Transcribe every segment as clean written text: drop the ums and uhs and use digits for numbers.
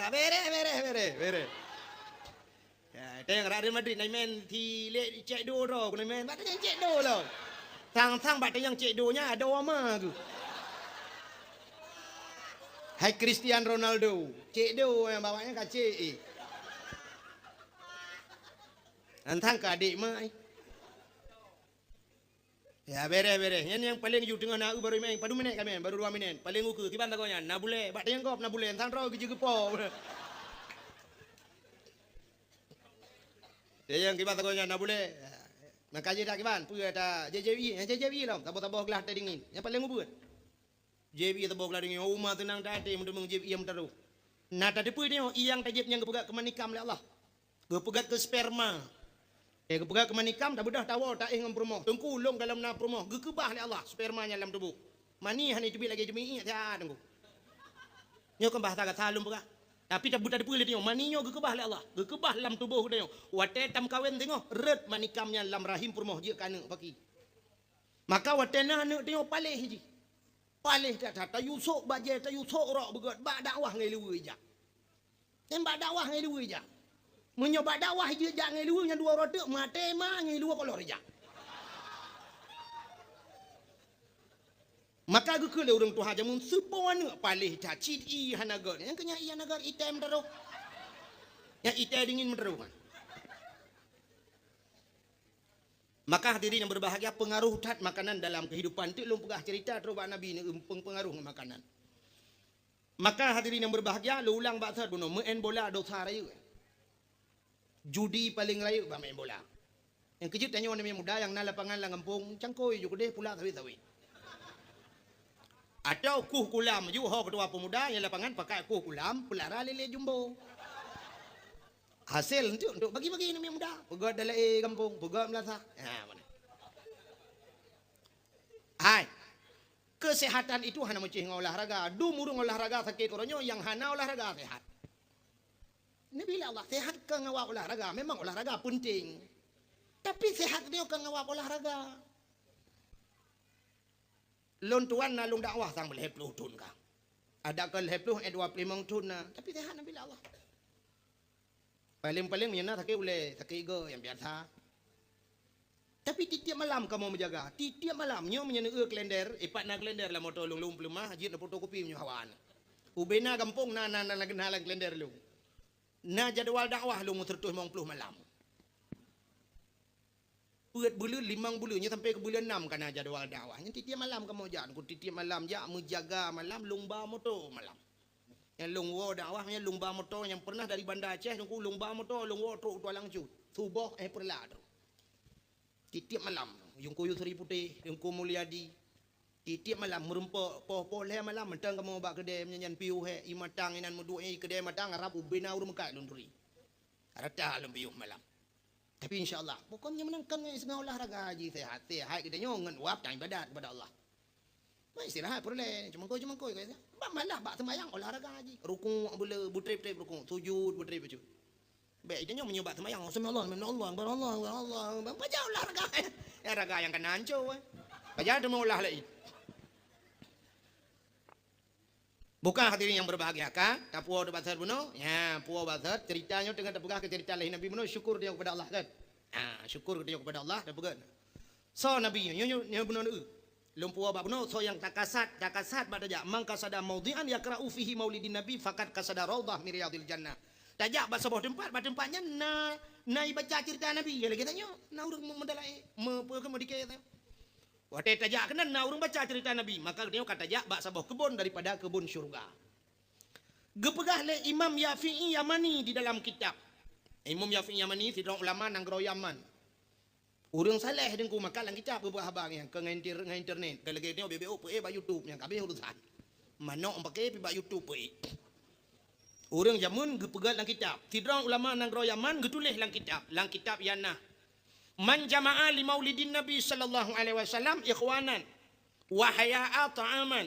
bere. Ya, teng Real Madrid nai men thi le cek do ro, nai men bat yang cek do lo. Thang bat yang cek do nya ada ama tu. Hai Cristiano Ronaldo, cek do yang bawanya ka cek. Antang ka adik mai. Ya bere. Yang paling you tengah nak baru main, padu minit kami, baru 2 minit. Paling uku tiban takonya, na boleh, bat yang kop na boleh, antang ro kerja gepo. Dia yang kibat takonya na boleh. Makaji dak kiban, pu ada JJB lah, tabo-tabo gelah teh dingin. Yang paling ubut. JB tabo gelah dingin, rumah tenang tadi, mendung JB yang taruh. Nah tadi pu ni yang tajib yang kepegat ke manikam le Allah. Kepegat ke sperma. Kepegat ke manikam dah bedah tawa tak ngam promo. Tengku ulung dalam na promo. Gekebah le Allah spermanya dalam tubuh. Mani hani tu lagi jemi ya tengku. Nyo kan bahasa kata salum pegak. Tapi tak buta dipulih tengok maninyo gekebah le Allah. Gekebah dalam tubuh tengok. Wate tam kawin tengok red manikamnya dalam rahim promo je kana paki. Maka wate na anak tengok palih ji. Palih tak tayusuk baje tayusuk rok begot bak dakwah ngai luwe ja. Tembak dakwah ngai luwe ja. Menyoba dakwah je jak ngai luwe nya dua rotek mate ma ngai luwe kolor ja. Maka ke le urang tu haja mun sepona palih ta cid i hanagar yang kenya i hanagar item daro. Yang item dingin mendaro. Maka hadirin yang berbahagia pengaruh tat makanan dalam kehidupan tu lum pegah cerita terus Nabi ni pengaruh makanan. Maka hadirin yang berbahagia lu ulang bahasa buno main bola dosa raya. Judi paling raya ba main bola. Yang kejut tanya orang muda yang na lapangan lang kampung cangkoi ju kedeh pula sawi-sawi. Atau kuh kulam ju ho ketua pemuda yang lapangan pakai kuh kulam pelara lele jumbo. Hasil untuk bagi-bagi ni muda. Pegat dalam kampung, pegat melasa. Ha mana. Hai. Kesehatan itu hana macam olahraga. Du murung olahraga sakit orangnya yang hana olahraga sehat. Ini bila Allah sehat ke ngawak olahraga. Memang olahraga penting. Tapi sehat dia ke ngawak olahraga. Lon tuan na lung dakwah sang boleh 10 tun ka. Ada ke 10 25 tun na. Tapi sehat na bila Allah. Paling-paling yana sakit boleh sakit go yang biasa. Tapi tiap malam kamu menjaga. Tiap malam nyo menyana kalender, ipat na kalender lah motor lung pelumah, hajit na fotokopi nyo hawan. Ubena kampung na kenalan kalender lu. Na jadual dakwah lu tertus 10 malam. Puat bulan 5 bulannya sampai ke bulan 6 kana jadual dakwah. Yang tiap malam kamu jalan, ku tiap malam ja menjaga malam lumba motor malam. Yang lungwo dakwah yang lumba motor yang pernah dari Banda Aceh nunggu lumba motor lungwo truk tualang cut. Subuh perla. Tiap malam yung kuyu Seri Putih, yung ku Mulyadi. Tiap malam merempok poh le malam mentang kamu bak kedai menyanyian piu he imatang inan mudu i kedai matang arab ubena urung kat lunduri. Arata lem piu malam. Tapi insyaallah pokoknya menangkan setengah olahraga haji sehat kita nyon wap tang ibadat kepada Allah. Mai istirahat perle cemangkoi kata. Bak malah bak sembahyang olahraga haji. Rukuk boleh butrip-trip rukuk, sujud butrip-butrip. Baik dia menyoba sembahyang Allah baca olahraga. Olahraga yang kena hancur. Baca demo olah lain. Bukan hadirin yang berbahagia kan? Tak puas bahasa buno. Ya, puas bahasa ceritanya dengan terpegah ke cerita lain Nabi buno syukur dia kepada Allah kan. Syukur dia kepada Allah dah pegat. So Nabi nyo buno lumpua bab buno so yang takasat pada jak mangkasada maudhi'an yaqra'u fihi maulidin nabi faqad kasada raudhah min riyadil jannah. Tajak bahasa sebuah tempatnya na baca cerita Nabi. Ya lagi tanya, na urang mendalai mendikai tu. Waktu tajak kena na urang baca cerita Nabi, maka dia kata tajak bahasa sebuah kebun daripada kebun syurga. Gepegah le Imam Yafi'i Yamani di dalam kitab. Imam Yafi'i Yamani seorang ulama nanggro Yaman. Urang saleh dengku makan dalam kitab beberapa habang yang ke internet. Kalau lagi tengok BBO pe YouTube yang kabeh urusan. Manok pakai pi YouTube pe. Orang Yaman gepegat dalam kitab. Tidrong ulama nanggro Yaman getulis dalam kitab yana. Man jama'a li maulidin Nabi sallallahu alaihi wasallam ikhwanan wa haya'a ta'aman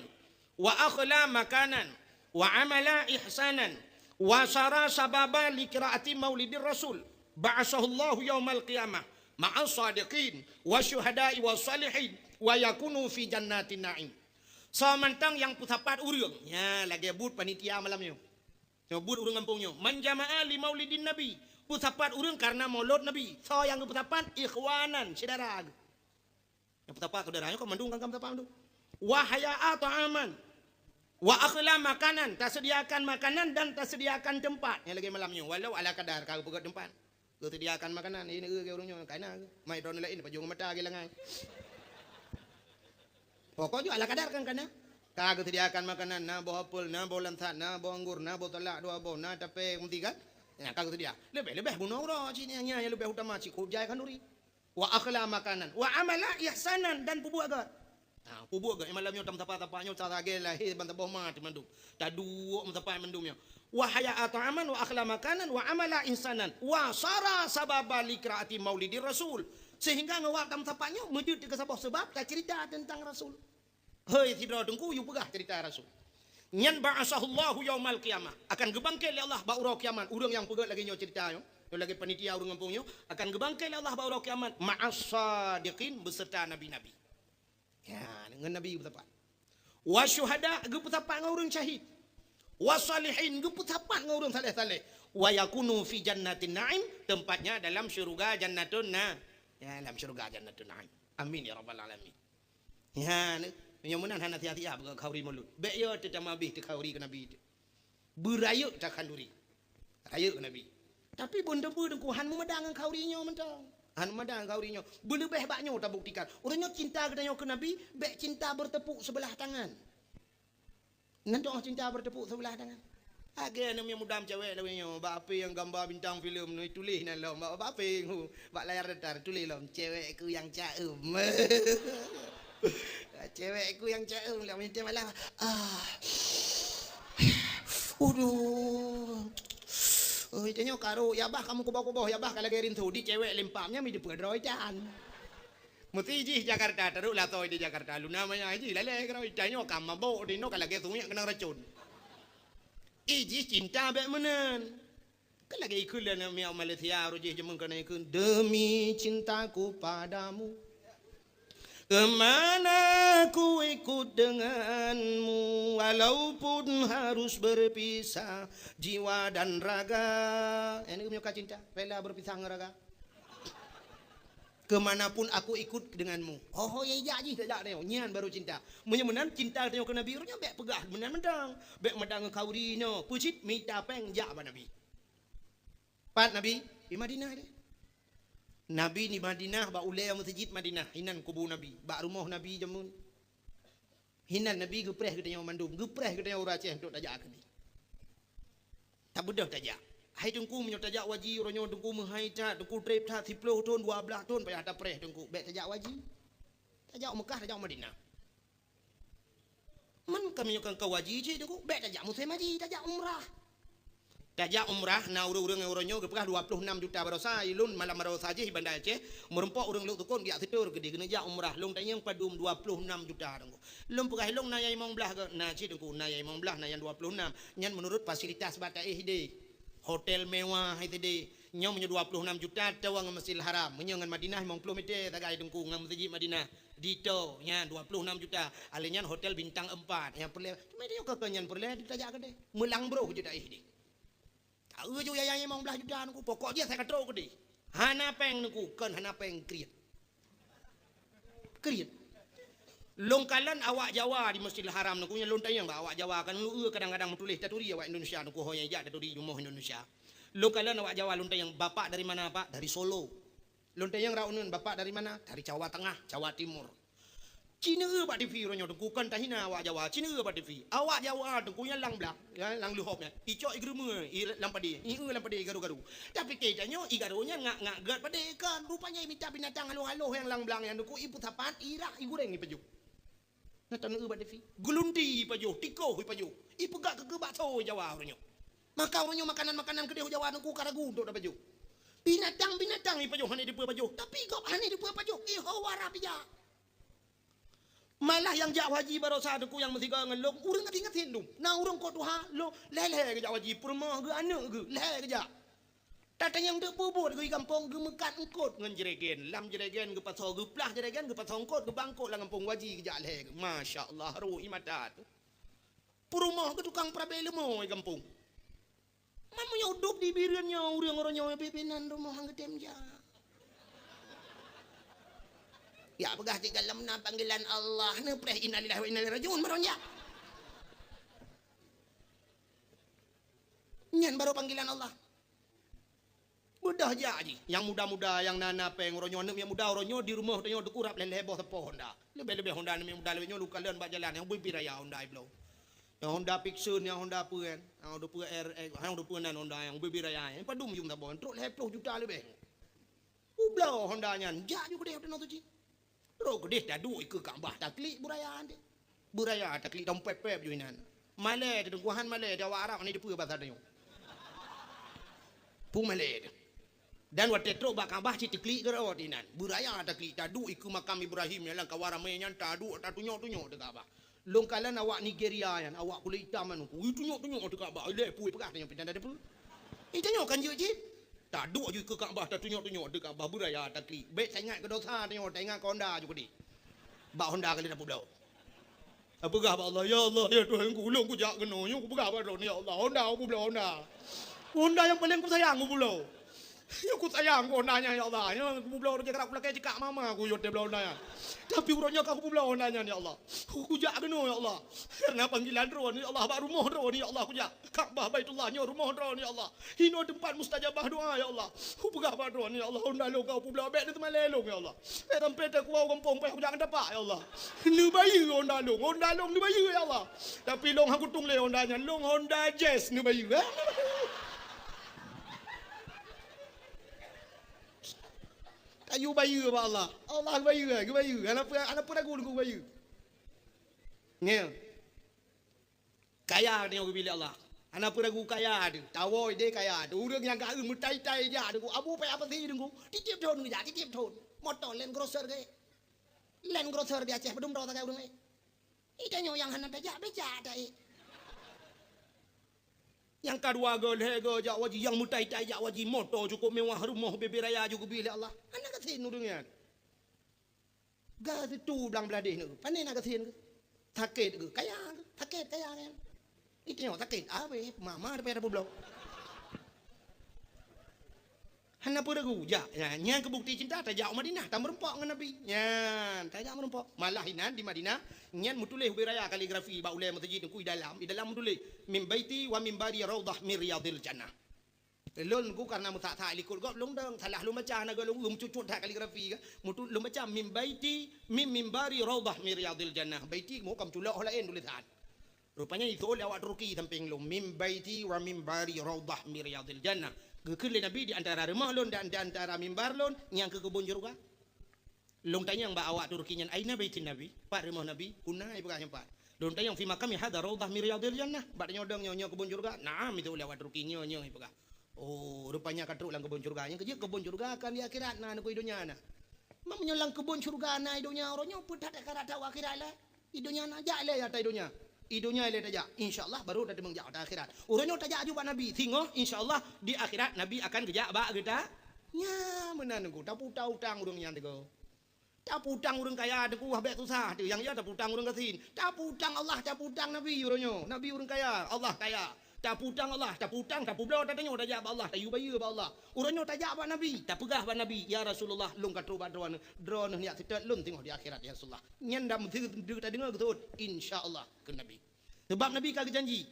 wa akhla makanan wa amala ihsanan wa sara sababa li qiraati maulidir rasul ba'asahu Allah yaumal qiyamah ma'a sadiqin wa syuhada'i wa salihin wa yakunu fi jannatin na'im. So mantang yang pusapat urang. Ya lagi but panitia malam ni. Nyebut urang kampungnya. Man jama'a li maulidin nabi. Putapat urang karena maulud nabi. So yang putapat ikhwanan saudara. Yang putapat saudaranya kok mandung kan putapat mandung. Wa haya'a ta'aman. Wa akhla makanan, tak sediakan makanan dan tak sediakan tempat. Yang lagi malamnya walau ala kadar kau pegat tempat. Kau sediakan makanan ini ke urangnya kaina. Mai don lain pajung mata gilangan. Pokoknya ala kadar kan kana. Kagak sediakan makanan, na bawa apel, na bawa lantat, na bawa anggur, na bawa telak, dua bawa, na tape, mesti kan? Ya, kagak sedia. Lebih bunuh orang sini hanya yang lebih utama cik hujai kan duri. Wa akhla makanan, wa amala ihsanan dan pubu agak. Nah, pubu agak malamnya tam tapa-tapanya carage lah, banta bawa mati mandum. Tadu mtapa mandumnya. Wa haya'a ta'aman wa akhla makanan wa amala ihsanan wa sara sababa likraati maulidir rasul. Sehingga ngawak tam tapanya mujud ke sebab tak cerita tentang rasul. Hei tidra dengku yu pegah cerita rasul. Nyan ba'asahullahu yaumal qiyamah. Akan gebangkit oleh Allah ba urang kiamat. Urang yang pegah lagi nyo cerita yo. Yo lagi panitia urang kampung yo akan gebangkit oleh Allah ba urang kiamat ma'as sadiqin beserta nabi-nabi. Ya, dengan nabi betapa. Wa syuhada ge betapa ngurang syahid. Wa salihin ge betapa ngurang saleh-saleh. Wa yakunu fi jannatin na'im, tempatnya dalam syurga jannatun na. Ya, dalam syurga jannatun na'im. Amin ya rabbal alamin. Ya, yang mana hana hati-hati apa kau ri mulut. Beyo tetama bih te kau ri ke nabi. Berayuk tak kanduri. Rayuk ke nabi. Tapi benda dengku han memedang kau ri nyo mentang. Han memedang kau ri nyo. Belebih baknyo tak buktikan. Orangnya cinta ke nabi, bek cinta bertepuk sebelah tangan. Nanti orang cinta bertepuk sebelah tangan. Agak nama yang mudam cewek lawanya. Bak apa yang gambar bintang filem ni tulis nan lo. Bak apa yang bak layar datar tulis lo. Cewekku yang caem. Cewekku yang caem lah minta malam. Aduh. Oh, tanya karo, ya bah kamu kubah-kubah, ya bah kalau gerin tu di cewek lempamnya mi dipedroi dan. Mesti ji Jakarta terus lah toy di Jakarta. Lu namanya ji lele karo tanya kamu mabok di no kalau getung yang kena racun. Iji cinta bek menen. Kan lagi ikut lah nama Malaysia roji jaman kena ikut demi cintaku padamu. Kemana ku ikut denganmu walaupun harus berpisah jiwa dan raga. Ini punya cinta, rela berpisah dengan raga. Kemanapun aku ikut denganmu. Oh ya ji tak ada nyan baru cinta. Menyemenan cinta tengok ke Nabi runya bek pegah menan mendang. Bek medang kaurino pucit mita peng ja ba Nabi. Pat Nabi di Madinah dia. Nabi di Madinah ba ulai masjid Madinah hinan kubu Nabi ba rumah Nabi jamun hinan Nabi gepreh ke tanya mandum gepreh ke tanya orang Aceh untuk tajak ke ni tak budak tajak hai tengku menyo tajak waji ronyo tengku menghai ta tengku trip ta 10 tahun 12 tahun payah ada preh tengku bek tajak waji tajak Mekah tajak Madinah man kami nyokang ke waji je tengku bek tajak musim haji tajak umrah. Tajak umrah na urang-urang oronyo gepekah 26 juta barosa ilun malam barosa je di Bandar Aceh merempok urang luk tukun dia tidur gede kena jak umrah long tanyang padum 26 juta dengku lum pegah long na yai mong belah ke na ci dengku na yai mong belah na yang 26 nyan menurut fasilitas bata de hotel mewah itu de nyong menyo 26 juta tawang Masjidil Haram menyo ngan Madinah 50 meter tagai dengku ngan Masjid Madinah dito nya 26 juta alenyan hotel bintang 4 yang perle cuma dia ke nyan perle ditajak ke de melang bro je dah de. Uju yang mau belah juta nuku pokok dia saya katro ke dia. Hana peng nuku kan hana peng kriat. Kriat. Longkalan awak Jawa di Masjidil Haram nuku nya lontayang ba awak Jawa kan lu kadang-kadang menulis taturi awak Indonesia nuku hoya ja taturi rumah Indonesia. Longkalan awak Jawa lontayang bapak dari mana Pak? Dari Solo. Lontayang raunun bapak dari mana? Dari Jawa Tengah, Jawa Timur. Cina ba TV ronyo dengku kan tahina awak Jawa Cina ba TV awak Jawa dengku nya lang blak ya lang luhopnya icok igreme lampadi lampadi garu-garu tapi kejanyo igaronya ngak gat pade kan rupanya minta binatang halo-halo yang lang blang yang dengku ibu tapat irah igureng ni paju natan ba TV gulundi paju tiko paju ibu gak ke bakso Jawa ronyo maka ronyo makanan-makanan gede Jawa dengku karagu untuk paju binatang-binatang ni paju hani di paju tapi kok hani di paju iho warapia. Malah yang jak haji barosa deku yang mesti ngelong urang ingat hindung. Nah urang kok tuha lo lele ke jak haji purma ke anak ke lele ke jak. Tata yang dek bubur ke kampung ke mekat engkot ngan jeregen lam jeregen ke pasau ke plah jeregen ke pasau engkot ke bangkot lah kampung haji ke jak lele. Masya-Allah ru imadat. Purma ke tukang prabe lemo ke kampung. bibirannya orang-orangnya pimpinan rumah hanggetem ja. Ya pegah di dalam panggilan Allah ne preh innalillahi wa inna ilaihi rajiun baronya. Nyan baru panggilan Allah. Mudah jadi. Yang muda-muda yang nana peng ronyo yang muda ronyo di rumah ronyo dekurap leleh boh tepo Honda. Lebih-lebih Honda ni muda lebih luka leun bak jalan yang bui piraya Honda iblo. Yang Honda Pixun yang Honda Puen, yang Honda Puen yang Honda Puenan Honda yang bui piraya. Yang padum yung tabon truk leh 10 juta lebih. Ublo Honda nyan ja juga deh tu ji. Ro gede dah duit ke Kaabah taklik burayaan dia. Buraya taklik dompet-pep ju inan. Malay tu kuhan Malay dia Arab ni dia pu bahasa dia. Pu Malay. Dan waktu itu bak Kaabah ci taklik gerot inan. Buraya taklik dah duit ke makam Ibrahim yang kawara menyan tadu tunyo-tunyo de Kaabah. Long kalan awak Nigeria yan, awak kulit hitam anu. Tunyo-tunyo de Kaabah. Le pu pegah dia pindah ada pu. Itu kan je ji. Tak duk je ke Kaabah tak tunjuk-tunjuk de Kaabah buraya taklik. Bet saya ingat ke dosa tengok tak ingat ke Honda juga di. Bak Honda kali dah pulau. Apa gah Allah ya Allah ya Tuhan ku ulung ku jak kena yo ku pegah pada ni ya Allah Honda aku pulau Honda. Honda yang paling ku sayang ku pulau. Yo ku sayang Honda nya ya Allah. Yo ku pulau je kerak pulak cekak mama aku yo de pulau Honda. Tapi urangnya aku pulau Honda nya ya Allah. Ku jak kena ya Allah. Karena panggilan ro ni Allah bak rumah ro ni ya Allah ku jak. Kaabah Baitullah nya rumah ro ni ya Allah. Hino tempat mustajabah doa ya Allah. Ku pegah pada ni ya Allah Honda lo kau pulau bet tu malelong ya Allah. Tempat aku au kampung pe aku jangan dapat ya Allah. Ni bayi Honda long ni bayi ya Allah. Tapi long aku tung le Honda nya long Honda Jazz ni bayi. Kayu bayu apa Allah? Allah bayu ke bayu. Anak pun aku bayu. Ni. Kaya ni aku pilih Allah. Anak pun aku kaya ada. Tahu dia kaya ada. Orang yang kaya mutai-tai je ada. Abu pe apa sih dengu? Titip tahun ke jadi titip tahun. Motor Land Cruiser ke. Land Cruiser di Aceh belum tahu tak orang ni. Itu yang hendak beja dah. Yang kedua gol jak waji yang mutai-tai jak waji motor cukup mewah rumah beberaya juga pilih Allah. Anak kesin nurungan. Gas itu belang beladih ni. Pandai nak kesin ke? Sakit ke? Kaya ke? Sakit kaya kan? Itu yang sakit. Apa? Mama ada pada pulau. Hana pun ragu. Ya, yang kebukti cinta tajak Madinah, tak merempak dengan Nabi. Nyan, tajak merempak. Malah hinan di Madinah, nyan mutulih beraya kaligrafi ba ulai masjid ku di dalam mutulih min baiti wa min bari raudah min riyadil jannah. Lon ku karena mutak tak likul gop long dang salah lu macam naga lu cucut tak kaligrafi ka. Mutul lu macam min baiti min bari raudah min riyadil jannah. Baiti mu kam tulak lain tulisan. Rupanya itu oleh awak Turki samping lu min baiti wa min bari raudah min riyadil jannah. Kekele Nabi di antara rumah lon dan di antara mimbar lon yang ke kebun jeruk. Long tanya yang ba awak Turki nyan aina baitin Nabi? Pak rumah Nabi, unai pegah yang pak. Long tanya yang fi makam hadza raudah min riyadil jannah. Bak nyodong nyonya kebun jeruk. Naam itu oleh awak Turki nyonya pegah. Oh, rupanya katruk lang kebun surga. Yang kerja kebun surga akan di akhirat na ko idunya na. Mam menyolang kebun surga na idunya orangnya putat akhirat awak akhirat lah. Idunya na ja le ya ta idunya. Idunya le tajak. Insyaallah baru dah mengjak ta akhirat. Orangnya tajak juga Nabi. Tengok insyaallah di akhirat Nabi akan kerja ba kita. Nya menan ku tak puta utang urang yang tego. Tak putang urang kaya deku habek susah tu. Yang ya tak putang urang kasin. Tak putang Allah, tak putang Nabi orangnya. Nabi urang kaya, Allah kaya. Tak putang Allah, tak putang, tak publau tak tengok tajak ba Allah, tak yubayu ba Allah. Urangnya tajak ba Nabi, tak pegah ba Nabi. Ya Rasulullah, lung katru ba drone ni atik lun tengok di akhirat ya Rasulullah. Nyen dah tak dengar ketut insyaallah ke Nabi. Sebab Nabi kagak janji.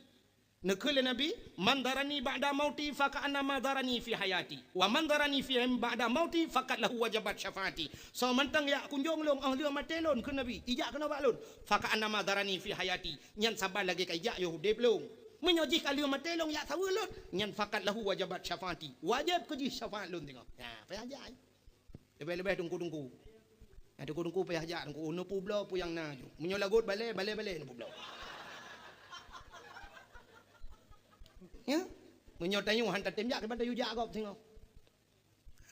Nekele Nabi, man darani ba'da mauti fa ka'annama darani fi hayati. Wa man darani fi ba'da mauti faqad lahu wajabat syafaati. So mentang ya kunjung long ahli matelon ke Nabi. Ijak kena baklon. Fa ka'annama darani fi hayati. Nyen sabar lagi ka ijak yo hudep long. Menyojih kali matelong ya sawulun. Nyen faqad lahu wajabat syafaati. Wajib ke syafaat lun tengok. Ha, payah ajak. Lebih-lebih tunggu-tunggu. Ada tunggu payah ajak tunggu. Ono publau pu yang na ju. Menyolagot balik no publau. Ya, menyotanyo hantar temjak kepada yujak kau tengok.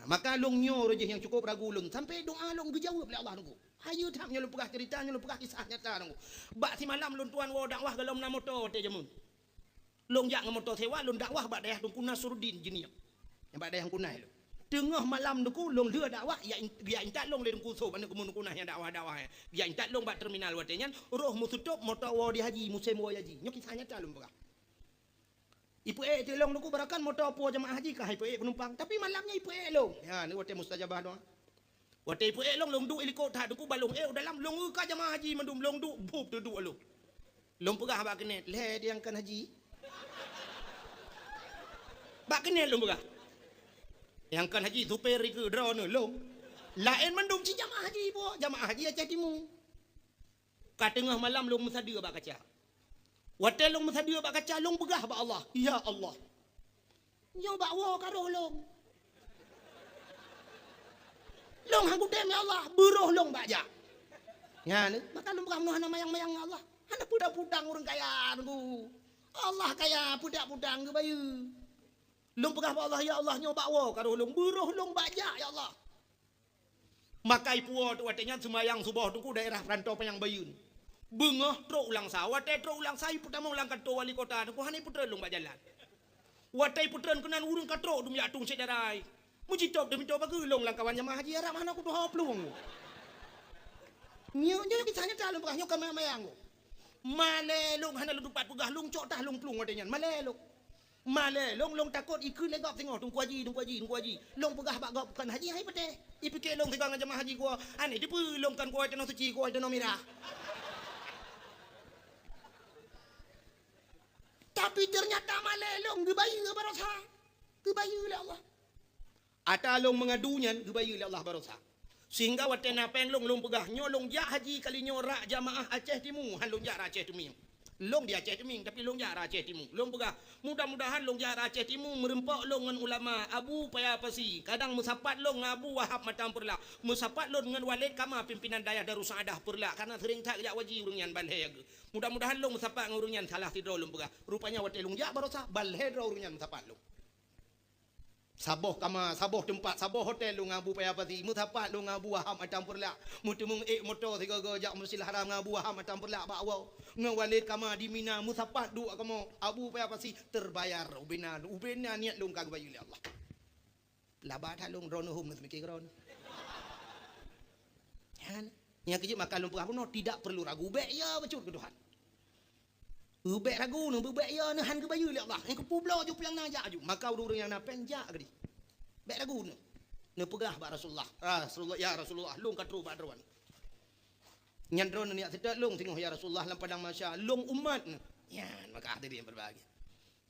Maka long nyo rojih yang cukup ragu lun sampai doa long dijawab oleh Allah nunggu. Hayu tak nyolo pegah ceritanya, nyolo pegah kisah nyata nunggu. Bak si malam lun tuan wo dakwah galom na motor te jamun. Long jak motor sewa lun dakwah bak dayah dun kuna Surudin jenis. Yang bak dayah kunai lu. Tengah malam nunggu long leur dakwah ya intak long le nunggu so ban kumun kunah yang dakwah ya intak long bak terminal watenyan roh musutup motor wo di haji musim wo haji. Nyok kisah nyata lun pegah. Ipu tolong nunggu barakan motor apa jemaah haji kah ipu penumpang. Tapi malamnya ipu long. Ya, ni wate mustajabah doang. Wate ipu long du helikopter duku balong dalam long ka jemaah haji mandum long du bup tu du long. Long pegah bak kenet. Le dia kan haji. Bak kenet long pegah. Yang kan haji tu peri ke drone long. Lain mandum si jemaah haji po. Jemaah haji Aceh Timur. Kat tengah malam long musadia bak kaca. Watel long musadia bak kaca long pegah bak Allah. Ya Allah. Yo bak wo karo long. Long hang gudem ya Allah, beroh long bak ja. Ya ni, maka long pegah hana mayang-mayang ya Allah. Hana pudak-pudang orang kaya nunggu. Allah kaya pudak-pudang ke bayu. Long pegah bak Allah ya Allah nyo bak wo karo long beroh long bak ja ya Allah. Maka ipu tu watenya semayang subuh tunggu daerah perantau Panyang Bayun. Bengah truk ulang sa, watai truk ulang sa ipu tamang ulang kato wali kota, aku hanya putra long bak jalan. Watai putran kenan urung katruk dum ya tung sedarai. Muji top demi top bagi long langkawan jemaah haji arab mana aku doa pelung. Nyo kisahnya talung pegah nyo kamayang. Malelong hana lu dupat pegah long cok tah long pelung watenya. Malelong. Long takut ikut legap tengok tunggu haji. Long pegah bak gap kan haji hai pete. Ipike long tengok jemaah haji gua. Ane depu long kan gua tenang suci gua tenang mirah. Tapi ternyata malelong gebayu barosa. Gebayu oleh Allah. Ata long mengadunya gebayu oleh Allah barosa. Sehingga watena penglong long pegah nyolong ja haji kali nyorak jamaah Aceh Timur han long ja Aceh Timur. Long di Aceh Timur tapi long ja Aceh Timur. Long pegah mudah-mudahan long ja Aceh Timur merempak long dengan ulama Abu Payapasi. Kadang musapat long Abu Wahab Matam Perla. Musapat long dengan Walid Kama pimpinan daya Darussadah Perla karena sering tak jak waji urungan balhe. Mudah-mudahan long musapat ngurungan salah tidro long pegah. Rupanya wate long ja barosa balhe urungan musapat long. Saboh kama, saboh tempat, saboh hotel lu ngabu Payapati, mutapat lu ngabu Waham Matam Perla, mutemung motor tiga gojak Masjidil Haram ngabu Waham Matam Perla bawa, ngawalid kama di Mina, mutapat dua kamu Abu Payapati terbayar ubena niat lu kag bayu Allah. Labat halung rono hum semikir ron. Kan? Yang kejut makan lumpur apa tidak perlu ragu bek ya becut keduhan. Ubek ragu nu ubek ya nu han ke bayu Allah. Yang kepublo ju piang najak ju. Maka urang yang napen jak gedi. Bek ragu nu. Nu pegah ba Rasulullah. Rasulullah ya Rasulullah lung katru ba derwan. Nyan dron ni sedak lung tengok ya Rasulullah lam padang masya lung umat. Ya maka hadirin yang berbahagia.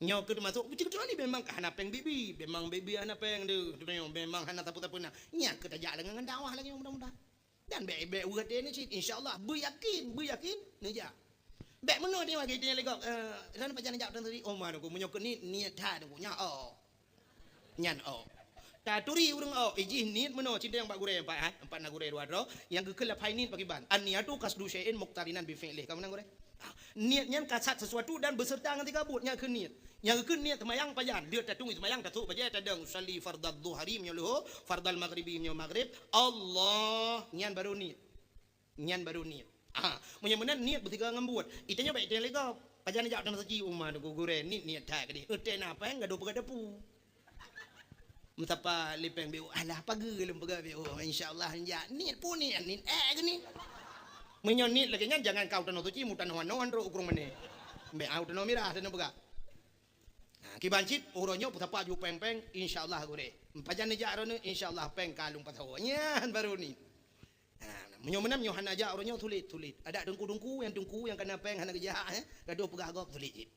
Nyo ke masuk betul ni memang hana peng bibi, memang bibi hana peng tu. Memang hana tapu-tapu na. Nya ke tajak dengan dakwah lagi mudah-mudahan. Dan bek urat ni cik insyaallah beryakin ni ja. Bek mana dia bagi dia legok sana pajan jak tadi omar aku menyok ni niat tha aku nya nyan ta turi urang iji niat mana cinta yang pak gure empat na gure dua ro yang ke lapai ni bagi ban an niatu kasdu syai'in muqtarinan bi fi'lih kamu nang gure niatnya kasat sesuatu dan beserta dengan tiga buatnya ke niat yang ke niat semayang pajan dia tatung semayang tatuk pajan tadang usalli fardad dhuhri menyuluh fardal maghribi menyuluh maghrib Allah nyan baru niat Munya-munya niat bertiga ngambuat. Itanya baik dia lega. Pajan jak dan saji umah tu gure niat tak dia. Uten apa yang gaduh pegadapu. Mutapa lipeng beu alah pagi lem pega beu insyaallah ya niat pun niat gini. Munya niat lagi jangan kau tanah suci mutan hanon ro ukur mene. Be au tanah mirah tanah pega. Kibancit uronyo mutapa ju peng-peng insyaallah gure. Pajan jak ro insyaallah peng kalung patawanya baru ni. Menyomenam nyohan aja orangnya tulit. Ada dengku yang kena peng hana kerja gaduh pegah gok tulit.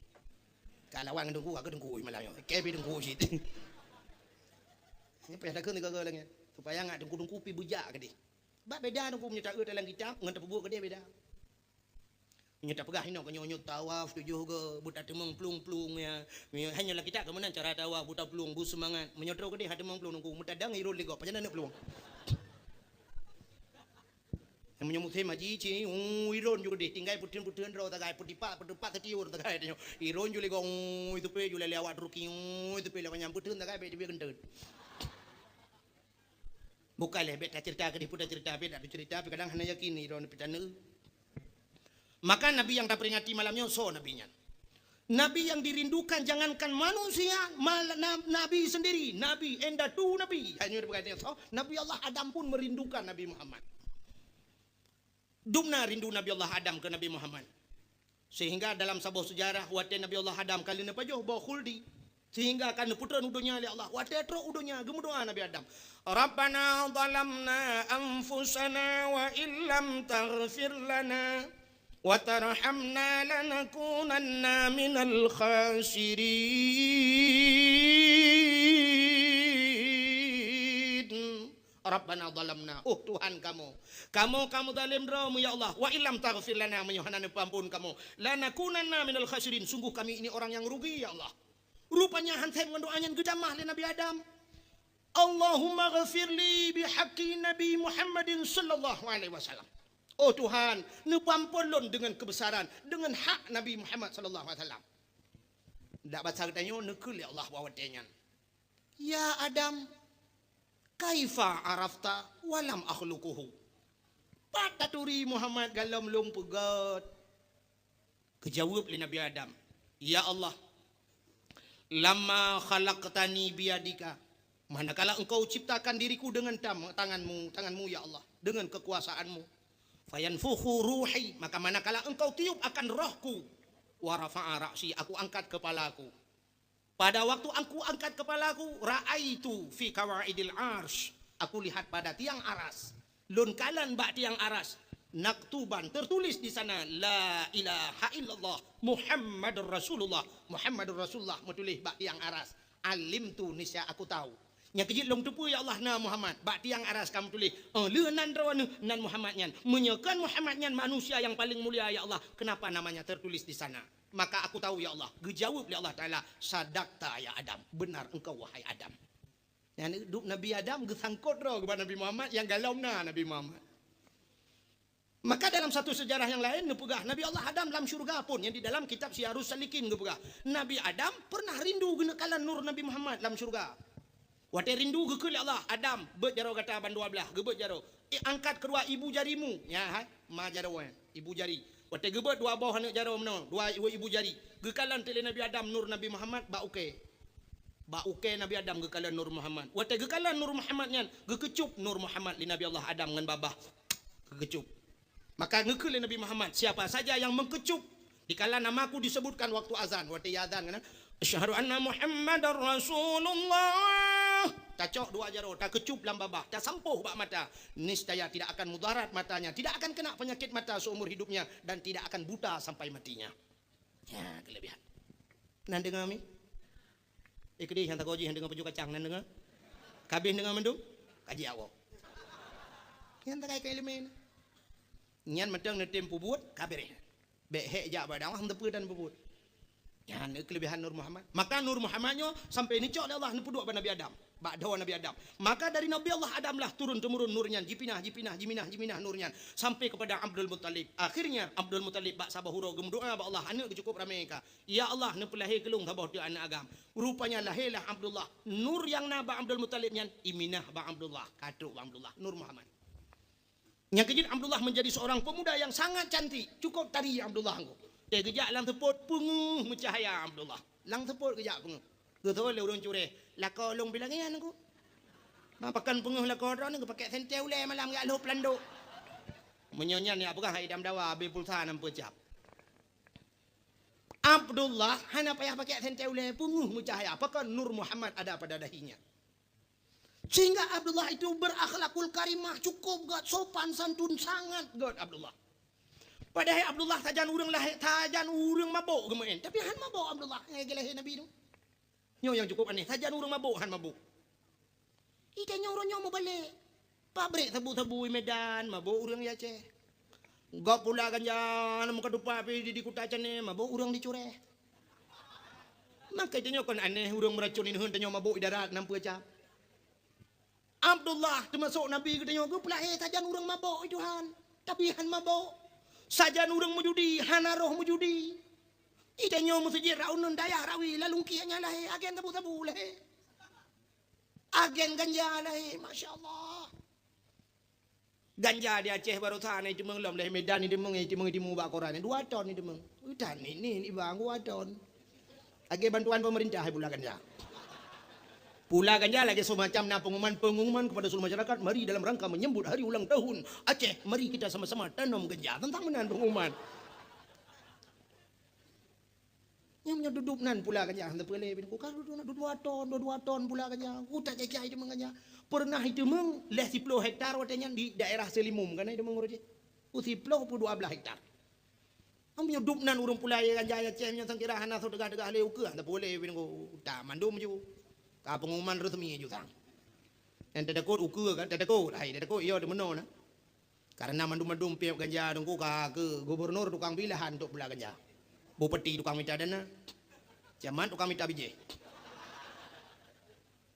Kalawang dengku aku dengku malah yo. Kebi dengku sit. Ini payah dak ke lagi supaya ngak dengku pi bujak ke di. Ba beda dengku punya tak dalam kitab ngan tebuh ke dia beda. Nyata pegah hino nyonyot tawaf tujuh ke buta temeng plung-plung ya. Hanya lah kita kemenan cara tawaf buta plung bu semangat menyotro ke dia ada temeng plung dengku mutadang irul ligo pajan nak plung. Yang menyambut saya maji ci iron juga deh tinggal putih-putihan ro tagai putipat tetiur tagai dia iron juga gong itu pe juga lewat ruki itu pe lewat nyambut tagai be dia kentet bukan lebet cerita ke diputar cerita be ada cerita tapi kadang hanya yakin iron pitane maka nabi yang tak peringati malamnya so nabinya nabi yang dirindukan jangankan manusia nabi sendiri nabi endatu nabi hanya berkata so nabi Allah Adam pun merindukan Nabi Muhammad. Dumna rindu Nabi Allah Adam ke Nabi Muhammad. Sehingga dalam sebuah sejarah wate Nabi Allah Adam kali na pajoh bawa khuldi. Sehingga akan putra udunya oleh Allah. Wate tro udunya gemudoa Nabi Adam. Rabbana zalamna anfusana wa illam taghfir lana wa tarhamna lanakunanna minal khasirin. Rabbana zalamna. Oh Tuhan kamu zalim diramu ya Allah. Wa illam taghfir lana, menyohanana ampun kamu. Lanakunanna minal khasirin. Sungguh kami ini orang yang rugi ya Allah. Rupanya hantai mendoanya gedamah oleh Nabi Adam. Allahumma ghafirli bihaqqi Nabi Muhammadin sallallahu alaihi wasallam. Oh Tuhan, nepampolon dengan kebesaran, dengan hak Nabi Muhammad sallallahu alaihi wasallam. Dak baca katanya nekul ya Allah bawatenyan. Ya Adam, kaifa arafta walam akhluquhu. Pataturi Muhammad galam lum pegat. Kejawab oleh Nabi Adam. Ya Allah, lama khalaqtani biyadika, manakala engkau ciptakan diriku dengan tanganmu ya Allah, dengan kekuasaanmu. Fayanfukhu ruhi, maka manakala engkau tiup akan rohku. Wa rafa'a ra'si, aku angkat kepalaku. Pada waktu aku angkat kepalaku, ra'aitu fi kawaidil arsh, aku lihat pada tiang aras. Lun kalan bak tiang aras, naktuban, tertulis di sana la ilaha illallah Muhammadur Rasulullah. Muhammadur Rasulullah metulis bak tiang aras. Alim tu nisya aku tahu. Nya kejit long tupu ya Allah na Muhammad. Bak tiang aras kamu tulis. Le nan rawana nan Muhammadnyan. Menyekan Muhammadnyan manusia yang paling mulia ya Allah. Kenapa namanya tertulis di sana? Maka aku tahu ya Allah. Gejawab ya Allah Taala, sadaqta ya Adam. Benar engkau wahai Adam. Yang hidup Nabi Adam gesangkut roh kepada Nabi Muhammad yang galau na Nabi Muhammad. Maka dalam satu sejarah yang lain ngepegah Nabi Allah Adam dalam syurga pun yang di dalam kitab Syiarus Salikin ngepegah Nabi Adam pernah rindu genekalan nur Nabi Muhammad dalam syurga. Wate rindu gekul Allah Adam bet jaro kata ban 12 gebet jaro angkat kedua ibu jarimu ya hai ma jaro ibu jari wate gebet dua bawah anak jaro meno dua ibu jari gekalan tele Nabi Adam nur Nabi Muhammad ba uke Nabi Adam gekalan nur Muhammad wate gekalan nur Muhammad nyan gekecup nur Muhammad li Nabi Allah Adam ngan babah gekecup. Maka ngekul Nabi Muhammad, siapa saja yang mengkecup dikala namaku disebutkan waktu azan, waktu azan kan, asyhadu anna Muhammadar Rasulullah. Tacok dua jaro, tak kecup dalam babah, tak sampuh bak mata. Niscaya tidak akan mudarat matanya, tidak akan kena penyakit mata seumur hidupnya dan tidak akan buta sampai matinya. Ya, kelebihan. Nan dengar mi? Ikut yang tak goji yang dengar pejuk kacang nan dengar. Kabeh dengar mendung? Kaji awak. Yang tak kaya elemen. Nyan mentang netem pubut kabeh be he ja badang ham tepu dan pubut ya ne kelebihan Nur Muhammad. Maka Nur Muhammadnya sampai ni cok Allah nepuduk Nabi Adam bak dawa Nabi Adam. Maka dari Nabi Allah Adam lah turun temurun nurnya jipinah nurnya sampai kepada Abdul Muttalib. Akhirnya Abdul Muttalib bak sabah huro gemdoa bak Allah anak cukup ramai ka ya Allah ne pelahir kelung sabah tu anak agam. Rupanya lahirlah Abdullah nur yang na bak Abdul Muttalib nyan iminah bak Abdullah katuk bak Abdullah Nur Muhammad. Yang kejut Abdullah menjadi seorang pemuda yang sangat cantik. Cukup tari Abdullah engko. Dia kejak lang teput penguh mencahaya Abdullah. Lang teput kejak penguh. Geto le urang cureh. Lako long bilangan engko. Mapakan penguh lako ron engko pakai sentel le malam gak lo pelando. Menyonyan ya apakah idam dawa be pulsa nam pecap. Abdullah hana payah pakai sentel le penguh mencahaya. Apakah Nur Muhammad ada pada dahinya. Sehingga Abdullah itu berakhlakul karimah cukup gak sopan santun sangat gak Abdullah. Padahal Abdullah tajan urang mabuk gemain. Tapi han mabuk Abdullah ngegelahe Nabi itu. Nyo yang cukup aneh, tajan urang mabuk han mabuk. Ita nyo mau balik. Pabrik tebu-tebu Medan mabuk urang ya Aceh. Gak pula ganja muka dupa api di kota Aceh mabuk urang dicureh. Maka itu nyo kan aneh urang meracunin hun tanyo mabuk di darat nampu acap. Abdullah termasuk Nabi katanya ke pelahir sajan orang mabuk Tuhan. Tapi han mabuk. Sajan orang mujudi, hana roh mujudi. Itanya musjid raunun dayah rawi lalu kianya lah agen tabu-tabu lah. Agen ganja lah masya-Allah. Ganja di Aceh baru sana itu mengelam lah Medan ini demeng bak koran 2 ton ini demeng. Udan ini bang 2 ton. Agen bantuan pemerintah pula ganja. Pula ganja lagi semacam pengumuman kepada seluruh masyarakat. Mari dalam rangka menyambut hari ulang tahun Aceh. Mari kita sama-sama tanam ganja. Tentang menahan pengumuman. Nyamnya duduk nan pula kanya handa pele bin ku kalau dua ton pula kanya ku tak cai dia menganya pernah itu meng leh 10 hektar watanya di daerah Selimum kan itu mengurusi ku 10 12 hektar amnya duduk nan urang pula ya kanya ya cemnya sangkira hana so degah leu ke handa pele bin ku tak mandum ju ka pengumuman resmi ju tang yang tadakut uku kan tadakut iyo de meno na karena mandum piap ganja dengku ka ke gubernur tukang pilihan untuk pula ganja bupati tukang minta dana camat tukang minta biji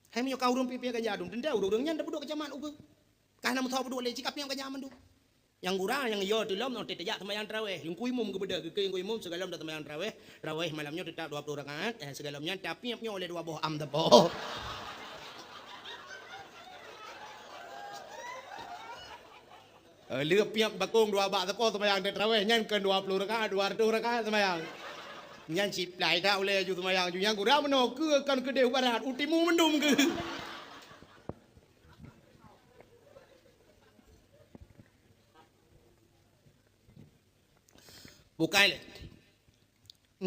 hai minyo kau rumpi pia ganja dum denda urang nya ndabuduk camat uku karena muthau buduk le cikap yang ganja mandum yang gurang yang iyo tilom no tetejak sembahyang tarawih yung kuimum ke beda ke kuimum segalam da sembahyang tarawih malamnya tetap 20 rakaat segalamnya tapi punya oleh 2 buah am depo lựa piap bakong 2 bak tepo sembahyang tarawih nyan ke 20 rakaat 200 rakaat sembahyang nyan sip lai dah oleh ju sembahyang ju yang gurang meno ke kan ke deu barat utimu mendum ke bukan le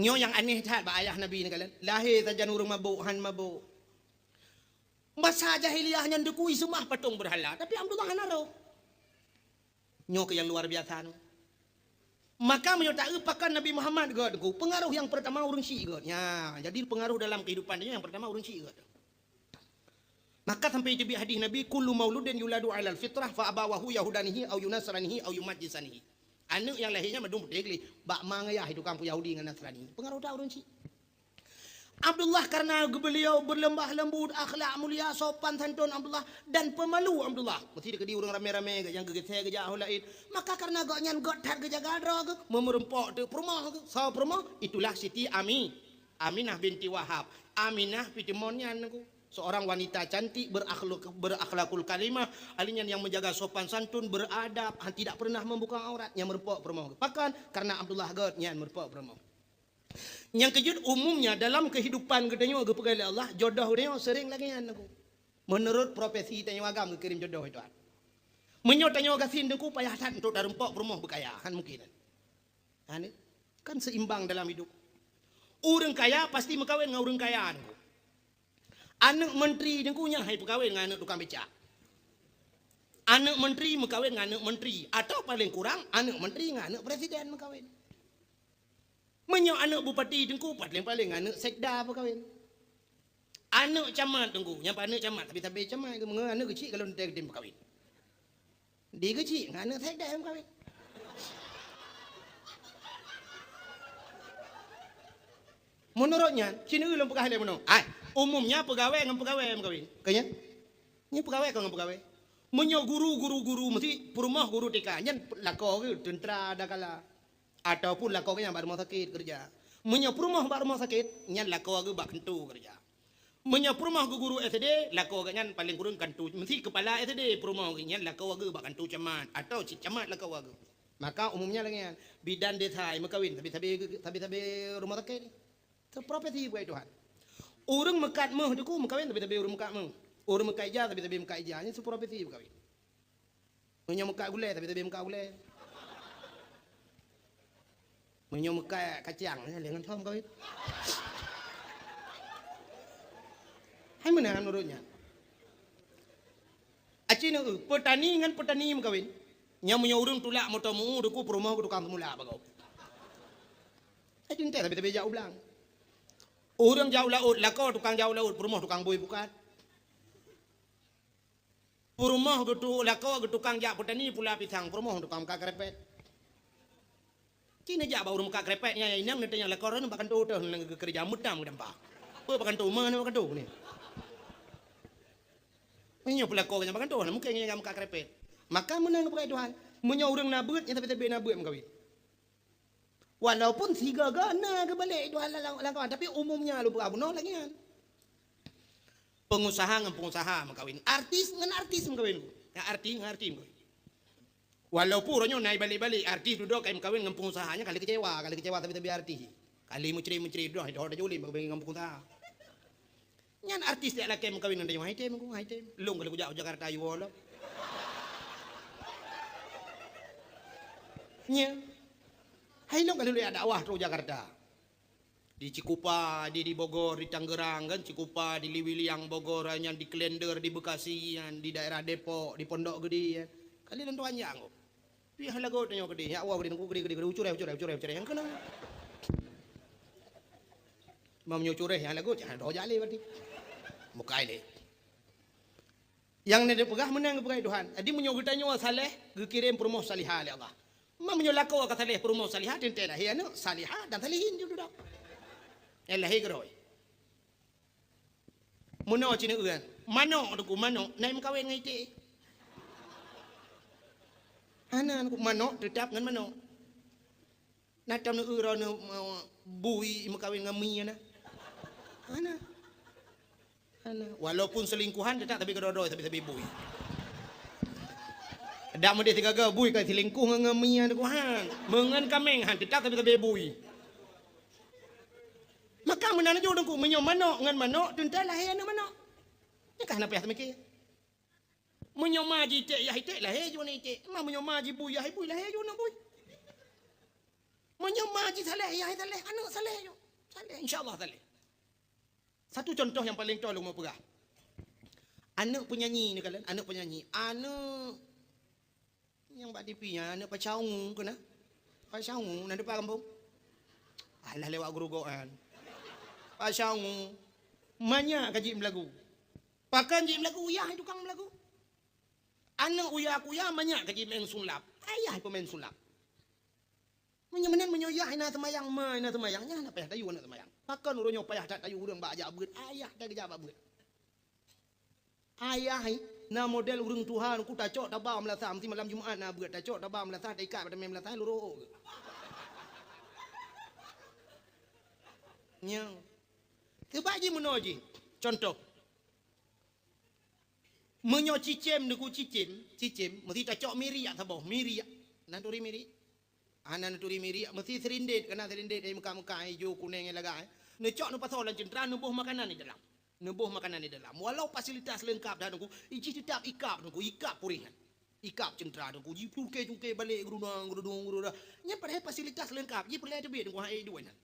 nyo yang aneh tak ba ayah nabi ni kalian lahir saja nurung mabuk han mabuk masa jahiliyahnya ndekui semua patung berhala tapi Abdullah hanaro nyo ke yang luar biasa no. Maka menyertai pakan Nabi Muhammad godku pengaruh yang pertama urang Syi'i god. Ya, jadi pengaruh dalam kehidupan dia yang pertama urang Syi'i god. Maka sampai tibi hadis Nabi kullu mauludin yuladu 'alal fitrah fa abawahu yahudanihi au yunasranihi au yumajjisanihi. Anak yang lahirnya medung degli bak mangaya itu kampung Yahudi dengan Nasrani. Pengaruh dah urang Syi'i. Abdullah karena beliau berlembah lembut, akhlak mulia, sopan santun Abdullah dan pemalu Abdullah. Mesti dia orang rame-rame yang gegete gejah lain. Maka karena goknya gotat gejaga drog, memerempok tu perumah ke. So perumah itulah Siti Aminah binti Wahab. Aminah pitimonnya aku. Seorang wanita cantik berakhlakul karimah, alinyan yang menjaga sopan santun, beradab, tidak pernah membuka aurat, yang merempok perumah. Bahkan karena Abdullah gotnya merempok perumah. Yang kejut umumnya dalam kehidupan gedenya ke pegawai Allah jodoh dia sering lagi aku. Menurut profesi tanya agam kirim jodoh itu. Menyo tanya gasin deku payasan untuk darempok rumah bekayahan mungkin. Kan seimbang dalam hidup. Orang kaya pasti mengkawin dengan orang kaya. Anak menteri deku nya hai pegawai dengan anak tukang becak. Anak menteri mengkawin dengan anak menteri atau paling kurang anak menteri dengan anak presiden mengkawin. Menyo anak bupati dengku paling anak sekda apa kawin. Anak camat dengku, nyapa anak camat tapi camat ke menga anak kecil kalau nanti dia kawin. Dia kecil dengan anak sekda yang kawin. Menurutnya, sini ulun pegawai dia menang. Umumnya pegawai dengan pegawai yang kawin. Kayaknya, ini pegawai dengan pegawai. Menyo guru mesti perumah guru TK. Nyan lako ke tentera ada kala. Ataupun lakau yang baru mau sakit kerja. Menyap rumah baru mau sakit, nyan lakau agak bak kentu kerja. Menyap rumah ke guru SD, lakau agak nyan paling kurang kentu. Mesti kepala SD rumah nyan lakau agak bak kentu camat atau cik camat lakau agak. Maka umumnya lagi nyan bidan desa mekawin tapi rumah sakit. Terprofesi buat Tuhan. Orang mekat meh deku mekawin tapi orang mekat meh. Orang mekat ija tapi mekat ija. Ini seprofesi mekawin. Menyap mekat gulai tapi mekat gulai. Menyom kacang dengan tom kau itu. Hai mana menurutnya? Acina petani dengan petani mengkawin. Nya punya urang tulak motomu deku perumah tukang semula bagau. Acin teh tapi jauh belang. Urang jauh laut, lakau tukang jauh laut, perumah tukang bui bukan. Perumah gitu lakau tukang jak petani pula pisang, perumah tukang kakrepet. Cina jak baru muka krepetnya yang nanti yang lekor ni bahkan tu kerja mutam ke dampak. Apa bahkan tu mana bahkan tu ni. Menyo pula kau bahkan tu mungkin yang muka krepet. Maka menang kepada Tuhan. Menyo orang nabut yang tapi nabut mengkawin. Walaupun tiga gana kebalik Tuhan lakukan tapi umumnya lu berabunah lagi kan. Pengusaha dengan pengusaha mengkawin. Artis dengan artis mengkawin. Ya artis dengan artis mengkawin. Walaupun orangnya naik balik-balik artis duduk kayak kawin dengan pengusahanya kali kecewa tapi artis. Kali menceri duduk itu ada juli bagi dengan pengusaha. Nyan artis dia laki kawin dengan dia hai tem. Long kalau jauh Jakarta you all. Nya. Hai long kalau ada dakwah tu Jakarta. Di Cikupa, di Bogor, di Tangerang kan, Cikupa, di Liwiliang Bogor, yang di Klender, di Bekasi, yang di daerah Depok, di Pondok Gede ya. Kali tentu anjang kok. Pi halago tanyo gede, ya awak gede, gede, ucure yang kena. Mau nyucure yang lagu jangan doa jali berarti. Muka ini. Yang nede pegah menang pegah Tuhan. Adi menyogitannya wa saleh, kirim promo salihah oleh Allah. Ma menyolako ka saleh promo salihah tentera hiano salihah dan salihin juga dah. Elah higroy. Muno cina uan. Mano aku mano, naim kawin ngai te. Anan aku mano tetap ngan mano. Natam nu uro nu bui mekawin ngami ana. Ana. Walaupun selingkuhan tetap tapi kedodo tapi bui. Dak mede tiga ga bui ka selingkuh ngami ana kuhan. Mengan kameng han tetap tapi bui. Maka menana jo dengku menyo mano ngan mano tentala he ana mano. Ni kahna payah mikir. Menyo maji te ya ite lah he jo ni te. Ma menyo maji bui ya bui lah he jo na bui. Menyo maji saleh ya saleh anu saleh jo. Saleh insyaallah saleh. Satu contoh yang paling tolong mau pegah. Anak penyanyi ni kalian, anak penyanyi. Anak yang bak tipinya, anak pacaung kena. Pacaung nanti pak kampung. Alah lewat gerugoan. Pacaung. Banyak kaji melagu. Pakan ji melagu uyah tukang melagu. Anak uyah kuya banyak kaji main sulap. Ayah pemain sulap. Menyemenan menyoyah ina semayang ina semayangnya apa ya tayu ina semayang. Pakan uronyo payah tak tayu urang bak ajak beut. Ayah tak kerja bak beut. Ayah na model urang Tuhan ku tak cok tabam lah mesti malam Jumaat na beut tak cok tabam lah tak ikat pada mem lah luro. Nya. Kebaji menoji. Contoh. Menyo cicem deku cicem mesti tak cok miri ya saboh miri ya. Nanturi miri. Anan turi miri mesti serindet kena serindet dari muka-muka hijau kuning yang lagai. Necok nu pasolan cendera nubuh makanan di dalam. Nubuh makanan di dalam. Walau fasilitas lengkap dah nunggu, iji tetap ikap nunggu ikap purihan. Ikap cendera nunggu, ji cukai balik gerudung. Nya pada fasilitas lengkap, ji perlu tebet nunggu hai dua nan.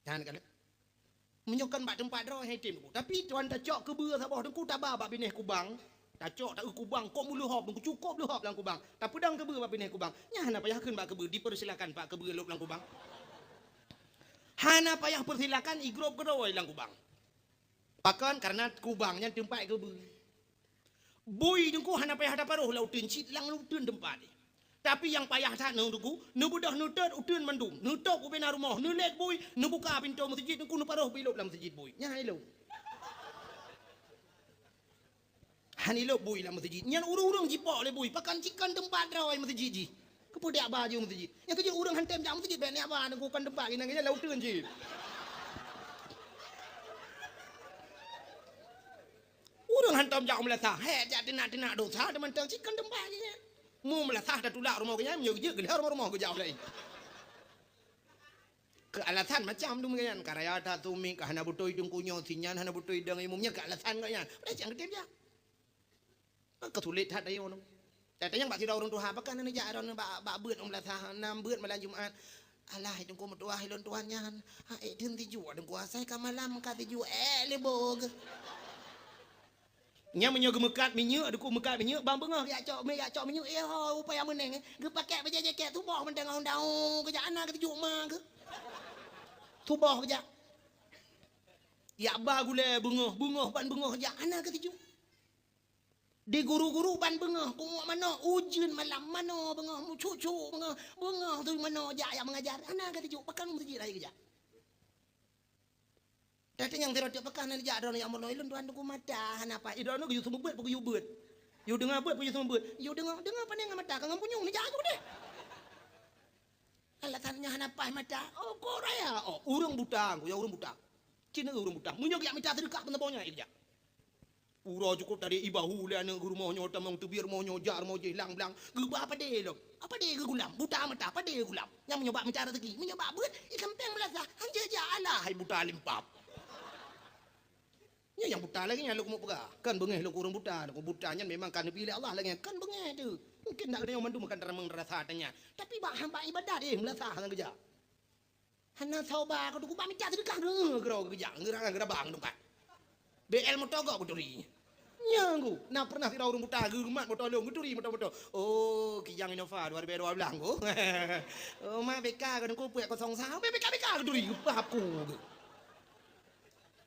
Jangan kan. Menyokan bak tempat roh hai tim. Tapi tuan tak cok ke beur sabah nunggu tabah bak bineh kubang. Tak cok tak kubang kok mulu hop nunggu cukup lu hop lang kubang. Tak pedang ke beur bak bineh kubang. Nya hana payah keun bak ke beur dipersilakan pak ke beur lop lang kubang. Hana payah persilakan igrop kedoi lang kubang. Pakan karena kubangnya tempat ke bui. Bui dengku hana payah dapat roh lautin cit lang lautin tempat. Tapi yang payah tak nunggu, nubudah nutet utun mandum, nutok ubena rumah, nulek bui, nubuka pintu masjid dengku nuparoh pilop lang masjid bui. Nya hilo. Hanilo bui lang masjid. Nya urung-urung jipok le bui, pakan cikan tempat rawai masjid ji. Kepudak baju masjid. Yang kerja urang hantem jam masjid ben apa nang kan tempat ini nang lauteun je. Urang hantam jam melasah. He jak tenak dosa teman tang cikan tempat je. Mu melasah dah tulak rumah ke nyam je gelih rumah ke jauh lain. Ke alasan macam tu mungkin karya ta tumi ka hana butoi dengkunyo sinyan hana butoi dang imumnya ke alasan ka yan. Pada jang ketep ya. Kesulit hat ayo.แต่ยังบาที่เราลงตัวหาประกันนั่นยาเราบาเบื่อองละทานำเบื่อมาลาจุมอันอะไรตรงกูมาตัวให้ลนตัวยันเอ็ดถึงที่อยู่ตรงกูใส่กำมาลำกันที่อยู่เลยโบกเนี่ยมันยังกูมือกัดมีเยอะตรงกูมือกัดมีเยอะบางเบื้องอยากเจาะไม่อยากเจาะมีเยอะเอ้าไปเอามือหนึ่งคือปากแกะไปแกะทุบบอกมันแต่งเอาดาวก็จะอันนั้นก็ที่อยู่มาคือทุบบอกก็จะอยากบ้ากูเลยbunga ban bungaก็จะอันนั้นก็ที่อยู่di guru-guru ban bengah kumuk mana ujian malam mana bengah mu cucu bengah tu mana jak yang mengajar anak kata juk pakan mesti lagi kerja datang yang terot pakan nan jak don yang moloi lun tuan tu mata apa idon nu yu semua beut yu beut yu dengar beut yu semua beut yu dengar pandai mata kang punyung ni jak tu deh alasannya apa mata oh Korea oh urang butang ya urang butang Cina urang butang munyok yak mita sedekah penebonya kerja Ura cukup dari ibahu le anak guru mau nyota mau tubir mau nyojar mau jelang belang geba apa deh lo apa deh ke gulam buta mata apa deh gulam yang menyoba mencari rezeki menyoba beut ikan peng belasah hanja ja alah hai buta limpap nya yang buta lagi nya lu mau pegah kan bengeh lu kurang buta butanya memang kan pilih Allah lagi kan bengeh tu mungkin nak ada yang mandu makan terang rasa tanya tapi bah hamba ibadah deh melasah kan kerja Hana sauba ko ku ba mi ta tu kang gro gejang gerang bang tempat. BL motor kok kuturi. Nyanggu, na pernah tirau rumah tagu mat motor long kuturi motor. Oh, kijang Innova 2012 ko. Oh, ma BK kan ku puek 02 BK kuturi bab ku.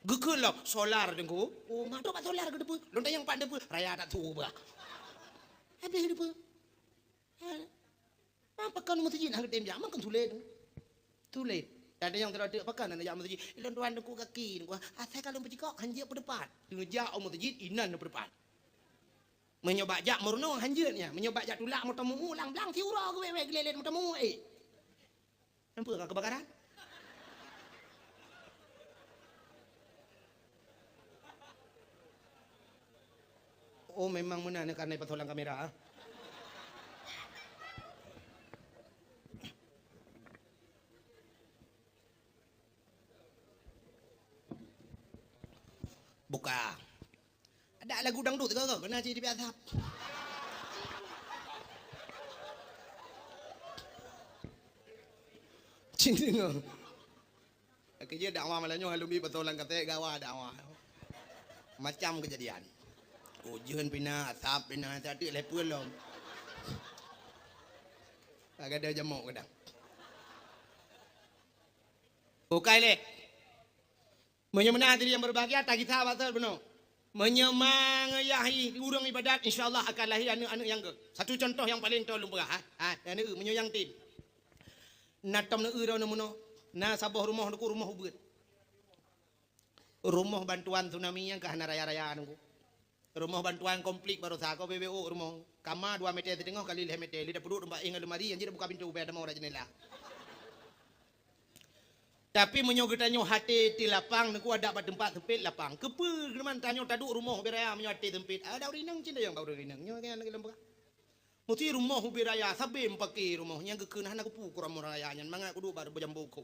Gekun lah solar dengku. Oh, ma pak solar ke depu. Lontar yang pak depu raya tak tu ba. Habis depu. Apa kan mesti nak tem jam kan tulet. Tulet. Ada yang terada pakan anak yang masjid. Ilon tuan aku kaki. Saya kalau pergi kau hanjir ke depan. Ngejak om masjid inan ke depan. Menyobak jak meruno hanjirnya. Menyobak jak tulak motamu ulang belang tiura ke wewe gelelen motamu nampak tak kebakaran? Oh memang mana karena patolang kamera. Buka. Ada lagu dangdut ke kau? Kena jadi biasa. Cinta ngah. Kerja dakwah malahnya halumi patolang kata gawa dakwah. Macam kejadian. Ujian pina, asap pina, tadi lepul lom. Agak ada jamuk kadang. Bukai le. Menyemana diri yang berbahagia tak kita batal benar. Menyemangayahi urang ibadat insyaallah akan lahir anak-anak yang ke. Satu contoh yang paling tolong berah. Dan menyayang tin. Natam na ira namuno. Na sabah rumah ku rumah ubud. Rumah bantuan tsunami yang ke hana raya-rayaan ku. Rumah bantuan komplit baru sako BBO rumah. Kama 2 meter tengah kali 5 meter. Lidah perut rumah ingat lemari yang jadi buka pintu ubah ada mau jendela. Tapi menyogetanyo hati di lapang aku ada pada tempat sempit lapang. Kepe keman tanyo taduk rumah beraya menyo hati sempit. Ada urinang cinta yang baru urinang. Nyo kan lagi lembah. Muti rumah beraya sabe pakai rumahnya gekeun hana ku kurang raya nyan manga kudu bar bejambuku.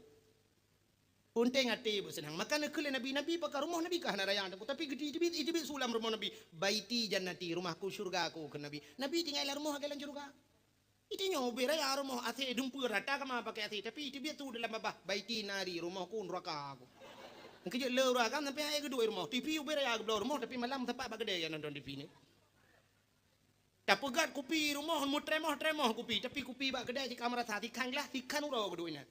Punteng hati bersenang. Maka nekele nabi pakai rumah nabi kah raya tapi gede idibit sulam rumah nabi. Baiti jannati rumahku surgaku ke nabi. Nabi tinggal rumah ke surga. Itu nyo beraya rumah ate dumpur rata kama pakai ate tapi itu tu dalam babah baiti nari rumahku neraka aku. Kerja lera kan sampai ayah kedua rumah. TV beraya ke rumah tapi malam tempat bagede yang nonton TV ni. Tak pegat kopi rumah tremah kopi tapi kopi bak kedai di kamera sati kanglah tikan uro kedua ni.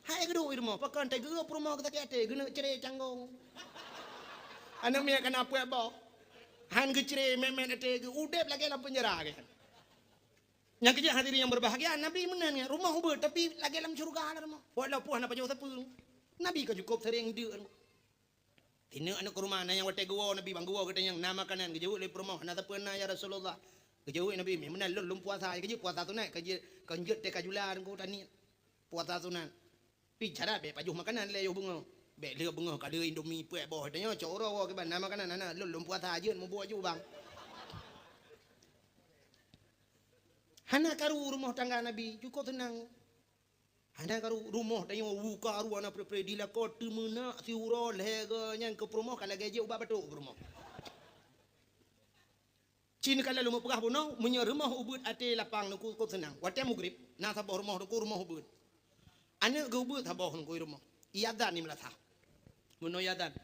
Hai kedua rumah pakan teh gerup rumah kita kate guna cerai canggong. Anak mia kan apa ba? Han ke cerai memen ate udep lagi dalam penjara kan. Yang kerja hadirin yang berbahagia, Nabi menanya rumah ubah tapi lagi dalam surga ada rumah. Walaupun apa jauh sepuluh, Nabi kan cukup sering dia. Tina anak rumah nanya wate gua Nabi bang gua katanya yang nama kanan kejauh lebih rumah nata pernah ya Rasulullah. Kejauh Nabi mana lum puasa kerja puasa tu naik kerja kanjut teka julan gua tani puasa tu naik. Bicara be pajuh makanan le yo bunga. Be le bunga kada Indomie puek bawah tanya coro ke ban nama kanan nana lum puasa aja mau buat ju bang. Hana karu rumah tangga Nabi cukup tenang. Hana karu rumah tanya buka karu anak predila ko temena si uro lega yang ke rumah kalau gaji ubah betul ke rumah. Cina kalau lumah pegah punau menyer rumah ubud ate lapang nuku cukup tenang. Waktu mugrib na sabah rumah nuku rumah ubud. Anak ke ubud sabah nuku rumah. Iadan ni melatah. Meno iadan.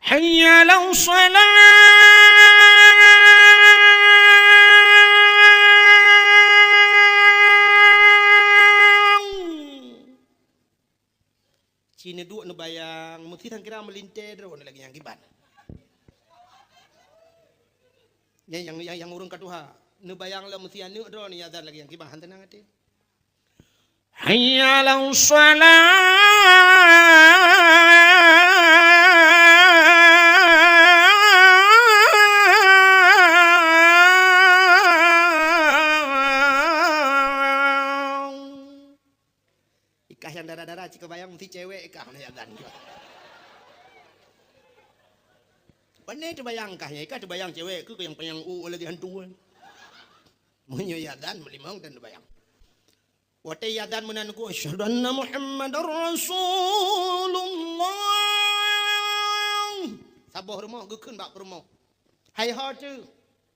Hayya lau salat. Cina dua nu bayang, mesti tang kira melintir drone lagi yang kiban. Yang urung katuha, nu bayang lah mesti anu drone ni ada lagi yang kiban tenang hati. Hayya lau Ikah yang darah-darah jika bayang mesti cewek ikah na yadan juga. Pandai tu bayang kahnya ikah tu bayang cewek ke yang payang lagi hantuan. Munyo yadan melimang dan tu bayang. Wate yadan menan ku asyhadu anna Muhammadar Rasulullah. Sabah rumah gekeun bak rumah. Hai ha tu.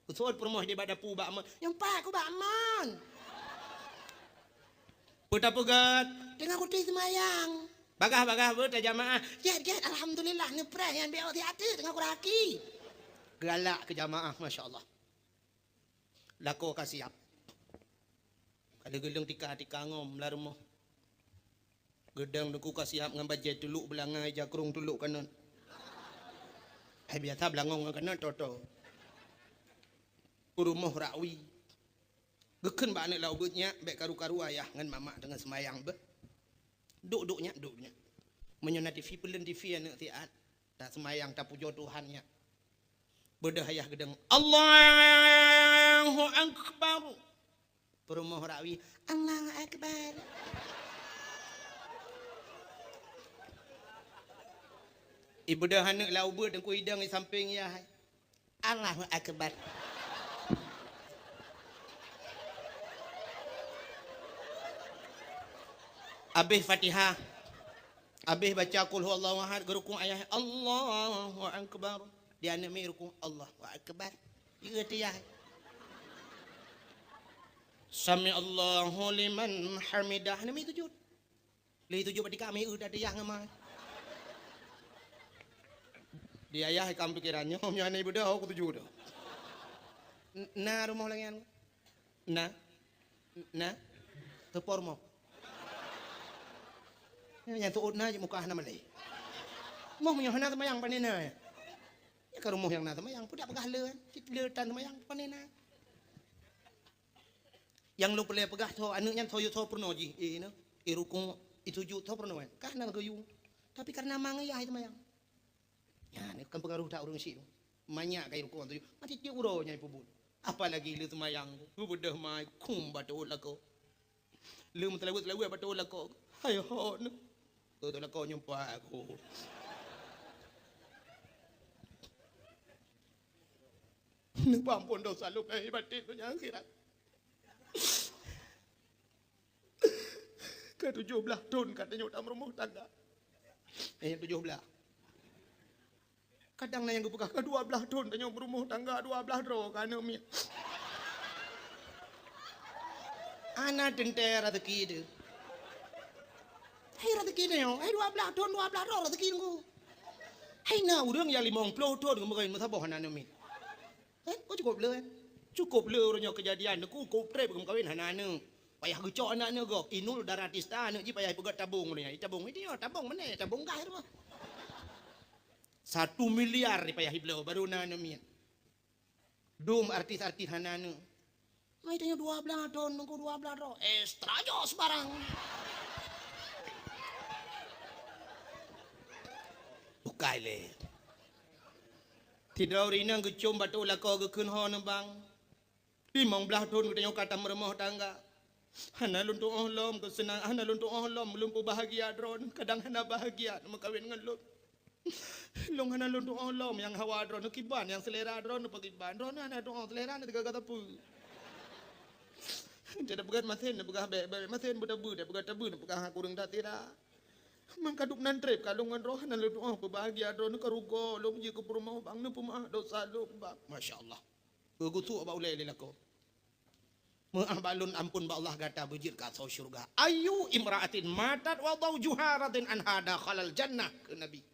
Usul rumah di badapu bak yang pak ku bak man. Putar pegat. Tengah kuti semayang. Bagah berta jamaah. Ya, alhamdulillah nepras yang biar hati tengah kuraki. Galak ke jamaah, Masya Allah. Lako kasih siap. Ada geleng tika ngom lah rumah. Gedang deku kasih siap dengan bajai tuluk belangai jakrung tuluk kanan. Biasa belangong kanan toto. Rumah rawi. Geken balik lau betnya, baik karu-karu ayah dengan mamak dengan semayang be. Duduknya. Menyonati film TV anak tiat. Tak semayang tak puja Tuhannya. Bedah ayah gedang. Allahu Akbar. Perumah rawi. Allahu Akbar. Ibu dah anak lau ber dan kuidang di samping ya. Allahu Akbar. Habis Fatihah. Habis baca qul huwallahu ahad gerukung ayah Allahu Akbar. Dia anak mai rukung Allahu Akbar. Dia tiyah. Sami Allahu liman hamidah. Nami sujud. Li sujud pada kami udah tiyah ngamai. Dia ayah kam pikirannya omnya ibu dah aku tuju dah. Na rumah langian. Na. Tepor mo. Yang tu na je muka hana malai. Moh yang hana semayang panena. Ya kalau moh yang na semayang pudak pegah le, le tan semayang panena. Yang lu pelai pegah tho anu yang tho yu tho purno ji. No. Irukung itu ju tho purno. Karena gayu. Tapi karena mangai ya semayang. Ya ni kan pengaruh tak urung si. Banyak kai rukung tu. Mati ti uro nya ibu. Apalagi le semayang. Bu bedah mai kum batul lako. Le mutelawu batul lako. Hai ho no. Tu lah kau nyumpa aku. Nak ampun dosa lu kai batin tu yang akhirat. Ke-17 tahun katanya dalam rumah tangga. Yang 17. Kadang yang gepegah ke-12 tahun tanya berumah tangga 12 ro kana mi. Ana tentera rezeki dia. Hai rezeki ni yo, hai 12 tahun 12 ro rezeki ku. Hai na urang yang 50 tahun kemarin masa boh hanan mi. Kau cukup le. Cukup le orangnya kejadian aku trip kawin hanan. Payah gecok anak ni gok. Inul daratista anak ji payah pegat tabung ni. Tabung ni tabung mana? Tabung gah tu. 1 miliar ni payah hiblo baru nana mi. Dum artis-artis hanan. Mai tanya 12 tahun aku 12 ro. Extra jos barang. Bukai le. Tidak rina gecom batu lako gekun hon bang. 15 tahun kita nyok kata meremah tangga. Hana luntung ohlom kesenang hana luntung ohlom lumpu bahagia dron kadang hana bahagia nama kawin dengan lu. Long hana luntung ohlom yang hawa dron kiban yang selera dron pakiban dron hana dron selera ni tiga kata pu. Jadi pegat masin pegah masin budak-budak dia pegat tabu pegah kurang tak tira. Mangkaduk nan trip kalungan roh nan lu doa bahagia dron karugo lu je ke rumah bang nu pemah dosa lu bang. Masya-Allah. Begutu ba ulai lelako. Maah balun ampun ba Allah gata bujir ka sau syurga. Ayu imraatin matat wa zawjuharatin an hada khalal jannah ke Nabi.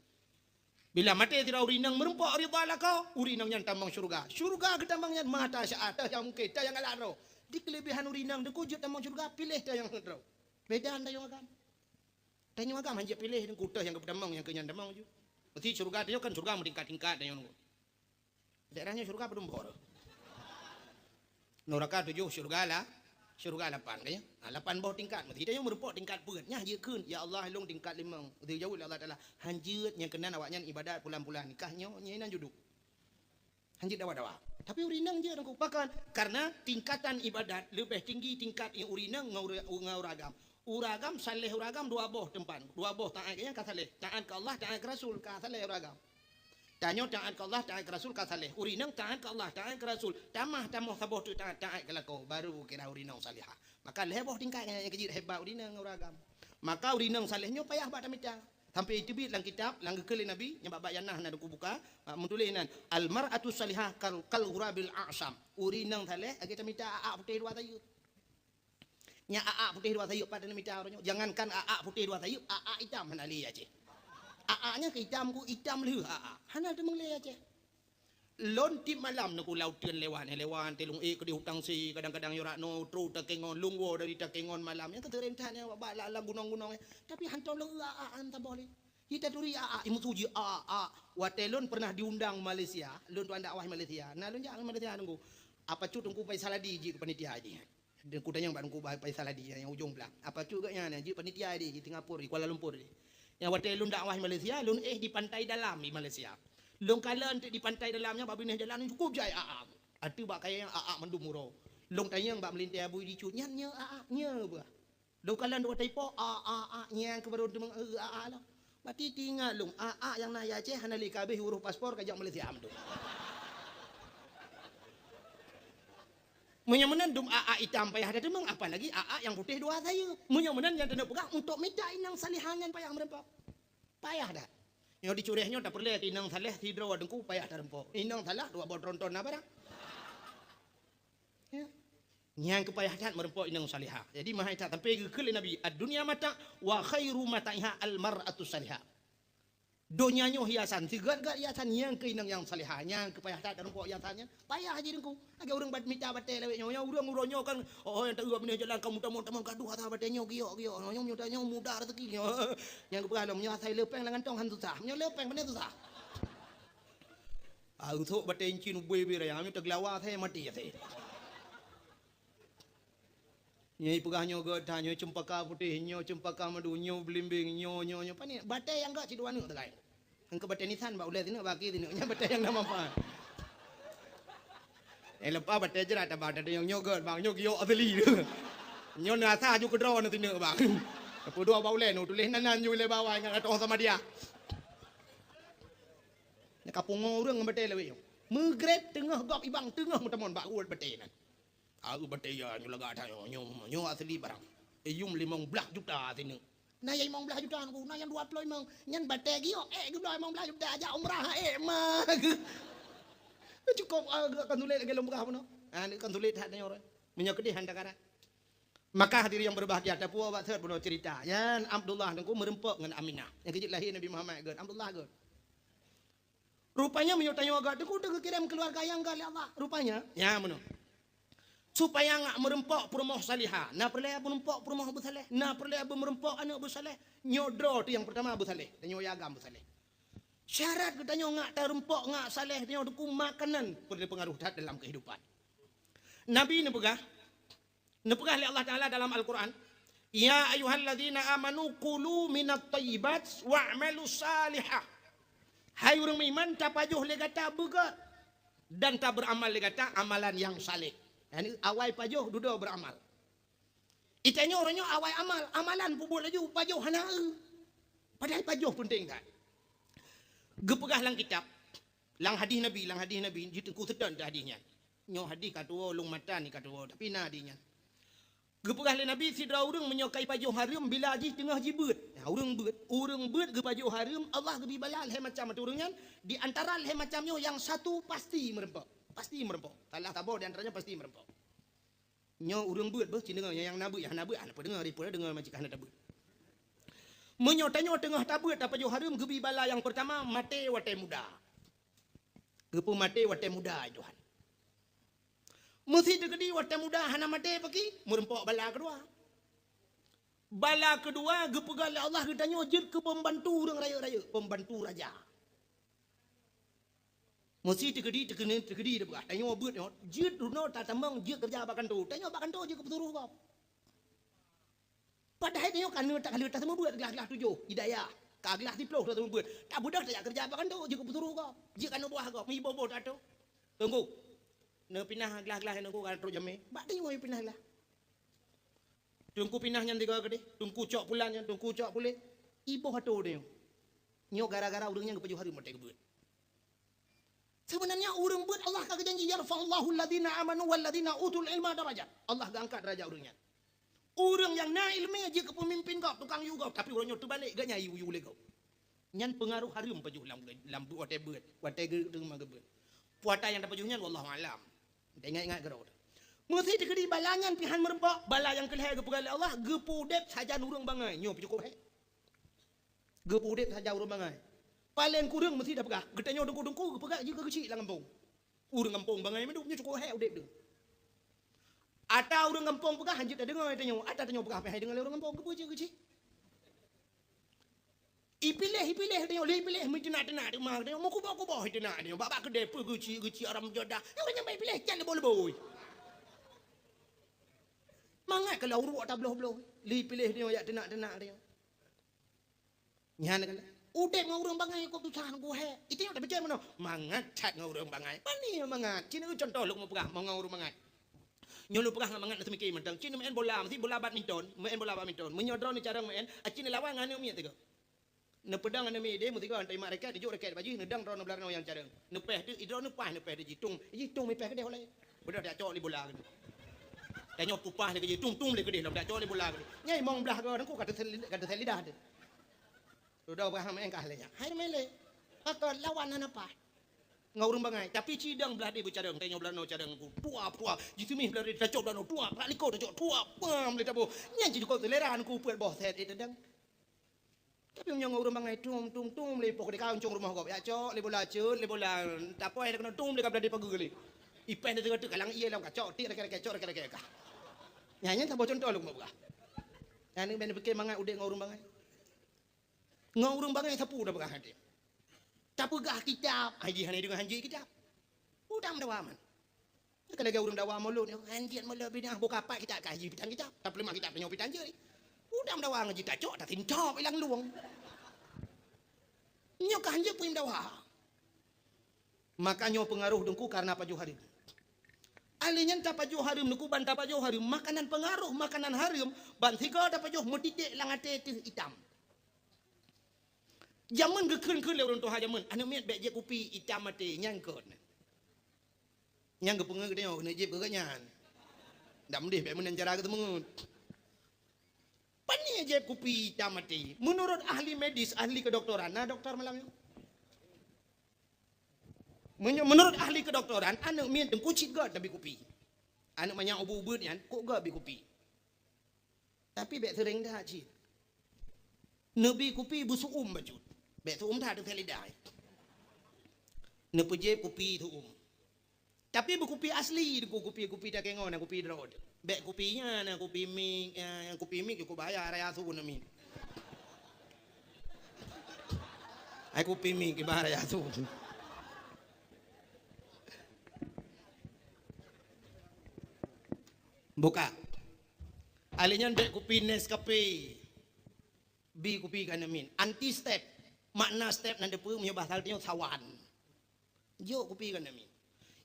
Bila mati tidak urinang merempak ridha lako, urinang yang tambang syurga. Syurga ketambang yang mata syaat yang mungkin yang alaro. Di kelebihan urinang de kujut tambang syurga pilih dah yang hendro. Beda anda yang agam. Tanya agam hanya pilih yang kutah yang ketambang yang kenyan tambang ju. Mesti syurga dia kan syurga meningkat-tingkat yang nunggu. Daerahnya syurga belum bor. Neraka 7 syurga lah. Syurga 8 kayaknya. 8 bawah tingkat. Mesti dia yang merupok tingkat beratnya je kun. Ya Allah long tingkat 5. Mesti jauh Allah Taala. Hanjut yang kena awaknya ibadat bulan-bulan nikahnya nyenan juduk. Hanjut dawa-dawa. Tapi urinang je aku pakan karena tingkatan ibadat lebih tinggi tingkat yang urinang nguragam. Uragam saleh uragam 2 boh tempat. 2 boh taat kayaknya ka saleh. Taat ke Allah, taat ke Rasul ka saleh uragam. Tanya taat ke Allah, taat ke Rasul ka saleh. Urinang taat ke Allah, taat ke Rasul. Tamah saboh tu taat ke lako baru kira urinang salihah. Maka leboh tingkat yang kejit hebat urinang uragam. Maka urinang salehnya payah bak tamita. Sampai itu lang kitab lang kele Nabi yang bab yanah nak aku buka mentulisnan al mar'atu salihah kal ghurabil a'sam. Urinang saleh kita minta putih 2 tayu. Nya AA putih dua sayup pada mita orangnya. Jangankan AA putih dua sayup, AA hitam mana li aja. AA-nya ke hitam ku hitam leh AA. Hana tu mengle aja. Lon tip malam nak ulau tian lewan telung ke di hutang si kadang-kadang yorak no tru takengon lungwo dari takengon malam yang terrentan yang bala alam gunung-gunung tapi hantau lo AA anta boleh kita turi AA imu suji AA watelon pernah diundang Malaysia lon tu anda awah Malaysia nah lon jangan Malaysia nunggu apa cu tungku pai saladi ji panitia ji dan ku tanya barang ku pai saladi yang ujung belang apa cu gaknya nah ji panitia di Singapura di Kuala Lumpur di yang watelon dak awah Malaysia lon di pantai dalam di Malaysia. Long kala di pantai dalamnya babi nih jalan cukup jaya AA. Atu bak kaya yang AA mendumuro. Long tanya bak melintai abu di cutnya nya AA nya bah. Long kala dua taipo AA nya kebaru demang AA lah. Berarti tinggal long AA yang nak Aceh hana li kabeh huruf paspor kajak Malaysia amdu. Menyamunan dum AA hitam payah ada demang apa lagi AA yang putih dua saya. Menyamunan yang tanda pegang untuk minta inang salihangan payah merempok. Payah dah. Yang dicurihnya tak perlu inang salah tidro dengku payah terempok. Inang salah dua bot ronton apa dah? Ya. Yang kepayahan merempok inang salihah. Jadi mahai tak sampai ke Nabi ad-dunya mata wa khairu mataiha al-mar'atu salihah. Donyanya hiasan, sigat-gat hiasan yang ke inang yang salihah, yang kepayahan terempok hiasannya. Payah aja dengku. Agak orang bad mita batai lewetnya, orang uronyo kan oh yang tak benih jalan kamu tamu gaduh atau batenya giok yang nyutanya mudah rezeki yang kepayahan menyo sai lepeng dengan tong han susah menyo lepeng bener susah untuk batai cin bebe yang kami teglawa saya mati ya saya nyai pegahnya gak tanya cempaka putih nyo cempaka madu nyo belimbing nyo pani batai yang gak ciduan tu kai engke batai nisan ba ulah tinu baki tinu nya batai yang nama apa lepas batai jerat abang ada yang nyogot bang nyogio asli nyo nasa ju kedro nanti ne bang apa dua bau len tulis nanan ju le bawah ngan ato sama dia nek kapung urang batai lewe megrep tengah gop ibang tengah mutamon bak uat batai nan aku batai ya nyo laga ta nyo asli barang yum 15 juta tinu na yang 15 juta aku na yang 20 emang nyan batai gio gelo 15 juta aja umrah mah cukup kan tulis lagi lembah apa no kan tulis hatnya orang minyak kedih handakara maka hadirin yang berbahagia ada puas buat third puno cerita yan Abdullah dengku merempok dengan Aminah yang kecil lahir Nabi Muhammad gan Abdullah gan rupanya minyak tanya agak dengku udah kirim keluarga yang kali Allah rupanya ya meno supaya ngak merempok perumoh salihah na perlu merempok perumoh Abu Saleh na perlu merempok anak Abu Saleh nyodro tu yang pertama Abu Saleh dan nyoyagam Abu Saleh syarat katanya ngak terempok ngak saleh dia dukung makanan berpengaruh dalam kehidupan. Nabi ni pegah oleh Allah Taala dalam Al-Quran, ya ayyuhalladzina amanu qulu minat thayyibat wa'malu salihah. Hai orang iman tak pajuh le kata begat dan tak beramal le kata amalan yang saleh. Yani awal pajuh duduk beramal. Itanya orangnya awal amalan pubul laju pajuh hana. Padahal pajuh penting tak. Gepegah lang kitab lang hadis Nabi jitu ku sedan hadisnya nyo hadis katuo long mata ni katuo tapi na hadisnya gepegah le Nabi sidra urang menyokai pajuh harum bila ji tengah jibut urang beut ge pajuh harum Allah gebi balal he macam urangnya di antara he macamnya yang satu pasti merempok salah tabo di antaranya pasti merempok nyo urang beut beuh cindengar yang nabu ya nabu apa dengar ripu dengar majikan nabu menyotanya tengah tabut apa jo harum gebi bala yang pertama mate wate muda. Gepu mate wate muda Tuhan. Mesti degedi wate muda hana mate pagi merempok bala kedua. Bala kedua gepegal Allah ditanya jid ke pembantu urang raya-raya, pembantu raja. Mesti degedi dia begah. Tanya beut jid runo tak tambang jid kerja bakan tu. Tanya bakan tu je ke pesuruh kau. Padahal dia kan tak kali tak semua buat gelas-gelas 7 hidayah. Ka gelas 10 tak semua buat. Tak budak tak kerja apa kan tu je pesuruh kau. Je kan buah kau. Mi bobo tak tu. Tunggu. Ne pindah gelas-gelas ne ko kan terus jame. Bak dia ngoi pindah lah. Tunggu pinahnya tiga gede. Tunggu cok pulannya, tunggu cok pulih. Ibu hatu dia. Nyo gara-gara urangnya kepejuh hari mati kebeut. Sebenarnya urang beut Allah kagak janji yarfa'allahu alladziina amanu wal ladziina utul ilma darajat. Allah gangkat derajat urangnya. Orang yang na ilmu aja ke pemimpin kau, tukang you kau, tapi orangnya tu balik gak nyai you le kau. Nyan pengaruh harum pajuh lam whatever tu magebeut. Puata yang dapat pajuhnya wallahu alam. Ingat-ingat gerau. Mesti dikedi balangan pihan merebak bala yang kelih ke pergal Allah gepudep saja urang bangai nyo cukup gepudep saja urang bangai paling kurang mesti dah pegah getanyo dengku pegah juga kecil lang kampung urang kampung bangai meduk nyo cukup udep tu ata urang kampung pegah hanjit dah dengar tanyo ata tanyo pegah pe dengar urang kampung kecil Ipilih dia pilih tenak rumah dia mau kubah tenak dia bak kedai pu guci orang jodah orang yang pilih jangan boleh mangat kalau urut tak belah pilih dia ya tenak dia nyan kan udek ngau urang bangai kok tusan ku he itu yang tak percaya mana mangat cat ngau urang bangai pani mangat cina contoh lu mau pegah mau ngau urang bangai nyolu pegah mangat nak mikir mentang cina main bola mesti bola badminton menyodron ni cara main cina lawan ngane umi tega nepedang ane mi de mutiga antai mereka dijuk reket baju nedang ron belarno yang cadang nepeh tu idro nepah nepeh de jitung mi peh ke de oleh bedak dak cok li bola ke dak nyop pupah de jitung le ke de dak cok li bola ke nyai mong belah ke ku kata lidah de dah bah main kah lenya hai mele akal lawan apa ngaurung bangai tapi cidang belah de cadang tanyo belarno cadang ku tua jitu mi belar de cok belarno tua praliko de cok tua pam le tabo nyai jitu ko teleran ku puat boh set itu dang tapi yang urang bangai tum le pok de kancung rumah kau ya cok le bola tak apa kena tum le kabla de pagi le ipen de tengah kalang iya lam kacok ti cok nyanyi tak bocon contoh lu mau buka yani ben fikir mangai udek ngurang bangai sapu dah buka hati tapi gah kitab haji hani dengan hanji kitab udah mendawaman kalau gak urang dawam mulut hanjian mulut bidang buka apa kita kaji bidang kitab tak lemah kitab penyok bidang je udah mendawa ngaji tak cok tak tincop ilang luang nyok hanje pun mendawa makanya pengaruh dengku karena Pak Johari alinya tak Pak Johari dengku bantah Pak Johari makanan pengaruh makanan harim bantiga dapat Johari mutitik langate hitam zaman gekun lewat untuk zaman anu miat bek je kopi hitam mati nyangkut nyang kepengen dia nak je berkenyan dak mendih bek menan cara ketemu Pani aja kopi hitam mati. Menurut ahli medis, ahli kedokteran, nah dokter malam itu. Menurut ahli kedokteran, anak mian tengku cik gak tapi kopi. Anak banyak ubu-ubu ni, kok gak bi kopi. Tapi bek sering dah cik. Nabi kopi busuk baju. Bek tu dah ada lidah. Nabi je kopi tu Tapi kopi asli, kopi dah kengon, kopi drod. Bek kopinya, na kopi mik, yang kopi mik aku bayar raya tu pun amin. Ai kopi mik bayar raya tu. Buka. Alinya bek kopi Nescafe. Bi kopi kan amin. Anti step. Makna step nanti pun menyebah saltinya sawan. Jo kopi kan amin.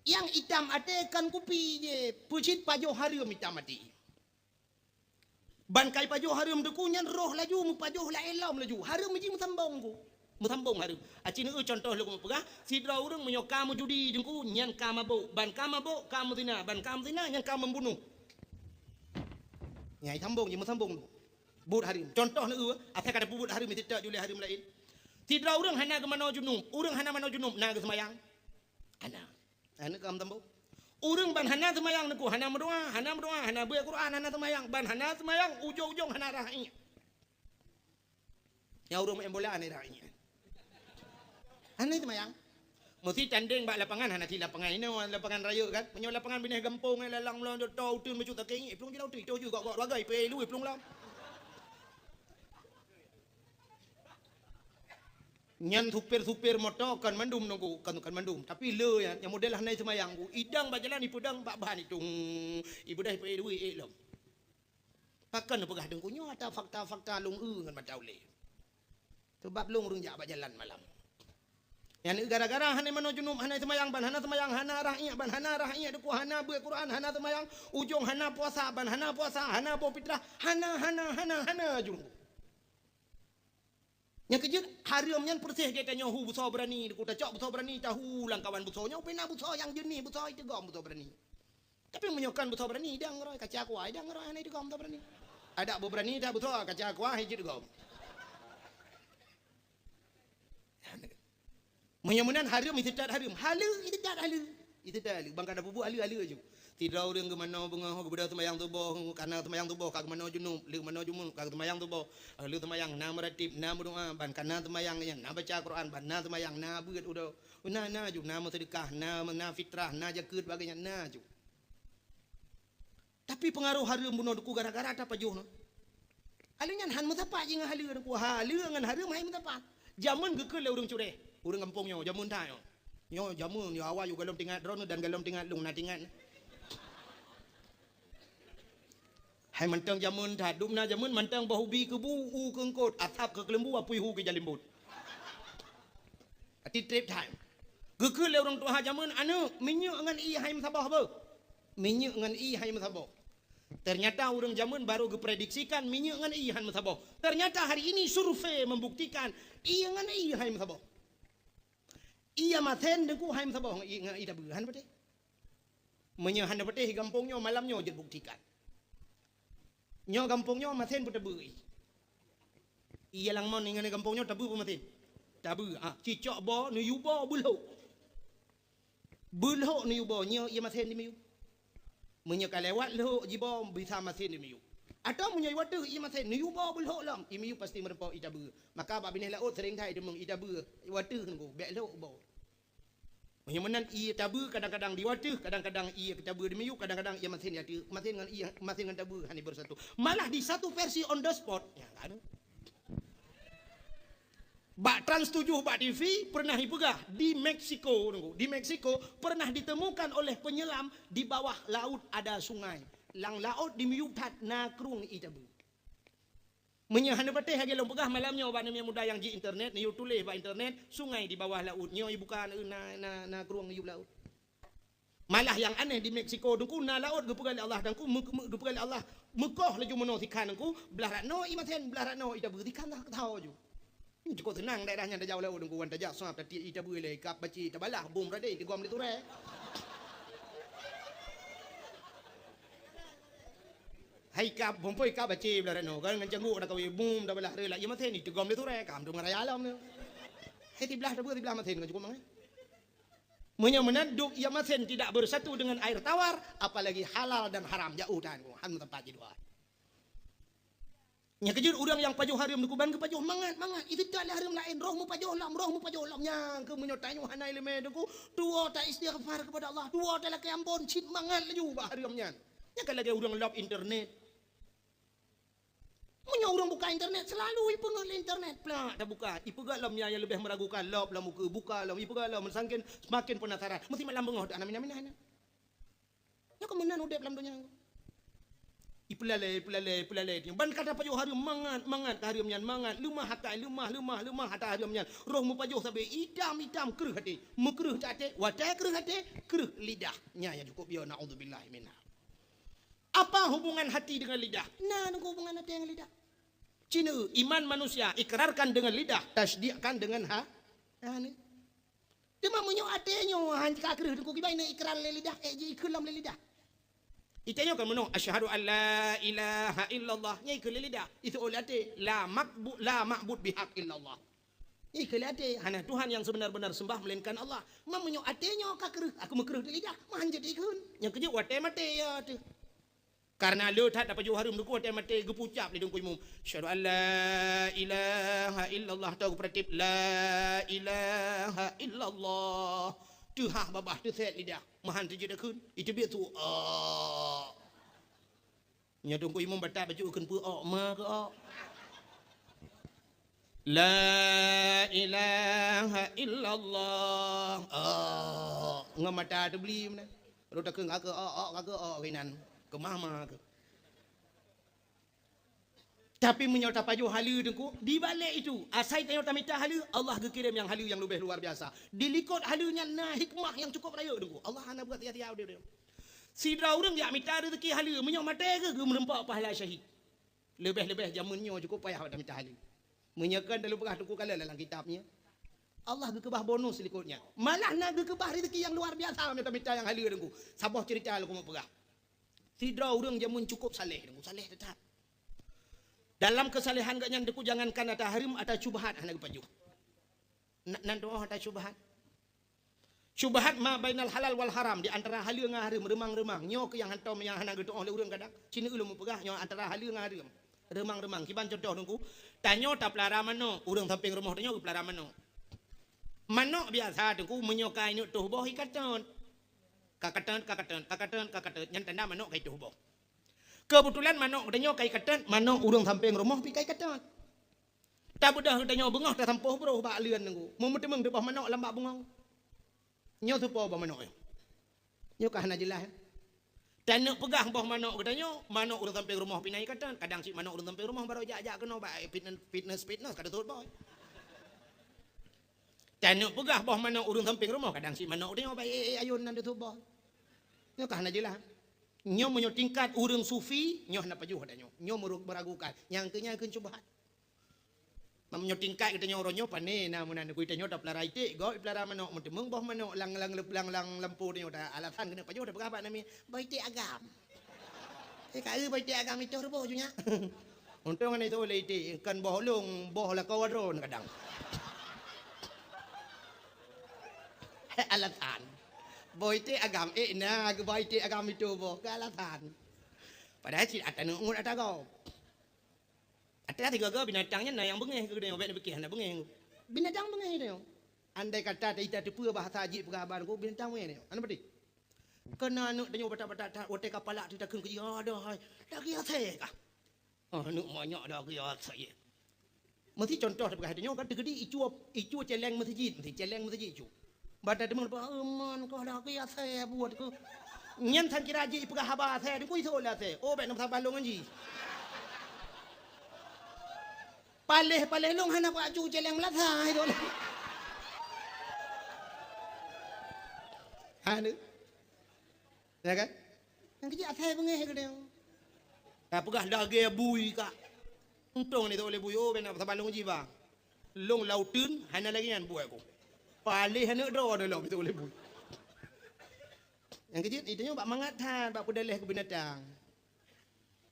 Yang hitam ada kan kopi je. Pucit pajo harum hitam mati. Bankai pajo harum dekunyan roh laju mu pajo la elam laju. Harum ji musambong ku. Musambong harum. Acin contoh lu pegah sidra urang menyo kamu judi dengku nyan kamabo. Ban kamabo kamu tina. Ban kamu tina nyan kamu membunuh. Nyai sambung ji musambong. Bud harum. Contoh lu apa kata bud harum itu tak juli harum lain. Sidra urang hana ke mano junum. Urang hana mano junum na ke semayang. Hana. Hana kam tambo. Urang ban hana semayang neku hana berdoa, hana baca Quran, hana semayang, ban hana semayang ujung-ujung hana rahi. Ya urang main bola ni rahi. Hana semayang. Mesti tanding bak lapangan hana ti lapangan ini lapangan raya kan. Punya lapangan bineh gampung lalang lalang tau tun mecu tak kengi pelung jilau tu juga gak ragai pe lu pelung lam. Nyan supir motor kan mandum nunggu kan mandum tapi le yang model hanai semayang ku idang bajalan ni pedang bak bahan itu ibu dah pe duit lom pakan pegah dengkunyo atau fakta lung ngan macau le sebab lung urang jak bajalan malam yang gara-gara hanai mano junub hanai semayang ban hana semayang hana rahiyah ban hana rahiyah deku hana baca Quran hana semayang ujung hana puasa ban hana puasa hana bawa fitrah hana junub. Yang kejut harimnya persih dia tanya hu buso berani aku tak cok buso berani tahu lang kawan busonya pena buso yang jenis buso itu gom buso berani tapi menyokan buso berani dia ngeroy kaca aku dia ngeroy aneh itu gom buso berani ada bu berani dah buso kaca aku hijit gom menyamunan harim itu tak harim halu itu tak halu Itu dah bang kada bubu ala je. Tidak orang ke mana bunga kepada temayang tubuh karena temayang tubuh kag mana junub liu mana jumun kag temayang tubuh liu temayang na meratib na berdoa ban karena temayang nya na baca Quran ban na temayang na beut udah na ju na sedekah na fitrah na zakat bagainya na ju. Tapi pengaruh hareum bunuh duku gara-gara apa juh no. Alinya han mutapa jeung halu ku halu ngan hareum hai mutapa. Jamun gekeul urang cureh, urang kampungnya jamun tah yo jamun yo awal yo galom tinggal drone dan galom tinggal lung na tinggal. Hai mantang jamun dah dumna jamun mantang bahubi ke bu u kengkot atap ke kelembu apui hu ke jalimbut. Ati trip time. Gekul orang tua jamun anu minyak ngan i hai masabah be. Minyak ngan i hai masabah. Ternyata orang jamun baru geprediksikan minyak ngan i hai masabah. Ternyata hari ini survei membuktikan i ngan i hai masabah. Iya maten dengku hai masabah i ngan i dah berhan pete. Menyahan pete gampongnya malamnya je buktikan. Nyo kampungnya maten pun tabu. Iya lang mon ingane kampungnya tabu pun maten. Tabu. Cicok bo nu yubo bulho. Bulho nu yubo nyo iya maten di miyu. Menyo kalewat lo jibo bisa maten di miyu. Atau menyo watu iya maten nu yubo bulho lam. I miyu pasti merempo i tabu. Maka bab bineh laut sering thai demeng i tabu. Watu kan ko bek lo bo. Menyo menan i tabu kadang-kadang diwatu, kadang-kadang i tabu di miyu, kadang-kadang ia maten ya maten ngan i maten ngan tabu hani bersatu. Malah di satu versi on the spot. Ya kan. Bak Trans 7 Bak TV pernah dipegah di Meksiko. Di Meksiko pernah ditemukan oleh penyelam di bawah laut ada sungai. Lang laut di miyu tat na krung i tabu. Menyahan pateh hage long pegah malamnya obat namanya muda yang di internet ni tulis ba internet sungai di bawah laut nyo bukan na keruang di laut. Malah yang aneh di Meksiko dengku na laut gepegal Allah dengku gepegal Allah Mekah laju meno tikan dengku belah no imaten belah no ida bertikan tak tahu ju. Cukup tenang daerahnya dah jauh laut dengku wan tajak sap tati ida boleh kap baci tabalah bom rade ke gom itu re. Hai kap bompoi kap baci belah no kan ngan janggu dak kawi boom dak belah re la ia maten itu gom itu re kam dong raya alam ne. Hai ti belah dak belah maten kan cukup mang. Menanduk ia maten tidak bersatu dengan air tawar apalagi halal dan haram jauh dan han tempat dua. Nya kejur urang yang pajuh hareum dukuban ke pajuh mangat itu tak hareum lain rohmu pajuh lam nya ke menyotanyo hanai leme duku dua tak istighfar kepada Allah dua tak laki ampun cit mangat laju ba hareumnya. Nya kan lagi urang love internet. Punya orang buka internet selalu ipengal internet pula dah buka ipegal lam yang lebih meragukan lob lam muka buka lam ipegal lam sangkin semakin penasaran mesti malam bengah anak mina ya kemenan udep lam dunia ipelale ban kata pajuh hari mangat harium nyan mangat lumah hata harium nyan roh mu pajuh sampai idam keruh hati mekruh hati wadah keruh hati keruh lidah nya ya cukup ya naudzubillah minna. Apa hubungan hati dengan lidah? Nah, hubungan hati dengan lidah. Cina iman manusia ikrarkan dengan lidah, tasdiqkan dengan ni. Cuma menyo hatinya han kakrih ku kibaina ikrar le lidah ji ikulam le lidah. Itanya kan menong asyhadu an la ilaha illallah nya ikul le lidah. Itu oleh hati la ma'bud bihaq illallah. Ikul hati hana Tuhan yang sebenar-benar sembah melainkan Allah. Menyo hatinya kakrih aku mekruh le lidah man jadi ikun. Yang kerja wate mate ya tu. Karena lu tak dapat jauh harum duku ada mati gepucap di dengku imum. Syahadu an la ilaha illallah tahu pratip la ilaha illallah. Tu babah tu set lidah. Mahan tu jadi kun. Itu biar tu. Nya dengku imum batal baju kun pu ma ke La ilaha illallah. Ngamata tu beli mana? Ru tak ke ngak ke winan. Kemama ke. Tapi menyota paju halu dengku di balik itu asai tanya tamita halu Allah gekirim yang halu yang lebih luar biasa. Dilikut halunya nah hikmah yang cukup raya dengku. Allah ana buat tiap-tiap dia. Sidra urang ya mita rezeki halu menyok mate ke merempak pahala syahid. Lebih-lebih zamannya cukup payah pada mita halu. Menyekan dalam pegah dengku kala dalam kitabnya. Allah gekebah bonus likutnya. Malah nak gekebah rezeki yang luar biasa mita yang halu dengku. Sabah cerita lu mau pegah. Sidra orang jamun cukup saleh tetap. Dalam kesalehan gak nyang deku jangankan ada harim ada cubahat anak paju. Nanti ada cubahat. Syubhat ma bainal halal wal haram, di antara halal dengan haram, remang-remang. Nyo ke yang hantam yang hanang gitu oleh urang kadang. Cina ulum pegah nyo antara halal dengan haram. Remang-remang. Kiban contoh nungku. Tanyo tak pelara mano, urang samping rumah tanyo pelara mano. Mano biasa nungku menyokai nyo tuh boh ikatan. Kakatan. Yang tanda mano kai tuh boh. Kebetulan mano tanyo kai katan, mano urang samping rumah pi kai katan. Tak budah tanyo bengah tak sampoh bro bak lian nungku. Memang de bah mano lambak bengong. Nyo tu po ba manok nyo kah na jelas dan nak pegah boh manok katanya manok urang sampai rumah pinai katan kadang si manok urang sampai rumah baru jak kena ba fitness kada tut boy dan nak pegah boh manok urang sampai rumah kadang si manok dia ba ayun nan tu boy nyo kah na jelas nyo menyo tingkat urang sufi nyo na pajuh katanya nyo meragukan yang kenya keun cubahan menyo tingkat kita nyo ronyo pane na munan ku kita nyo da pelara itik go pelara manok mentemeng boh manok lang lampu nyo da alasan kena pajo da berapa nami baitik agam kai baitik agam itu boh junya untung ani tu le itik kan boh long boh la kawadron kadang alasan baitik agam na baitik agam itu boh ke alasan padahal si atanu ngut atago ada tiga binatangnya nah yang bengeh ke dia nak fikir nak bengeh binatang bengeh dia andai kata kita tipu bahasa haji pengabar ko binatang bengeh dia anu berarti kena anu dia bata-bata otek kepala kita keun ke ada hai lagi ate ka anu banyak dah ke ate mesti contoh dekat dia kan gede icu celeng masjid icu bata demang aman ko dah ke ate buat ko nyen san kira haji pengabar saya ku itu lah ate oh baik nak sabalong anji paleh long hana ko aju celeng melatha itu anu ya kan yang kecil atai bengeh ke dia pegah dage bui ka untung ni tu boleh bui oh benar sabalong jiba long lautun hana lagi kan buat ko paleh hana do lo itu boleh bui yang kecil itu bak mangatan bak pedaleh ke binatang.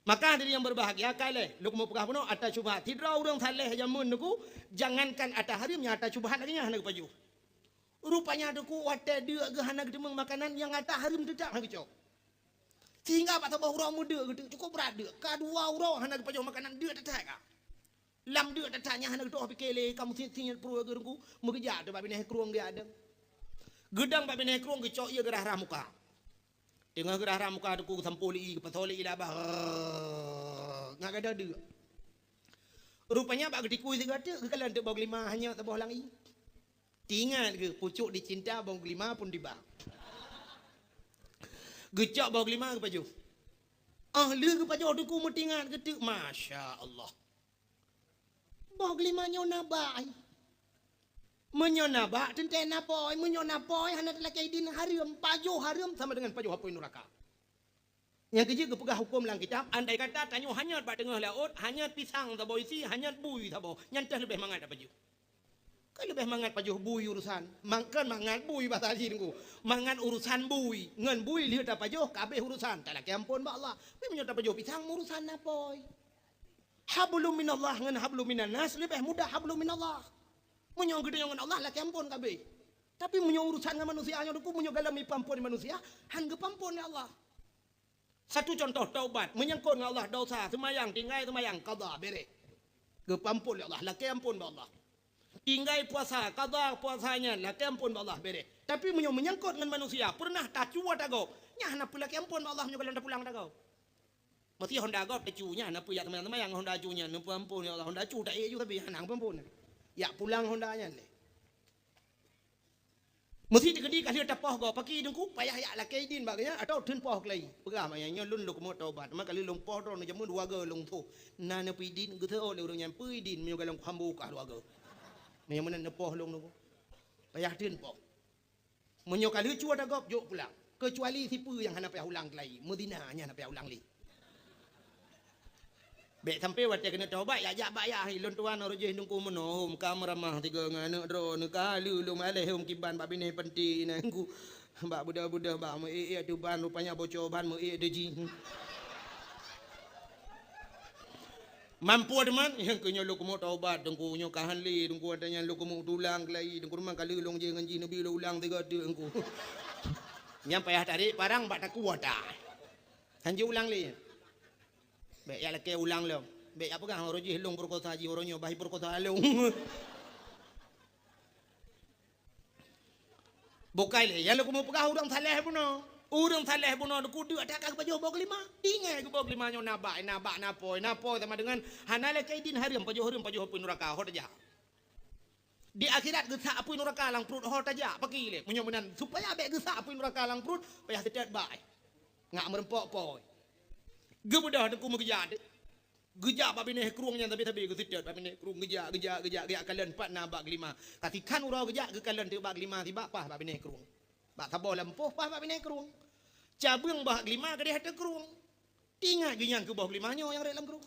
Maka dari yang berbahagia kale lu mau pegah puno atas syubhat tidra urang saleh jamun nuku jangankan atas harimnya atas syubhat lagi nya hana paju rupanya duku wate dia ge hana gedemeng makanan yang atas harim tidak hana cok sehingga pak tabah urang muda gitu cukup berada kadua urang hana paju makanan dia tak ka lam dia tatanya hana gitu pikele kamu sinyal pro gerungku mugeja tu babine kruang dia ada gedang babine kruang ge cok ia gerah ramuka tengah gerah ramuka duku sampuli patoli ilabah ngak ada dia rupanya bak getiku si gata ke kalan tebau lima hanya tebau langi tingat ke pucuk dicinta bau lima pun tiba gecak bau lima ke paju le ke paju duku metingat getek masya-Allah bau lima nyo nabai menyonabak tenten napoi menyonapoi hana laki din haram pajo haram sama dengan pajo hapoi neraka yang kejik kepegah hukum lang kitab andai kata tanyo hanyat bak tengah laut hanyat pisang tabo isi hanyat bui tabo nyantah lebih mangat pajo kan lebih mangat pajo bui urusan mangkan mangat bui bahasa haji nunggu mangat urusan bui ngan bui lihat apa pajo kabeh urusan tak laki ampun ba Allah menyota pajo pisang urusan napoi hablum minallah ngan hablum minan nas lebih mudah hablum minallah menyong gede dengan Allah laki ampun kabeh tapi menyong urusan dengan manusia nya duku menyong galami pampun manusia hangge pampun ya Allah satu contoh taubat menyangkut dengan Allah dosa semayang tinggai semayang qada bere ge pampun ya Allah laki ampun ba Allah tinggai puasa qada puasanya laki ampun ba Allah bere tapi menyong menyangkut dengan manusia pernah tak cuwa dago nya hana pula laki ampun ba Allah menyong galan pulang dago mesti honda go tecunya hana puya teman-teman yang honda cunya nu pampun ya Allah honda cu tak ju tapi hanang pampun ya pulang hondanya le mesti digedi kasih tapoh go paki dengku payah ya laki din baganya atau tun poh klai pegah mayanya lun luk mo taubat mak kali long poh ron jamun dua ge long tu na ne pidin ge tho le urang yang pidin me galong kambu ka dua ge me mun ne poh long nu payah tin poh menyo kali cua dagop jo pulang kecuali sipu yang hana payah ulang klai Madinah nya hana payah ulang li Bek sampai wate kena taubat ya jak bayar lon tuan orje nungku menohum kamramah tiga ngana dro nekalu lu maleh hum kiban bab ini penting nangku bak budak-budak bak mu tu ban rupanya bocor ban mu deji Mampu teman yang kenya lu kumu taubat dengku nyo kahanli dengku adanya lu kumu tulang kelai dengku rumah kali long je nganji nabi lu ulang 3 dengku. Nyampai tadi parang bak tak kuat dah. Hanji ulang li. Baik ya leke ulang lo. Baik apa kan roji long perkota haji oronyo bahi perkota long. Bukai le yang lu kumu pegah udang thaleh puno. Urang thaleh buno ku du ada kag pajo bog 5. Ingai ku bog 5 nyo nabak napoi sama dengan hanale kaidin hariam pajo pun neraka hot aja. Di akhirat gesa apui neraka lang perut hot aja pakile menyomenan supaya be gesa apui neraka lang perut payah tetet bai. Ngak merempok poi. Gebedah ku megejad. Gejak babine kruang nya tapi ku tetet babine kruang gejak kalian 4 nabak 5. Katikan urau gejak ke kalian 3 bak 5 tiba pah babine kruang. Bak tabo lempoh pah babine kruang. Cabang bahak 5 ke dia ada kerung. Tinggal genyang ke bawah 5 nyo yang dalam kerung.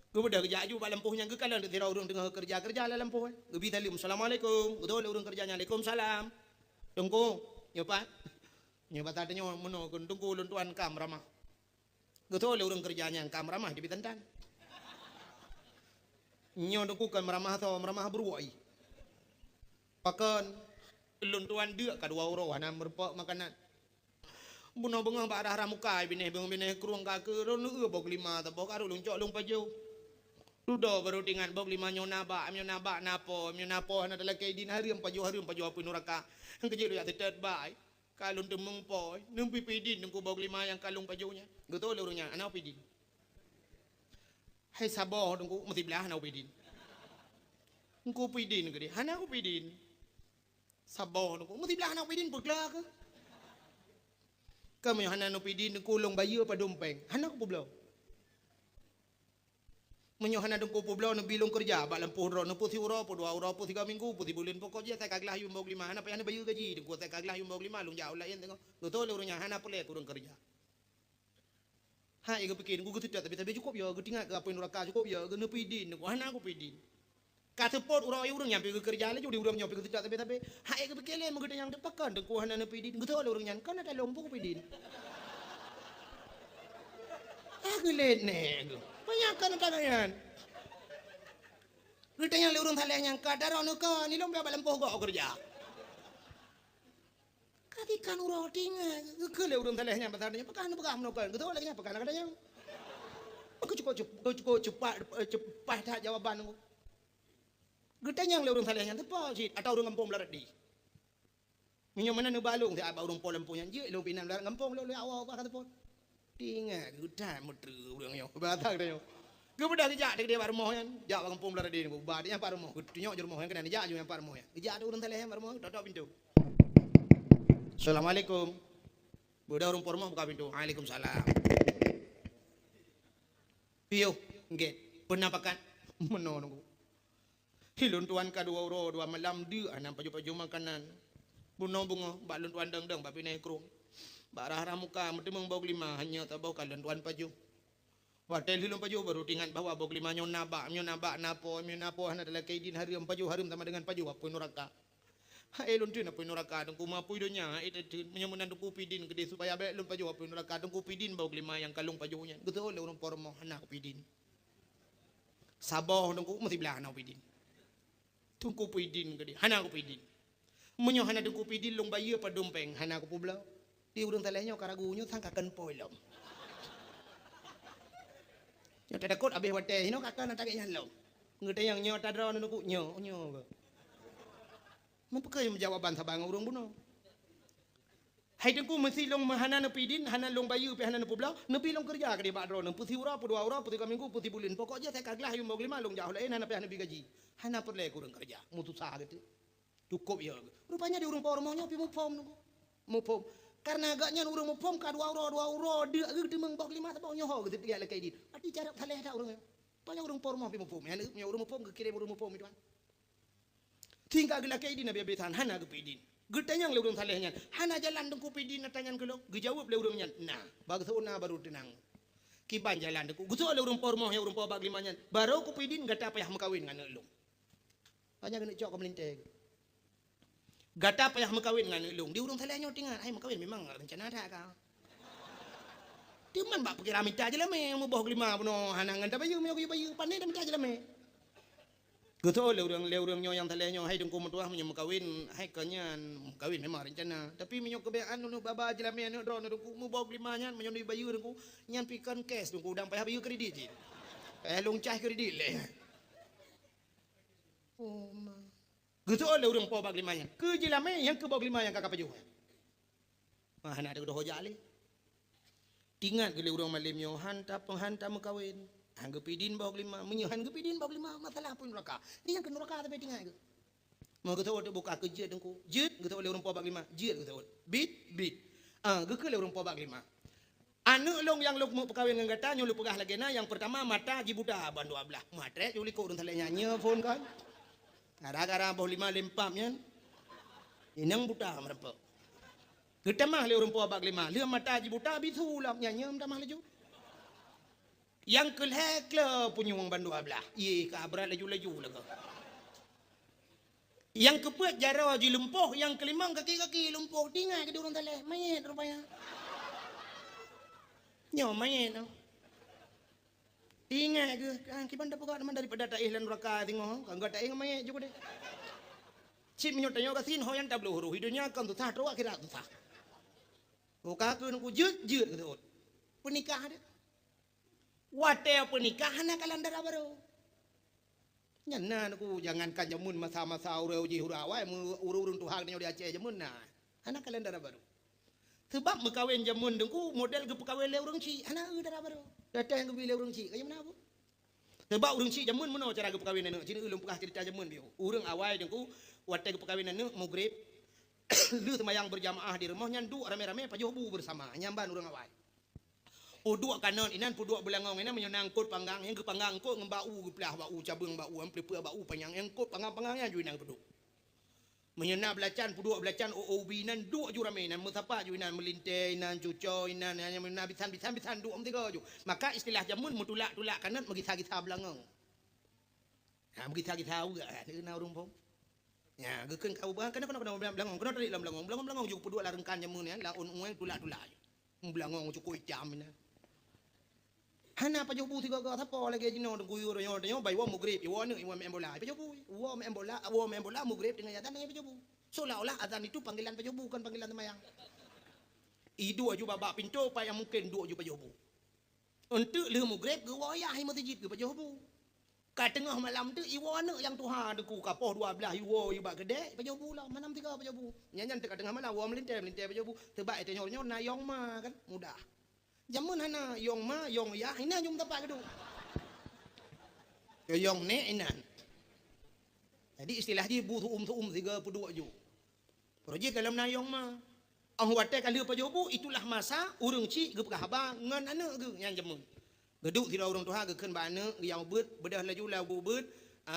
Kemudian kerja aju bak lempuhnya ke kalian tidak urang tengah kerja lah lempuh. Gebi talim assalamualaikum. Betul urang kerjanya waalaikumsalam. Tunggu nyopat. Nyopat tadi nyo meno tunggu luntuan kam ramah. Betul urang kerjanya kam ramah di bitantan. Nyo tunggu kan meramah atau meramah beruai. Pakan luntuan dia kedua urang hana merpok makanan. Buno bengang ba arah ramukai bineh kruang kake ro nu bog 5 ta bog aru luncok lung pajo. Ludo baru tingan bog 5 nyonaba napo ana dalam kaidin hariam pajo apu neraka. Hang kejil ya tetet bai. Kalun temeng poi nempi pidin nungku bog 5 yang kalung pajonya. Betul urungnya ana pidin. Hai saboh nungku mesti belah ana pidin. Nungku pidin gede. Hana ku pidin. Saboh nungku mesti belah ana pidin beglah ke. Kami hana no pidin kulong bayu apa dompeng. Hana ko publaw. Menyo hana dengko publaw no bilong kerja bak lampuh ro no puti uro po 2 uro po 3 minggu puti bulan pokok je tak kaglah yung bog 5 hana pa hana bayu gaji dengko tak kaglah yung bog 5 lung jauh lain tengok. Betul urungnya hana pule kurang kerja. Ha iga pikir ku tidak tapi cukup ya getingat ke apa neraka cukup ya ge no pidin ko hana ko pidin. Kata pot urang urang nyampe ke kerja le judi urang nyampe ke tidak tapi ha iga pikir le magede yang depakan dengko hana no pidin betul urangnya kan ada lombok pidin. Aku lihat nih, banyak kan tangan. Kita yang lurung thaleh yang kadar anu kan, ni lomba balam poh gak kerja. Katikan urang tinggal, ke lurung thaleh yang besarnya, pekan menukan, betul lagi nya pekan kadanya. Aku cukup cepat tak jawaban aku. Kita yang lurung thaleh yang tepat sih, atau urang kampung larat di. Minyak mana nu balung, tiap urang polam punya je, lu pinam larat kampung lu awal apa kata pun. Tinggal gudah mutru urang yo batak dah yo gebedah dijak dia parmoh yan jak kampung lara di badnya parmoh tunjuk je rumah yang kena dijak je yang parmoh ya dijak ada urang thaleh yang parmoh totok pintu assalamualaikum budak urang parmoh buka pintu waalaikumsalam piyo nggih penampakan meno nunggu hilun tuan kadua uro 2 malam dia anam paju makanan buno bungo bak lun tuan deng bak pinai krung Barah ramuka mesti membau 5 hanya tak bau kalian tuan paju. Hotel hilum paju baru tingan bawa bau 5 nyon nabak napo hana dalam kaidin hariam paju harum sama dengan paju apa neraka. Hai lun tin apa neraka dengku mapu idonya itu menyemunan dengku pidin gede supaya baik lun paju apa neraka dengku pidin bau 5 yang kalung pajunya. Betul urang pormo hana ku pidin. Saboh dengku mesti belah hana pidin. Dengku pidin gede hana ku pidin. Menyo hana dengku pidin long bayu apa dompeng hana ku publau. Di urang thalehnya karagunyo sangkakan poilom. Yo takut abeh wate hino kakak nak yang lo. Ngete yang nyo tadro nuku nyo. Mempekay jawaban sabang urang buno. Hai dengku mesti long hana no pidin, hana long bayu pe hana no publau, nepi long kerja ke di bakro no puti ura pu 2 ura pu 3 minggu puti bulan. Pokok je tak kaglah yung 5 long jauh lain hana pe hana gaji. Hana perle kurang kerja. Mutu sah gitu. Cukup ya. Rupanya di urang pormonya pi mupom nuku. Mupom. Karena agaknya urang mupom ka 2 euro dia gede mengbok 5 tabau nyoho gitu dia lekay di. Ati cara thaleh dak urang. Banyak urang pormo pi mupom. Ya urang mupom ke kirim urang mupom itu. Tinggal gila kay di nabi betan hana ke pidin. Gedanya yang urang thalehnya. Hana jalan dengku pidin natanyan ke lo. Gejawab le urangnya. Nah, bagsona baru tenang. Kiban jalan dengku. Gusto le urang pormo ya urang po bag 5 nyan. Baru ku pidin gata payah makawin ngan elong. Hanya kena cok ka melinteg. Gata payah makawin dengan ilung. Di urang thalehnya tinggal, ai makawin memang rencana ada ka. Dia man bak pergi ramita je lah me, mu boh kelima puno hanangan tak bayu, bayu pandai dah minta je lah me. Gitu le urang nyo yang tale nyo hai dengku mentua menyo kawin, hai kanyan kawin memang rencana. Tapi menyo kebean nu baba je lah me nu dron dengku mu boh kelima nyan menyo bayu dengku nyan pikan cash dengku udang payah bayu kredit je. Long cah kredit le. Oh ma. Gitu le urang po bag lima nyan. Ke je lah me yang ke boh kelima yang kakak paju. Mah nak ada dah hojak le. Tingat gele urang malim yo hantar mengkawin. Hangga pidin bawa kelima, menyohan ke pidin bawa kelima masalah pun neraka. Dia yang ke neraka tapi tingat ke. Mau kita ada buka kerja dengku. Jet kita oleh orang po bag lima. Jet kita oleh. Bit. Geke le orang po bag lima. Anu long yang lu mau perkawin dengan kata nyulu pegah lagi na yang pertama mata jibuda bandu ablah. Matre juli ko urang tale nyanyi phone kan. Gara-gara bawa lima lempam yan. Inang buta merepek. Kita mah le orang po bag lima, le mata jibuta bisu lam nyanyi dah mah laju. Yang kelek le punyung bandu ablah. Ye ka abra laju laga. Yang kepuat jara ji lumpuh, yang kelimang kaki lumpuh tinggal ke orang tale. Mayat rupanya. Nyo mayat no. Tinggal ke kiban dah pokok daripada tak ihlan neraka tengok. Kan tak ing mayat juga deh. Cip menyot tanyo kasin hoyan tak huru hidupnya kan tu sah terus akhirat tu sah. Buka aku nak jut gitu. Penikah dia. Wate pernikahan kalian darah baru. Nyana aku jangankan jamun masa-masa urau ji hurawai urung Tuhan ni dia Aceh jamun nah. Anak kalian darah baru. Sebab mekawin jamun dengku model ke pekawin le urang ci anak darah baru. Datang ke bila urang ci kaya mana apa? Sebab urang ci jamun mana cara ke pekawin anu cina ulun pekah cerita jamun biu. Urang awai dengku wate ke pekawin anu maghrib lu semayang berjamaah di rumah nyandu rame-rame pajobu bersama nyamban urang awai. Dua kanan inan dua belangong inan menyonangkut panggang yang ke panggang ko ngembau belah bau cabung bau amplepa bau panjang yang ko panggang-panggangnya ju inang peduk. Menyena belacan dua belacan OOB inan dua ju rame inan musapa ju inan melinte inan cuco inan hanya mena bisan dua tiga ju. Maka istilah jamun mutulak-tulak kanan mengisa-gisa belangong. Ha mengisa-gisa juga na urang pom. Ya geukeun kau bah kana belangong kana tadi belangong ju pedua larengkan jamun ya laun uang tulak-tulak. Belangong cukup jam ina. Hana pa jobu tiga ga thapo lagi jino dengku yo nyo bai wa mugrib iwa ne iwa membola pa jobu wa membola mugrib dengan yatan dengan pa jobu seolah-olah azan itu panggilan pa jobu bukan panggilan semayang. Idu aju babak pintu pa yang mungkin dua aju pa jobu untuk le mugrib ge wa ya hi masjid ge pa jobu ka tengah malam tu iwa ne yang Tuhan dengku kapoh 12 iwa iba gede pa jobu lah manam tiga pa jobu nyanyan tengah tengah malam wa melintai pa jobu tebak itu nyo na yong ma kan mudah. Jamun hana yong ma yong ya ina jum tapak kedu. Yong ne inan. Jadi istilah dia bu tuum 32 ju. Projek dalam na yong ma. Ang wate kali pa jobu itulah masa urang ci ge pegah abang ngan ane ge yang jamun. Geduk tidak urang Tuhan ge keun ba ane yang beut bedah laju lagu beut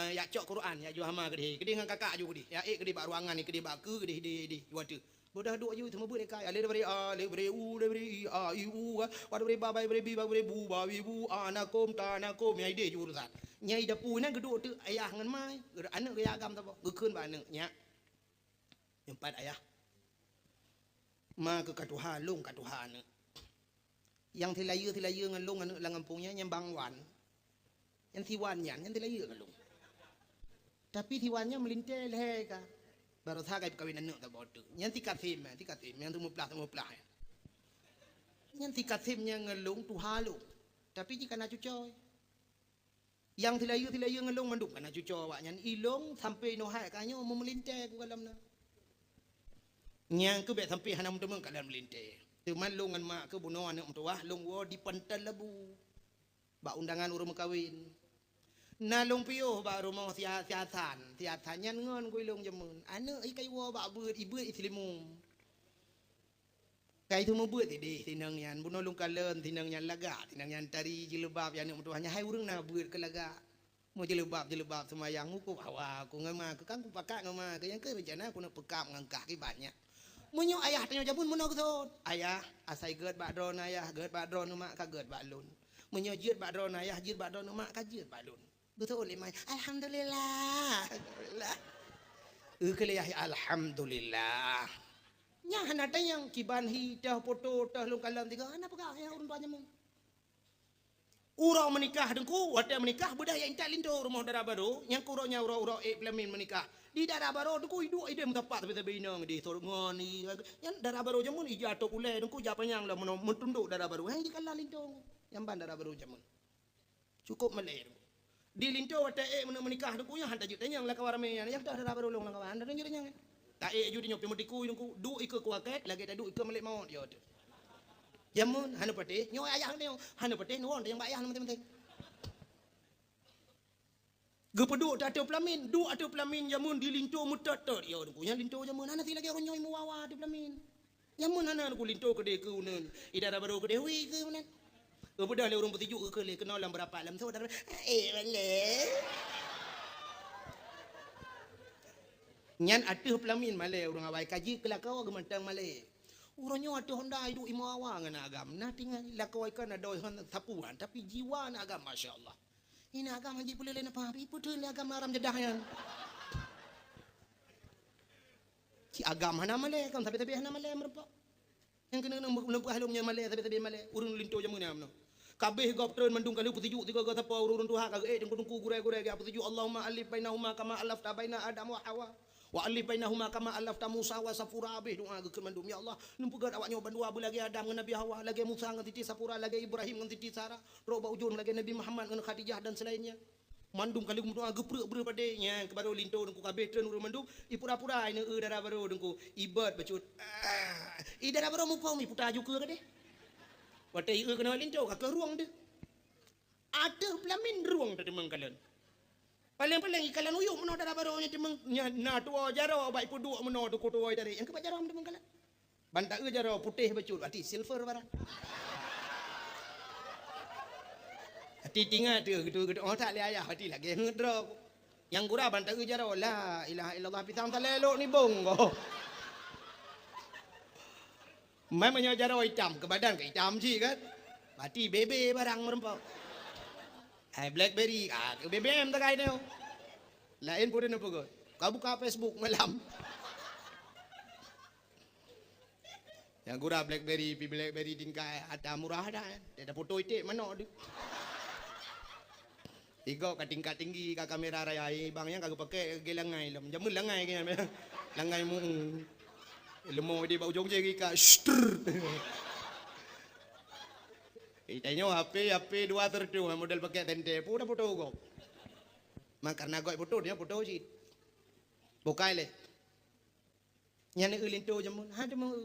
ya cok Quran ya ju hama gede ngan kakak ju gede. Ya gede ba ruangan ni gede ba ke gede di wate. Bodah dua ju semua beut dekai ale daripada ale daripada u daripada iu wa daripada babai daripada bi bu bawi bu anakom tanakom nyai de ju urusan nyai dapu nan geduk tu ayah ngan mai anak gaya agam ta bo gekeun ba anak nya empat ayah ma ke katuhan long katuhan yang tilaya ngan long anak langampunya yang bangwan yang tiwan yang tilaya ngan long tapi tiwannya melintai leh ka baru tha kai kawin anu ta bodu nyan tikat sim yang tu muplah nyan tikat sim yang ngelung tu halu tapi jika nak cucoy yang tilayu ngelung manduk kana cucoy awak nyan ilong sampai no hai kanyo memelintai ku dalam na nyang ke bet sampai hanam demeng ka dalam melintai teman long ngan mak ke buno anak mentua long wo di pantal labu ba undangan urang kawin na long piyo ba rumah siasan nyan ngon ku ilong jamun ane ai kai wo ba beut ibeut islimum kai tu mo beut di tinang yan buno long kalen tinang yan laga tinang yan tari jilbab yan mentua hanya hai urang na beut ke laga mo jilbab semayang ku hawa ku ngama ke kan ku pakak ngama ke yang ke rencana ku nak pekap ngangkah ki banyak munyo ayah tanyo jamun muno kesot ayah asai geut ba dron ayah geut ba dron mak ka geut ba lun munyo jeut ba dron ayah jeut ba dron mak ka jeut ba lun betul imai alhamdulillah kelihai alhamdulillah nya hanata yang kiban hitah foto tah lu kalam tiga ana pegah ya urun tuanya mun. Urau menikah dengku, wadah menikah budaya intak linto rumah darah baru, yang kurangnya urau pelamin menikah. Di darah baru dengku hidup ide mendapat tapi inang di ngoni. Yang darah baru jamun ijatuh ulai dengku japanyang lah mentunduk darah baru. Hang di kalah linto, yang ban darah baru jamun. Cukup malai. Di linto wadah menikah dengku yang hantar jutanya yang lakawar me yang darah baru long lakawar hantar jutanya. Tak judi nyopi mutiku dengku du ikut kuaket lagi tak du ikut malai mau dia. Jamun hanu pati nyo ayah ni hanu pati nuon yang bayah nama teman-teman. Gepedu tak ada pelamin, du ada pelamin jamun di linto mutator ya dengku yang linto jamun hana ti lagi orang nyoi muawa di pelamin. Jamun hana dengku linto ke de ke unen. Idara baru ke dewi ke unen. Gepedu le urang petiju ke le kenal lam berapa lam saudara. Male. Nyan atuh pelamin male urang awai kaji kelakau gemantang male. Urangnya ada Honda hidup imu awang na agam. Nah tinggal lakawai kan ada sapuan tapi jiwa na agam masya-Allah. Ini agam haji boleh lain apa? Ibu tu agam aram jedah yang. Si agam hana male kan tapi hana male merpa. Yang kena nempuh halumnya male tapi male urang linto jamu ni amno. Kabeh gop tren mandung kali putiju tiga gota pa urun tuha kag dengku gure-gure ga putiju Allahumma alif bainahuma kama alafta baina Adam wa Hawa. Wa alif bainahuma kama alafta Musa wa Safura abih doa ke mandum ya Allah numpugat awaknya bandua bu lagi Adam dengan Nabi Hawa lagi Musa dengan titi Safura lagi Ibrahim dengan titi Sarah roba ujung lagi Nabi Muhammad dengan Khadijah dan selainnya mandum kali doa geprek-geprek padanya kebaru linto dengku kabeh tren urun mandum ipura-pura ini darah baru dengku ibat bacut darah baru mupau mi puta aju ke deh watai kena linto ke ruang deh ada pelamin ruang tadi mengkalian paling-paling ikalan uyuk meno darah baru nya timeng na tua jaro baik puduk meno tu kutuai dari yang kebat jaro timeng kalan bantak jaro putih bacul berarti silver barang hati tinggal tu gitu oh tak le ayah hati lagi ngedro yang gura bantak jaro la ilaha illallah pitang talelok ni bongo mai menyo jaro hitam ke badan ke hitam sih kan berarti bebe barang merempau BlackBerry, BBM tak kaya ni. Lain pun apa kau? Kau buka Facebook malam. Yang gura BlackBerry tingkai ada murah dah. Ada foto itu mana ada? Tiga kat tingkat tinggi kat kamera raya bang yang kagak pakai gelangai lam. Jamun langai kaya langai mu. Lemo di bau jong je ka. Itanya HP 2 tertu model pakai tente pura foto go. Mak karena go foto dia foto sih. Bukai le. Nyane ulinto jamun ha demo.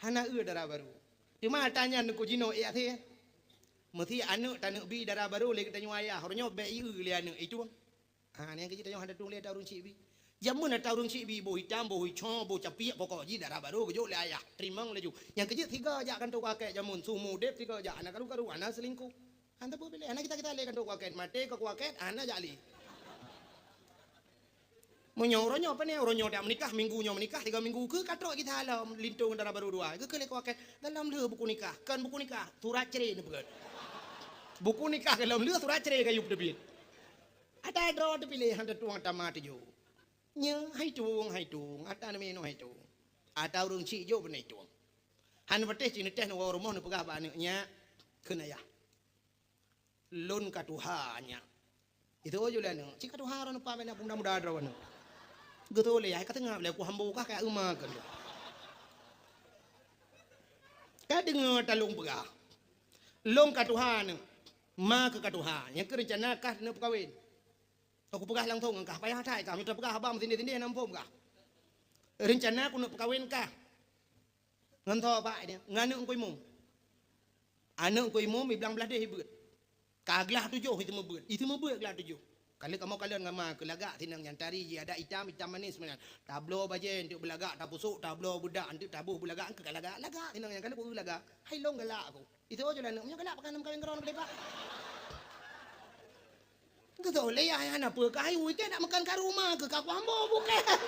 Hana darah baru. Cuma tanya nuku jino ya the. Mesti anu tanu bi darah baru le kita nyaya. Hornyo be le anu itu bang. Ha ni kita nyong ada tung le tarung cibi. Jamun ada tarung cibi bo hitam bo hijau bo capiak pokok ji darah baru gejo le ayah. Terimang le ju. Yang kecil 3 ajak kan tu kakek jamun sumu dep 3 ajak anak karu anak selingkuh. Anta po pilih anak kita le kan tu kakek mate ke kakek anak jali. Menyoronyo apa ni oronyo dak menikah minggunya menikah 3 minggu ke katrok kita alam lintung darah baru 2. Ke le kakek dalam le buku nikah. Kan buku nikah surat cerai ni bukan. Buku nikah dalam le surat cerai kayu debit. Ada draw tu pilih handa tuang tamat jo. Nya hai tuang ata nama no hai tuang ata urung ci jo benai tuang han pateh cini teh no rumah no pegah ba nya kena ya lon katuhanya itu aja lah no ci katuhara no pa bena muda-muda draw no geto le ai katengah le ku hambu kah ka uma kan ka dengar talung pegah long katuhan ma ke katuhan yang kerencana kah no kawin aku pegah lang thong kah payah thai kah minta pegah abang tindi-tindi nam pom kah rencana aku nak kawin kah ngan tho pak dia nganu koi mum anu koi mum bilang belah deh beut kaglah 7 itu mebut gelah 7 kali kamu kalian ngama ke lagak tinang yang tari je ada hitam manis sebenarnya tablo bajen untuk belagak tak pusuk tablo budak untuk tabuh belagak ke lagak tinang yang kali aku lagak hai long galak aku itu aja lah nak galak pakai nam kawin geron ke pak Gitu le ya anak apa kayu itu nak makan kat rumah ke kau ambo bukan.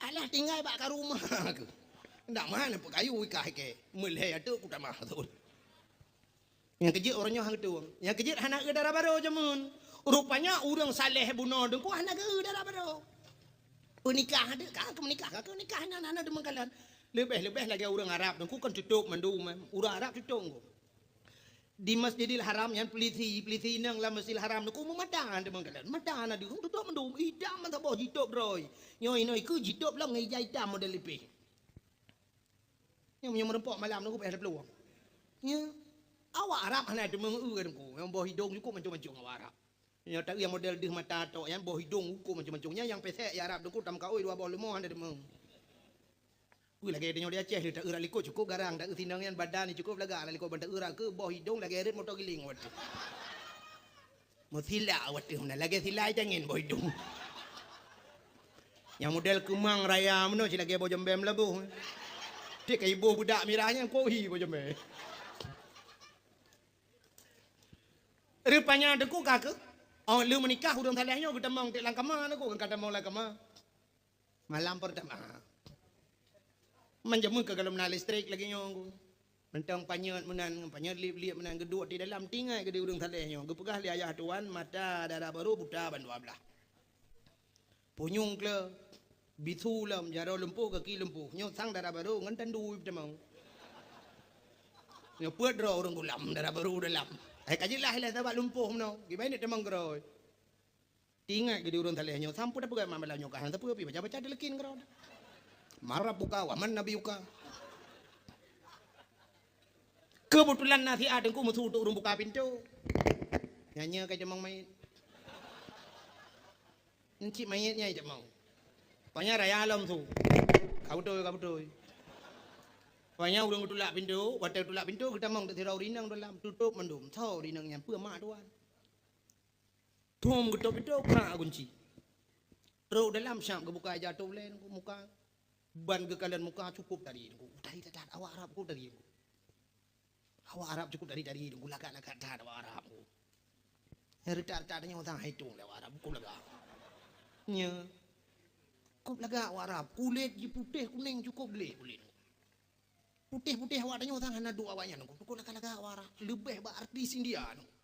Alah tinggal bak kat rumah ke. Ndak mana apa kayu ikah ke. Meleh ada aku tak mah tu. Yang kejut orangnya hang tuang. Yang kejut anak ke darah baru jamun. Rupanya orang saleh bunuh dengku anak ke darah baru. Penikah ada kan menikah kan nikah anak-anak demen kalian. Lebih lagi orang Arab dengku kan tutup mandum. Orang Arab tutup. Di Masjidil Haram yang peliti nang lah Masjidil Haram dengku memadan demen kalian. Madan ada tutup mandum. Idam mantap boh jitok roy. Nyoi ke jitok lah ngai jaitam model lebih. Yang merempok malam dengku ada peluang. Ya. Awak Arab hanya demen dengku. Yang boh hidung cukup macam-macam awak Arab. Yang tak yang model deh mata tok yang boh hidung hukum macam-macamnya yang pesek ya Arab dengku tam kau dua boh lemah ada demeng. Lagi dia Aceh dia tak urat likut cukup garang tak tindang yang badan ni cukup lega likut bantak urat ke boh hidung lagi erit motor giling waktu. Mau sila waktu mana lagi sila jangan boh hidung. Yang model kemang raya mana si lagi boh jembem labu. Dia kayak ibu budak mirahnya kohi boh jembem. Rupanya dengku kakak. Oh, lu menikah hudung talehnya kita mau tik langkama aku kan kata mau langkama. Malam pertama. Menjamu ke dalam listrik lagi nyong. Mentang panyat menan panyat liap menan geduk di dalam tinggai ke di hudung talehnya. Gepegah li ayah tuan mata darah baru buta ban dua belah. Punyung ke bitu lam jaro lempuh kaki lempuh. Nyong sang darah baru ngantan duit demang. Nyong puat ro orang gulam darah baru dalam. Kajilah hilang sebab lumpuh mno. Gimana demang geroi. Tinggal ke di urang talehnya sampai dah pegang malam nyoka. Hang tapi baca-baca delekin geroi. Marah buka waman nabi buka. Kebetulan nasi adengku musuh untuk urung buka pintu. Nyanyi kayak demang main. Encik mayatnya demang. Panya raya alam tu. Kau betul. Pokoknya urang tulak pintu, waktu tulak pintu kita mau terau rinang dalam tutup mendum, tahu rinangnya pun mak tuan. Tum ketuk pintu kena kunci. Terus dalam syam kebuka jatuh len muka, ban kekalian muka cukup dari tak awak Arab ku dari. Awak Arab cukup dari aku lagak dah awak Arab ku. Yang retar-retarnya orang hitung awak Arab ku lagak. Nya, ku lagak awak Arab kulit putih kuning cukup boleh. Putih-putih awak tanya orang hana dua awaknya nunggu. Kau laka-laka awak lebih berarti India nunggu.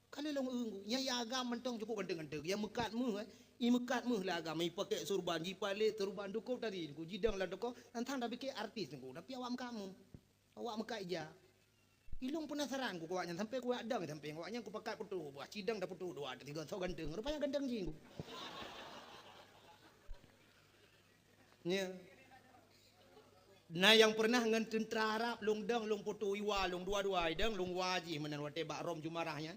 Kalau long nunggu, yang agama mentong cukup ganteng-ganteng. Yang mekat mu lah agama. Yang pakai surban, jipale, turban dukup tadi. Nunggu jidang lah dukup. Nantang dah bikin artis nunggu. Tapi awak kamu, awak mekat ija. Ilung penasaran ku awaknya sampai ku ada sampai awaknya ku pakai putu. Buat cidang dah putu dua, tiga so ganteng. Rupanya ganteng jinggu. Nya. Nah yang pernah ngan tentera Arab long dang long putu iwa long dua-dua dang long waji menan wate bak rom jumarahnya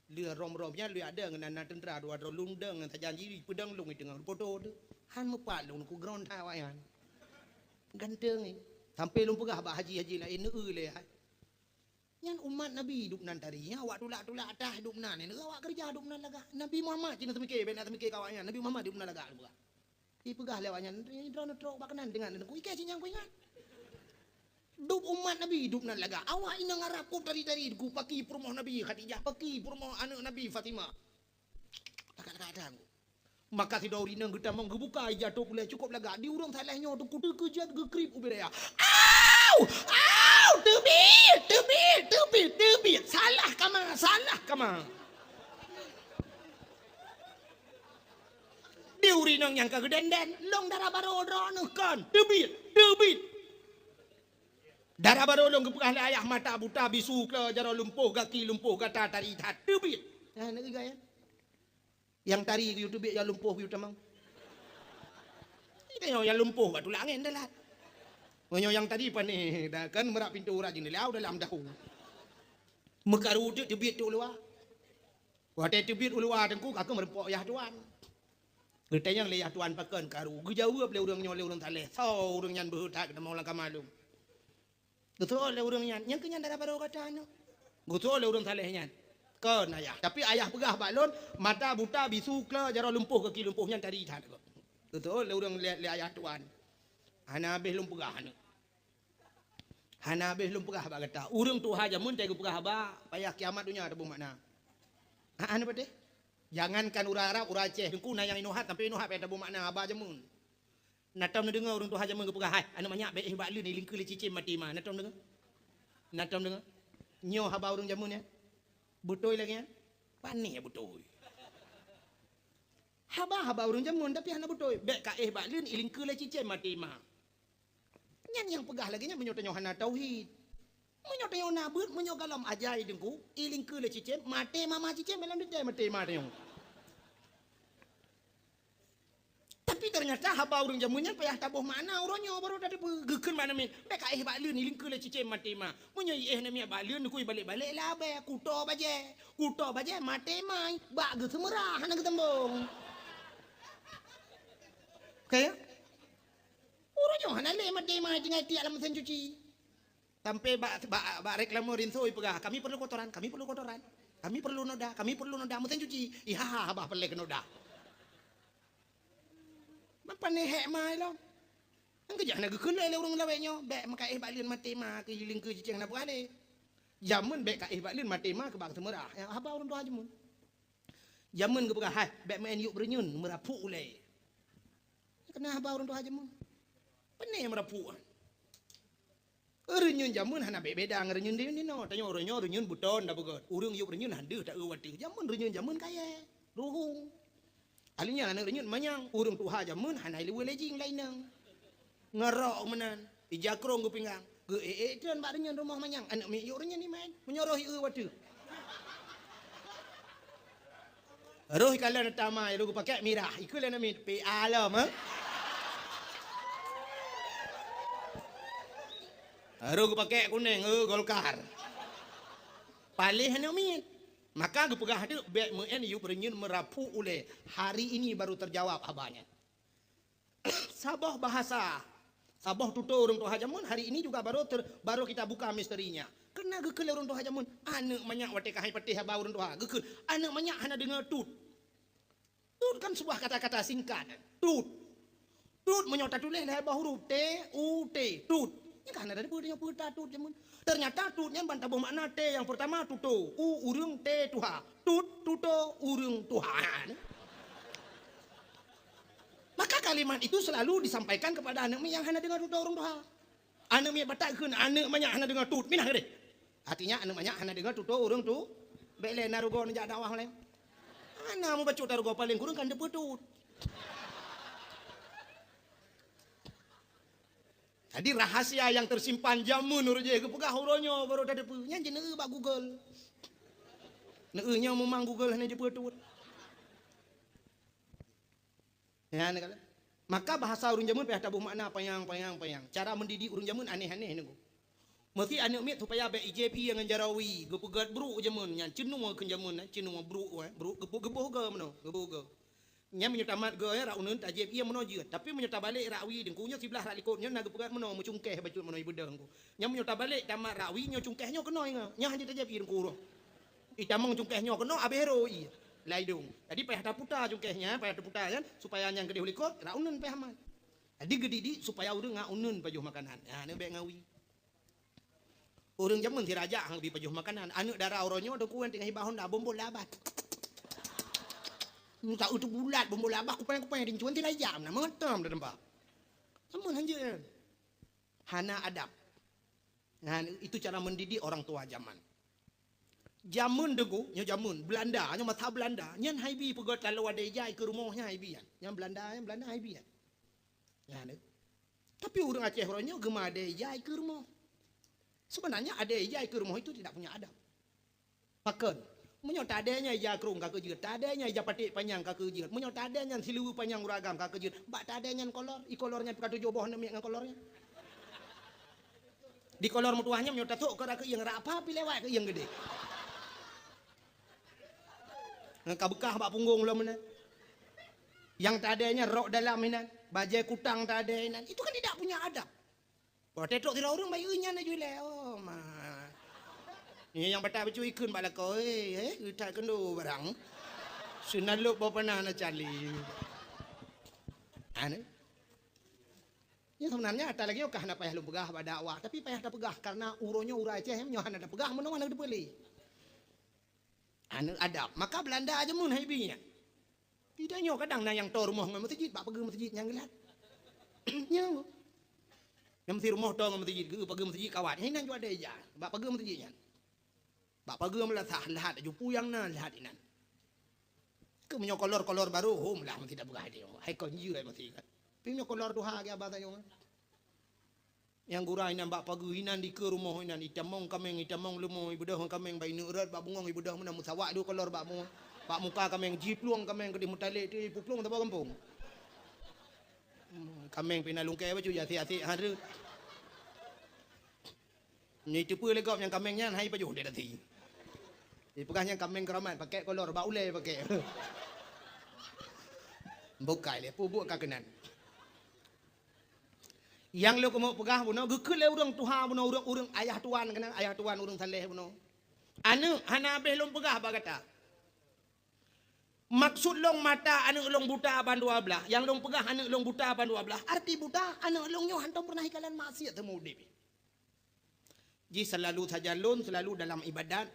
dia rom-romnya dia ada ngan tentera dua long dang ngan sajanji pedang long itu ngan putu tu han mepat long ku ground tawayan ganteng ni sampai long pegah bak haji lain le yang umat Nabi hidup nan tadi nya awak tulak-tulak atas hidup nan ni awak kerja hidup nan laga Nabi Muhammad cina semikir benak semikir kawannya Nabi Muhammad hidup nan laga buka pegah lewatnya drone trok bakanan dengan ku ikai cinyang ku ingat Duk umat Nabi hidup nan laga. Awak inang Arab ku dari ku paki perumahan Nabi Khadijah, paki perumahan anak Nabi Fatimah. Kadang-kadang. Maka si dauri nang kita menggebuka jatuh pula cukup laga. Di urang salahnya tu kudu kejat gekrip ubiraya. Au! Tebit. Salah kama. Di uri nang yang kageden long darah baru kan. Tebit. Darah baru long kepegah ayah mata buta bisu ke jaro lumpuh kaki lumpuh kata tari tat tebit. Nah nak gaya. Yang tari ke YouTube yang lumpuh ke tamang. Ini yang lumpuh batu langit dah lah. Menyo yang tadi pa ni dah kan merak pintu urat jin lau dalam dahu. Mekaru tu tebit tu luar. Wate tebit luar tengku kakak merempok yah tuan. Kita yang leyah tuan pakan karu. Gejauh boleh urang nyole urang taleh. Sau urang nyan berhutak kita mau langkah malum. Betul le urang nyan, yang kenyan darah baru kata anu. Betul le urang saleh nyan. Kan ayah, tapi ayah pegah balon, mata buta bisu kla jaro lumpuh kaki lumpuh nyan tadi tat. Betul le urang le ayah tuan. Hana habis lum pegah anu. Hana habis lum pegah ba kata. Urang tu haja mun tegu pegah ba, payah kiamat dunia ada makna. Anu pade? Jangankan urang Arab, urang Aceh, dengku na yang inuhat sampai inuhat payah ada makna aba jamun. Natam na dengar orang tu haja mengepegah hai anu banyak baik bak lu ni lingkul cicim mati mah natam dengar Nyo haba urung jamun ya. Butoi lagi ya. Panih ya butoi. Haba urung jamun tapi hana butoi. Bek ka balun iling ke la cicen mati ma. Nyan yang pegah lagi nya menyo hana tauhid. Menyo tanyo nabut menyo galam ajai dengku iling ke la cicen mati mama cicen melam de mati ma tanyo. Tapi ternyata haba urung jamunnya payah tabuh mana uronyo baru dah gekeun mana min. Bek ka balun iling ke la cicen mati ma. Menyo na mi balun ku balik-balik lah be kuto baje mati ma ba ge semerah hana ketembung. Kaya uronyo hana le mati ma tinggal ti alam mesin cuci. Sampai ba reklamo rinso pegah kami perlu kotoran. Kami perlu noda mesin cuci. Iha bah pelek noda. Apa nih hek mai lo? Angke jangan gekeun le urang lawenyo, bek maka balun mati ma ke hiling ke cicing na buale. Jamun bek ka balun mati ma ke bang semerah. Ya apa urang doa jamun. Jamun ke pegah hai bek main yuk berenyun merapu ule. Kena apa urang doa jamun. Pene merapu. Renyun jamun hana beda ngerenyun dia ni no. Tanya orangnya renyun buton dah begot. Urang yuk renyun handu tak wati. Jamun renyun jamun kaya. Ruhung. Alinya anak renyun manyang. Urang tuha jamun hana liwe lejing lainang. Ngerok menan. Ijakrong ke pinggang. Ge tuan bak renyun rumah manyang. Anak mi yuk renyun ni main. Menyoroh iu wati. Roh kalian tamai lu pakai mirah. Ikut lah nami pe alam ha. Roh pakai kuning Golkar. Palih nami. Maka gue pegah dia bek men yu berenyun merapu ule. Hari ini baru terjawab abahnya. Sabah bahasa. Sabah tutur urang tuha jamun hari ini juga baru kita buka misterinya. Kena gekeul urang tuha jamun. Aneuk manyak wate kahai petih haba urang tuha. Gekeul. Aneuk manyak hana dengar tut. Tut kan sebuah kata-kata singkat. Tut. Tut menyota tulis lebah huruf T U T. Tut. Ini kan ada punya puta tut jamun. Ternyata tutnya bantah bermakna T yang pertama tuto. Urang T tuha. Tut tuto urang Tuhan. Maka kalimat itu selalu disampaikan kepada anak mi yang hana dengar tuto urang Tuhan. Anak mi batakkeun anak banyak hana dengar tut. Minah gede. Artinya anak banyak hana dengar tuto urang tu. Bele narugo njak dakwah lain. Anak mu baca tarugo paling kurang kan depetut. Jadi rahasia yang tersimpan jamun urje ke pegah uronyo baru ada punya jeneu bak Google. Neunya memang Google hanya depetut. Ya nih kala. Maka bahasa urang jamun payah tabuh makna payang. Cara mendidik urang jamun aneh-aneh niku. Mesti aneuk mi supaya be IJP yang jarawi, gepegat bru jamun nya cenung ke jamun cenung bru gepuh ge meno, gepuh ge. Nya menyutamat ge ra uneun ta IJP meno je, tapi menyuta balik rawi dengkunya sebelah ra likut nya gepegat meno mucungkeh bacul meno ibu dengku. Nya menyuta balik tamat rawi nya cungkehnya keno nya hanya ta IJP dengku ro. Itamong cungkehnya keno abero i. Laidung. Jadi payah taputa cungkehnya, payah taputa kan supaya yang gede likut ra uneun payah aman. Jadi gedidi supaya urang ngauneun pajuh makanan. Nah, ne be ngawi. Urang jamun ti raja hang lebih pajuh makanan. Aneuk darah oronyo ada kuan tengah hibahon dah bombol labat. Nu tak utuh bulat bombol labat kupang-kupang di cuan ti raja na mengetam da tempat. Amun hanjeun. Hana adab. Nah, itu cara mendidik orang tua zaman. Jamun degu, nya jamun Belanda, nya mata Belanda. Nyan haibi pegot lalu ada jai ke rumahnya haibi yan. Yang Belanda haibi yan. Ya, tapi urang Aceh oronyo gema ada jai ke rumah. Sebenarnya ada ijai ke rumah itu tidak punya adab. Paken. Menyo tadanya ijai kerung ka kejeut, tadanya ijai patik panjang ka kejeut, menyo tadanya silu panjang uragam ka kejeut, bak tadanya kolor, kolornya pikatu joboh nami ngan kolornya. Di kolor mutuahnya menyo tatuk ke ra ke yang ra apa pi lewat ke yang gede. Ngan kabekah bak punggung ulah menan. Yang tadanya rok dalam menan, bajai kutang tadanya. Itu kan tidak punya adab. Wah, tetok tira urang bayi nya na jule. Oh, ma. Ni yang bata becu ikun bala ko utak kendo barang. Sunaluk bapa na cali. Ane. Ya sebenarnya ada lagi okah na payah lu pegah pada dakwah, tapi payah da pegah karena uronyo ura Aceh nyo hana da pegah menawa na dipeli. Ane adab. Maka Belanda aja mun haibinya. Tidak nyo kadang na yang tor rumah ngan masjid, bak pegi masjid yang gelat. Nyo. Yang mesti rumah dong masjid ke pagi masjid kawat. Ini juga ada aja. Bak pagi masjidnya. Bak paga melah tak lahat ju puyang na lahat inan. Ke menyo kolor baru hom lah tidak berah dia. Hai kon yu ai mati kan. Pinyo kolor tu ha ke abah tayo. Yang gurai nan bak paga inan di ke rumah inan itamong kameng itamong lumo ibu dah kameng bai neurat bak bungong ibu dah mana musawak du kolor bak mu. Bak muka kameng jipluang kameng ke di mutalik tu pupluang ta kampung. Kameng pina lungkai baju jati-jati hari. Ni cepu legop yang kamengnya hai baju dia tadi. Pegahnya kameng keramat pakai kolor bak ulai pakai. Bukai le pubuk kakenan. Yang lo kemo pegah buno gekele urang tuha buno urang ayah tuan kena ayah tuan urang saleh buno. Anu hana beh lom pegah ba kata. Maksud long mata anu long buta ban 12, yang long pegah anu long buta ban 12. Arti buta anu long nyo hantam pernah ikalan maksiat temu udip. Ji selalu tajallun, selalu dalam ibadat.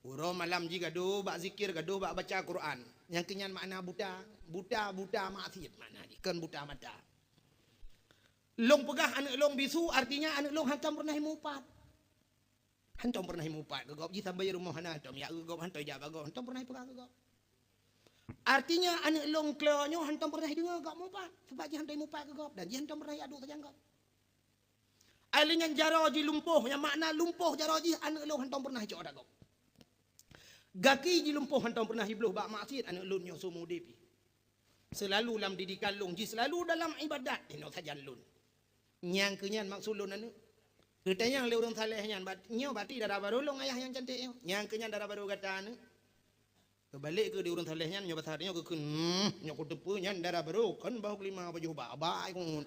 Uro malam ji gaduh bak zikir, gaduh bak baca Quran. Yang kenyan makna buta, buta maksiat makna ni, kan buta mata. Long pegah anak long bisu artinya anak long hantam pernah mupat. Hantam pernah mupat gegop ji sampai rumah hana hantam ya gegop hantam ja bagop hantam pernah pegah gegop. Artinya anak long klonyo hantam pernah dengar gak mupat sebab ji hantam mupat gegop dan ji hantam pernah aduk terjanggap. Alinya jaro ji lumpuh yang makna lumpuh jaro ji anak long hantam pernah cok dagop. Gaki ji lumpuh hantam pernah hibluh bak maksiat anak long nyo sumu depi. Selalu dalam didikan long ji selalu dalam ibadat ino tajallun. Nyang kenyan maksud lun anu. Ketanya le urang saleh nyan bat nyo bati dara baru long ayah yang cantik nyo. Nyang kenyan dara baru kata anu. Kebalik ke di urang saleh nyan nyo basar nyo ke kun nyo ku tepu nyan dara baru kan bau kelima baju ba kun.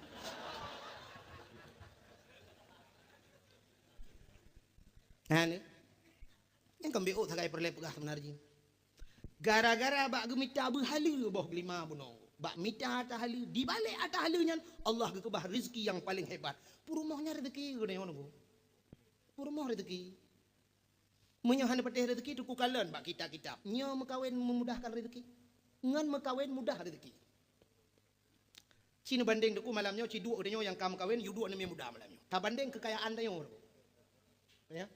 Anu. Yang kembeo sagai perle pegah sebenarnya. Gara-gara bak gemita berhala bau kelima buno. Bak mita atas hala, di balik atas halanya Allah kekebah rezeki yang paling hebat. Purumahnya rezeki guna yang mana? Purumah rezeki. Menyohan petih rezeki tu kukalan bak kitab-kitab. Nya mekawin memudahkan rezeki. Ngan mekawin mudah rezeki. Cina banding deku malamnya ci dua udah yang kamu kawin yu dua namanya mudah malamnya. Ta banding kekayaan dayo. Ya.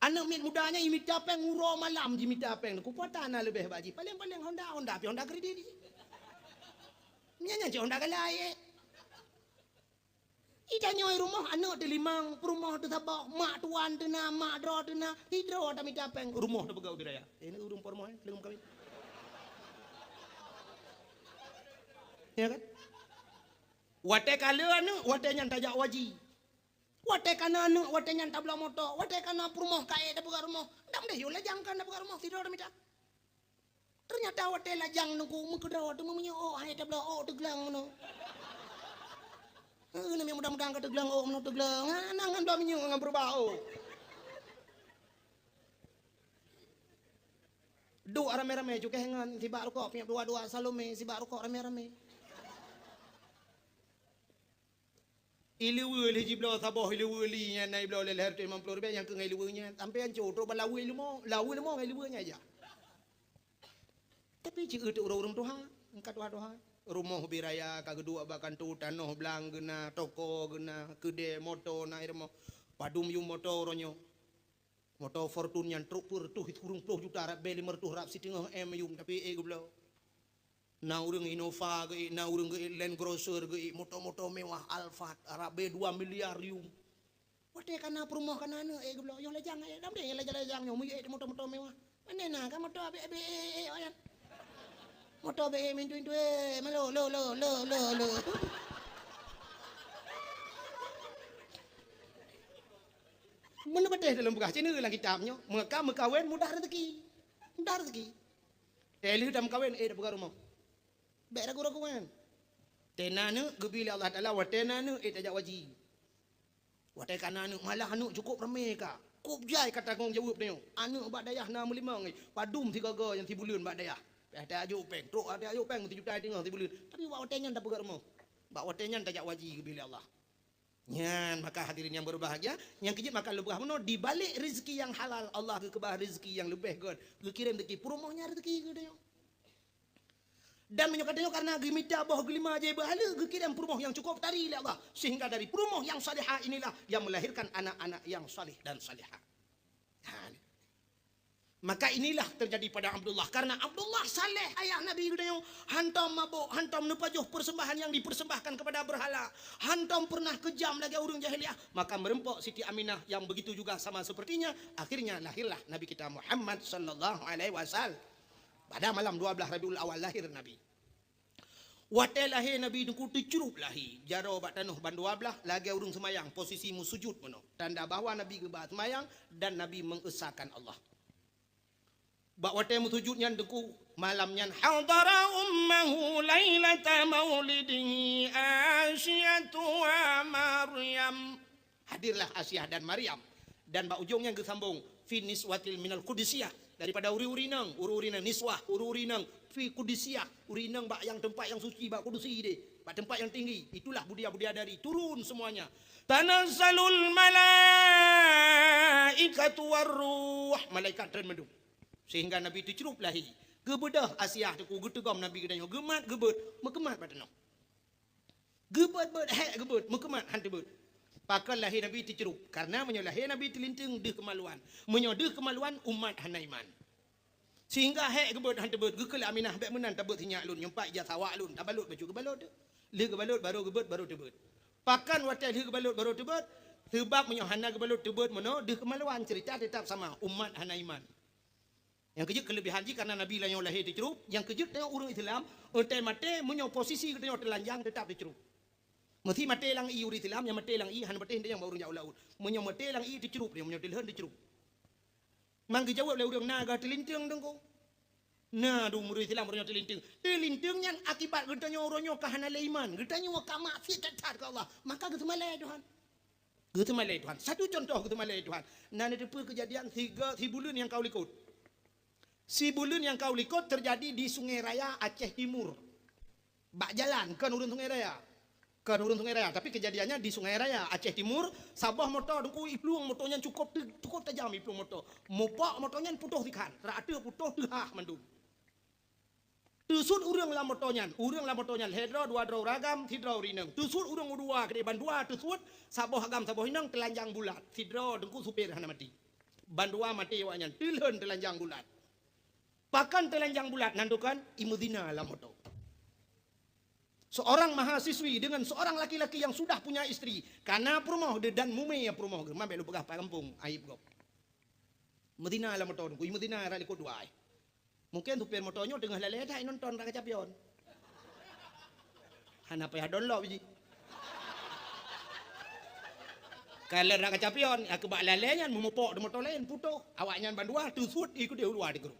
Anak mit mudanya imita peng nguro malam di mita peng ku potana lebih baji. Paling-paling Honda pi Honda kredit. Nyanya Honda galai. Ida nyoy rumah anak de limang, rumah de sabak, mak tuan de na, mak dro de na, hidro ta mita peng rumah de begau diraya. Ini urung pormoh lengum kawin. Ya kan? Wate kala anu, wate nyan tajak waji. Wate kana anu, wate nyan tabla moto, wate kana rumah kae da buka rumah. Dam deh yo lajang kana buka rumah tidur da mita. Ternyata wate lajang nunggu mengkedau tu memunyo oh hai tabla oh teglang ngono. Nami mudah-mudahan ka teglang oh ngono teglang. Nangan do minyo ngan berbau. Dua rame-rame juga hengan si bak rokok punya dua-dua Salome si bak rokok rame-rame. Iluwe jiblo saboh iluwe nya nai blo leher tu 50 rupiah yang ke ngai luwenya sampai an cotro balawi lumo ngai luwenya aja. Tapi ci eutu urang tuha engka tuha rumah biraya ka kedua bakan tu tanah belang gena toko gena kede moto na irmo padum yung moto ronyo. Moto fortune yang truk pur tu hit kurung 10 juta rap beli mertuh rap siting yung tapi gublo. Na urang Innova ge na urang ge Land Cruiser ge moto-moto mewah Alphard Arab 2 miliar yung. Wate kana perumah kana anu geblo yo lejang dam de lejang yo mu moto-moto mewah. Manena ka moto abe oyan. Moto abe mintuin tu malo lo. Mana beteh dalam bekas cina dalam kitabnya mekawin mudah rezeki. Mudah rezeki. Teli dalam kawin dah buka rumah. Baik ragu-ragu kan. Tenana gebili Allah Taala watenana tajak waji. Watai kana anu malah anu cukup ramai ka. Kup jai kata kong jawab ni. Anu bak dayah 65 padum 3 ga yang 3 bulan bak dayah. Ada ajuk peng. Truk ada ajuk peng 7 juta tengah 3 bulan. Tapi bak watenyan dah buka rumah. Bak watenyan tajak waji gebili Allah. Nyan maka hadirin yang berbahagia, yang kejip maka lebah meno di balik rezeki yang halal Allah kekebah rezeki yang lebih god. Kirim rezeki purumahnya rezeki ke dia. Dan menyokatnya karena gemita boh gelima aja bahala kirim purumah yang cukup tari oleh Allah sehingga dari purumah yang salihah inilah yang melahirkan anak-anak yang salih dan salihah. Maka inilah terjadi pada Abdullah. Karena Abdullah saleh ayah Nabi katanya. Hantam mabuk, hantam nepajuh persembahan yang dipersembahkan kepada berhala. Hantam pernah kejam lagi orang jahiliyah. Maka merempok Siti Aminah yang begitu juga sama sepertinya. Akhirnya lahirlah Nabi kita Muhammad sallallahu alaihi wasallam. Pada malam 12 Rabiul Awal lahir Nabi. Watai lahir Nabi dengku dicurup lahir. Jaro bat tanuh ban 12 lagi urung semayang. Posisimu sujud mano. Tanda bahawa Nabi gebah semayang dan Nabi mengesahkan Allah. Bak watai sujudnya dengku malamnya hadara ummahu lailata maulidihi Asyatu wa Maryam. Hadirlah Asyah dan Maryam. Dan bak ujungnya gesambung fi niswatil minal qudusiyah. Daripada uri-uri nang niswah, uri-uri nang fi qudusiyah, uri nang bak yang tempat yang suci, bak kudusi deh, bak tempat yang tinggi. Itulah budia-budia dari turun semuanya. Tanazzalul malaikatu warruh, malaikat turun mendung. Sehingga Nabi itu cerup lahi. Gebedah Asyah tu getegam Nabi katanya, gemat gebet, mekemat batano. Gebet hek gebet, mekemat hantu bet. Pakal lahir Nabi dicerup. Karena menyolahir Nabi telinting deh kemaluan. Menyodeh kemaluan umat hanaiman. Sehingga hek gebet hantu bet. Gekele Aminah bek menan tabut hinyak lun. Nyempak ijaz awak lun. Tabalut baju kebalut tu. Le kebalut baru gebet baru tebet. Pakan watai le kebalut baru tebet. Sebab menyohana kebalut tebet mana. Deh kemaluan cerita tetap sama. Umat hanaiman. Yang kejut kelebihan je karena Nabi lah yang lahir dicerup. Yang kejut tengok orang Islam. Entai mati menyo posisi tengok telanjang tetap dicerup. Mesti mati lang i uri tilam, yang mati lang i han mati dia yang baru jauh laut. Menyo mati lang i dicerup dia, menyo dilhan dicerup. Manggi jawab le urang naga telinting dengko. Nah, du muri tilam urang telinting. Telinting yang akibat gedanya orangnya kahana iman, gedanya wa kama fi tatat ke Allah. Maka gitu malai Tuhan. Gitu malai Tuhan. Satu contoh gitu malai Tuhan. Nah, ada kejadian si bulan yang kau likut. Si bulan yang kau likut terjadi di Sungai Raya Aceh Timur. Bak jalan kan urang Sungai Raya. Kan urun Sungai Raya, tapi kejadiannya di Sungai Raya Aceh Timur. Sabah motor dengku ipluang motornya cukup tajam ipluang motor. Mopak motornya putuh tikan, rata putuh tengah mandum. Tusut urang lah motornya, hedra dua draw ragam, tidra urineng. Tusut urang dua kede bandua tusut sabah agam sabah hinang telanjang bulat. Tidra dengku supir hana mati. Bandua mati waknya, tilhen telanjang bulat. Pakan telanjang bulat nandukan imudina lah motor. Seorang mahasiswi dengan seorang laki-laki yang sudah punya istri. Karena perumoh dan mume ya perumoh. Mambe lu pegah kampung aib gop. Medina lah motor ku, Medina ra likut dua. Mungkin supir motornya tengah lele dah nonton Raga Capion. Hana pa download biji. Kalau Raga Capion aku bak lalenya memupok de motor lain putuh. Awaknya bandua tusut ikut dia luar di grup.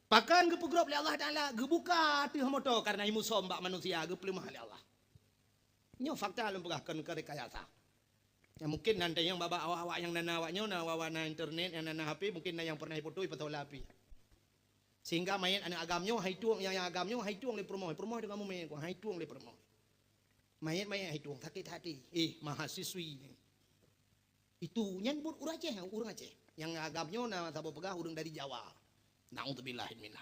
Pakan ke pegrop oleh Allah Ta'ala. Gebuka hati motor karena imu sombak manusia. Gepelimah oleh Allah. Ini fakta lempegahkan ke rekayasa. Ya mungkin nanti yang babak awak-awak yang nana awaknya. Nawawana internet, yang nana HP. Mungkin yang pernah hipotu, hipotau lapi. Sehingga main anak agamnya, haituang yang agamnya, haituang le promoh. Promoh dengan mu main, haituang le promoh. Main haituang, sakit hati. Mahasiswi. Itu nyambut urang Aceh. Yang agamnya, nama sabar pegah, urang dari Jawa. Na'udzubillahi minha.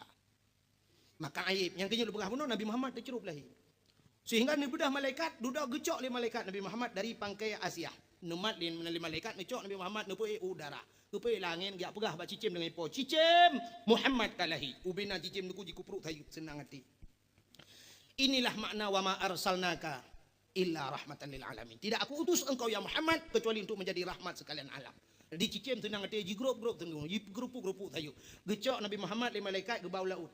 Maka aib yang kenyul pegah bunuh Nabi Muhammad dicerup lahi. Sehingga ni bedah malaikat dudak gecok le malaikat Nabi Muhammad dari pangkai Asyah. Numat lin menali malaikat ngecok Nabi Muhammad nepoi udara. Nepoi langit giak pegah ba cicim dengan ipo. Cicim Muhammad kalahi. Ubina cicim nuku jikupruk tayu senang hati. Inilah makna wa ma arsalnaka illa rahmatan lil alamin. Tidak aku utus engkau ya Muhammad kecuali untuk menjadi rahmat sekalian alam. Di cicim tenang hati ji grup tenggung grup tayu. Gecok Nabi Muhammad le malaikat ke bawah laut.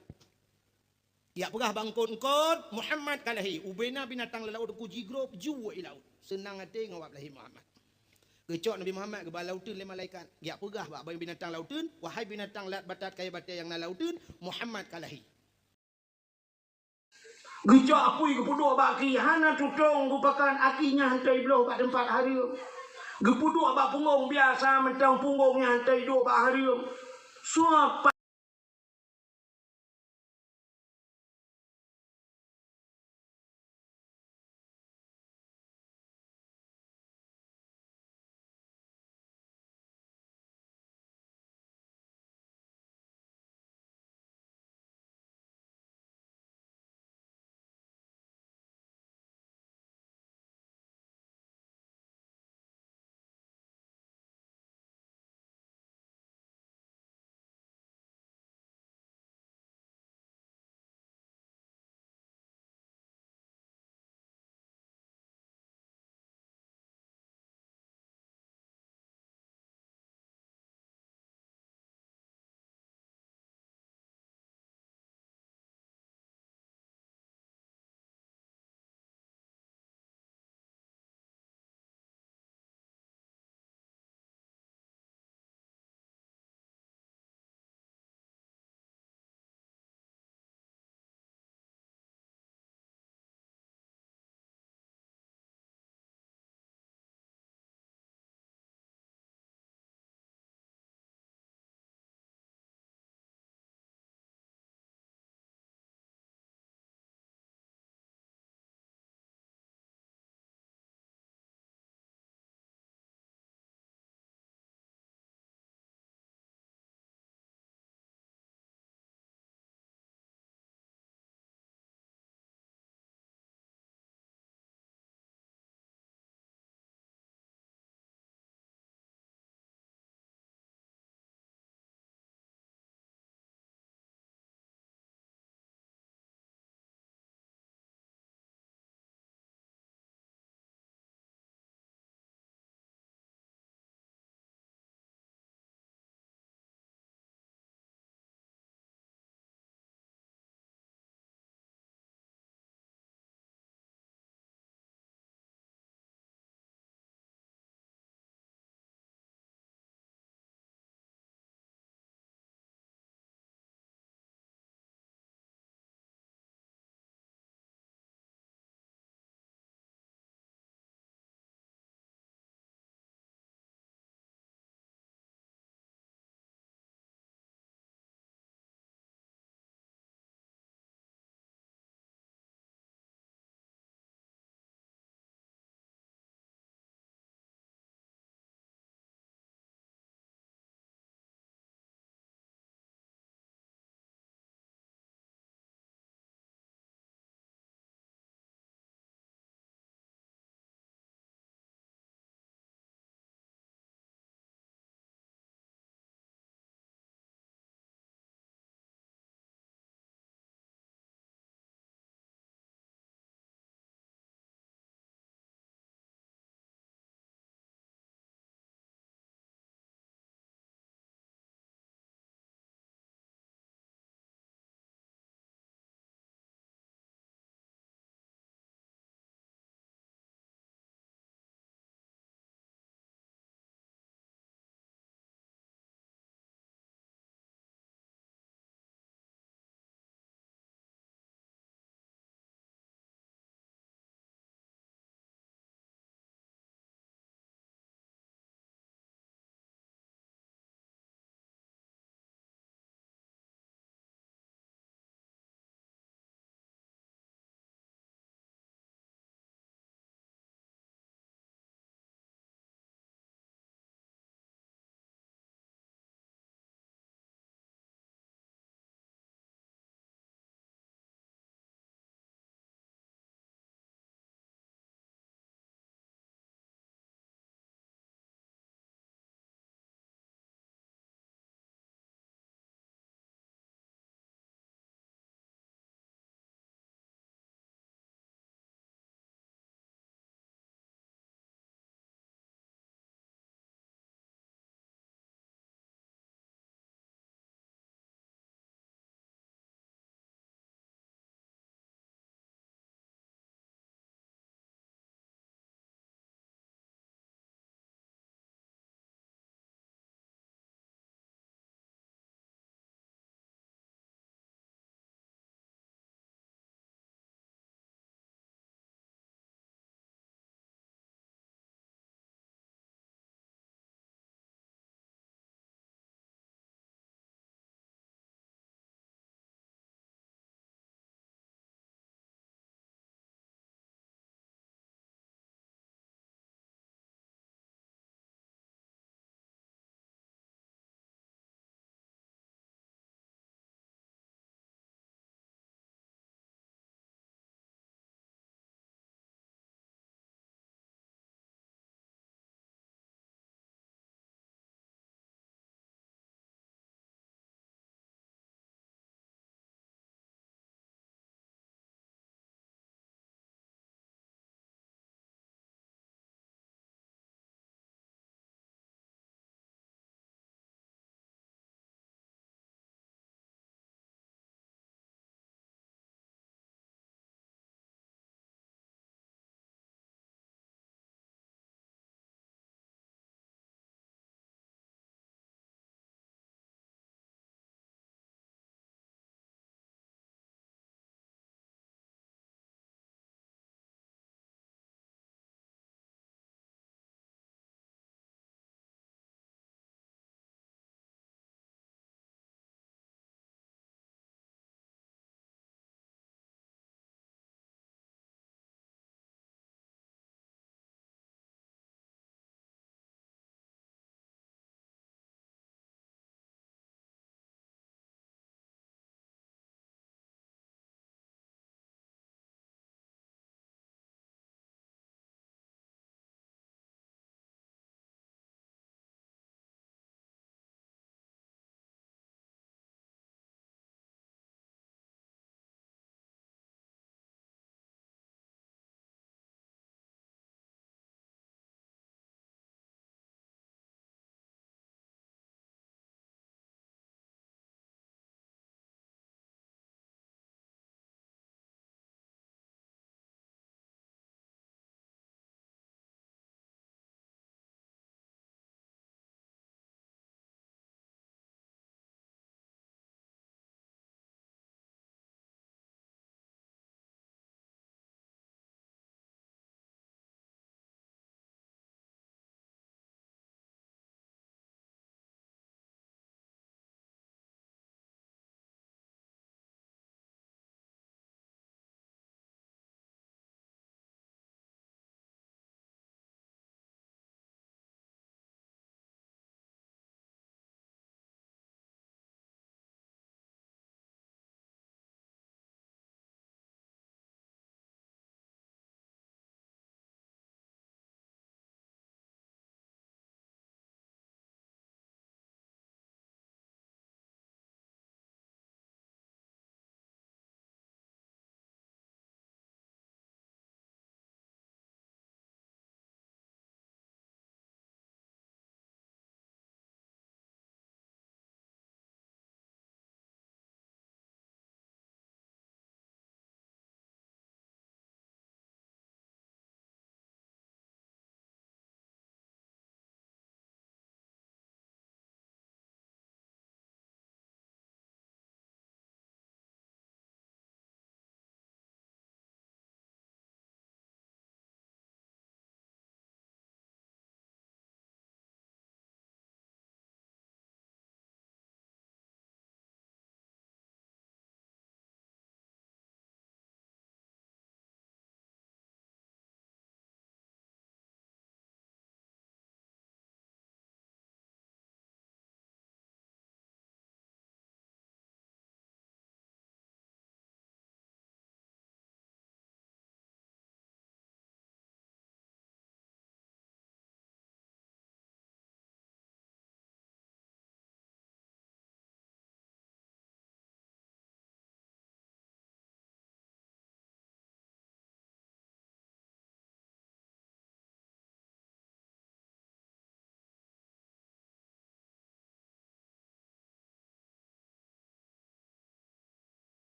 Ya pegah bangkot Muhammad kalahi. Ubena binatang laut ku ji grup juwa laut. Senang hati ngawak lahi Muhammad. Gecok Nabi Muhammad ke bawah lautun le malaikat. Ya pegah ba binatang lautun, wahai binatang lat batat kaya batai yang na lautun, Muhammad kalahi. Gecok apui ke puduk baki hana tutong rupakan akinya hantai belah bak tempat hari. Gepuduk bak punggung biasa mentang punggungnya hantai dua bak hari. Suap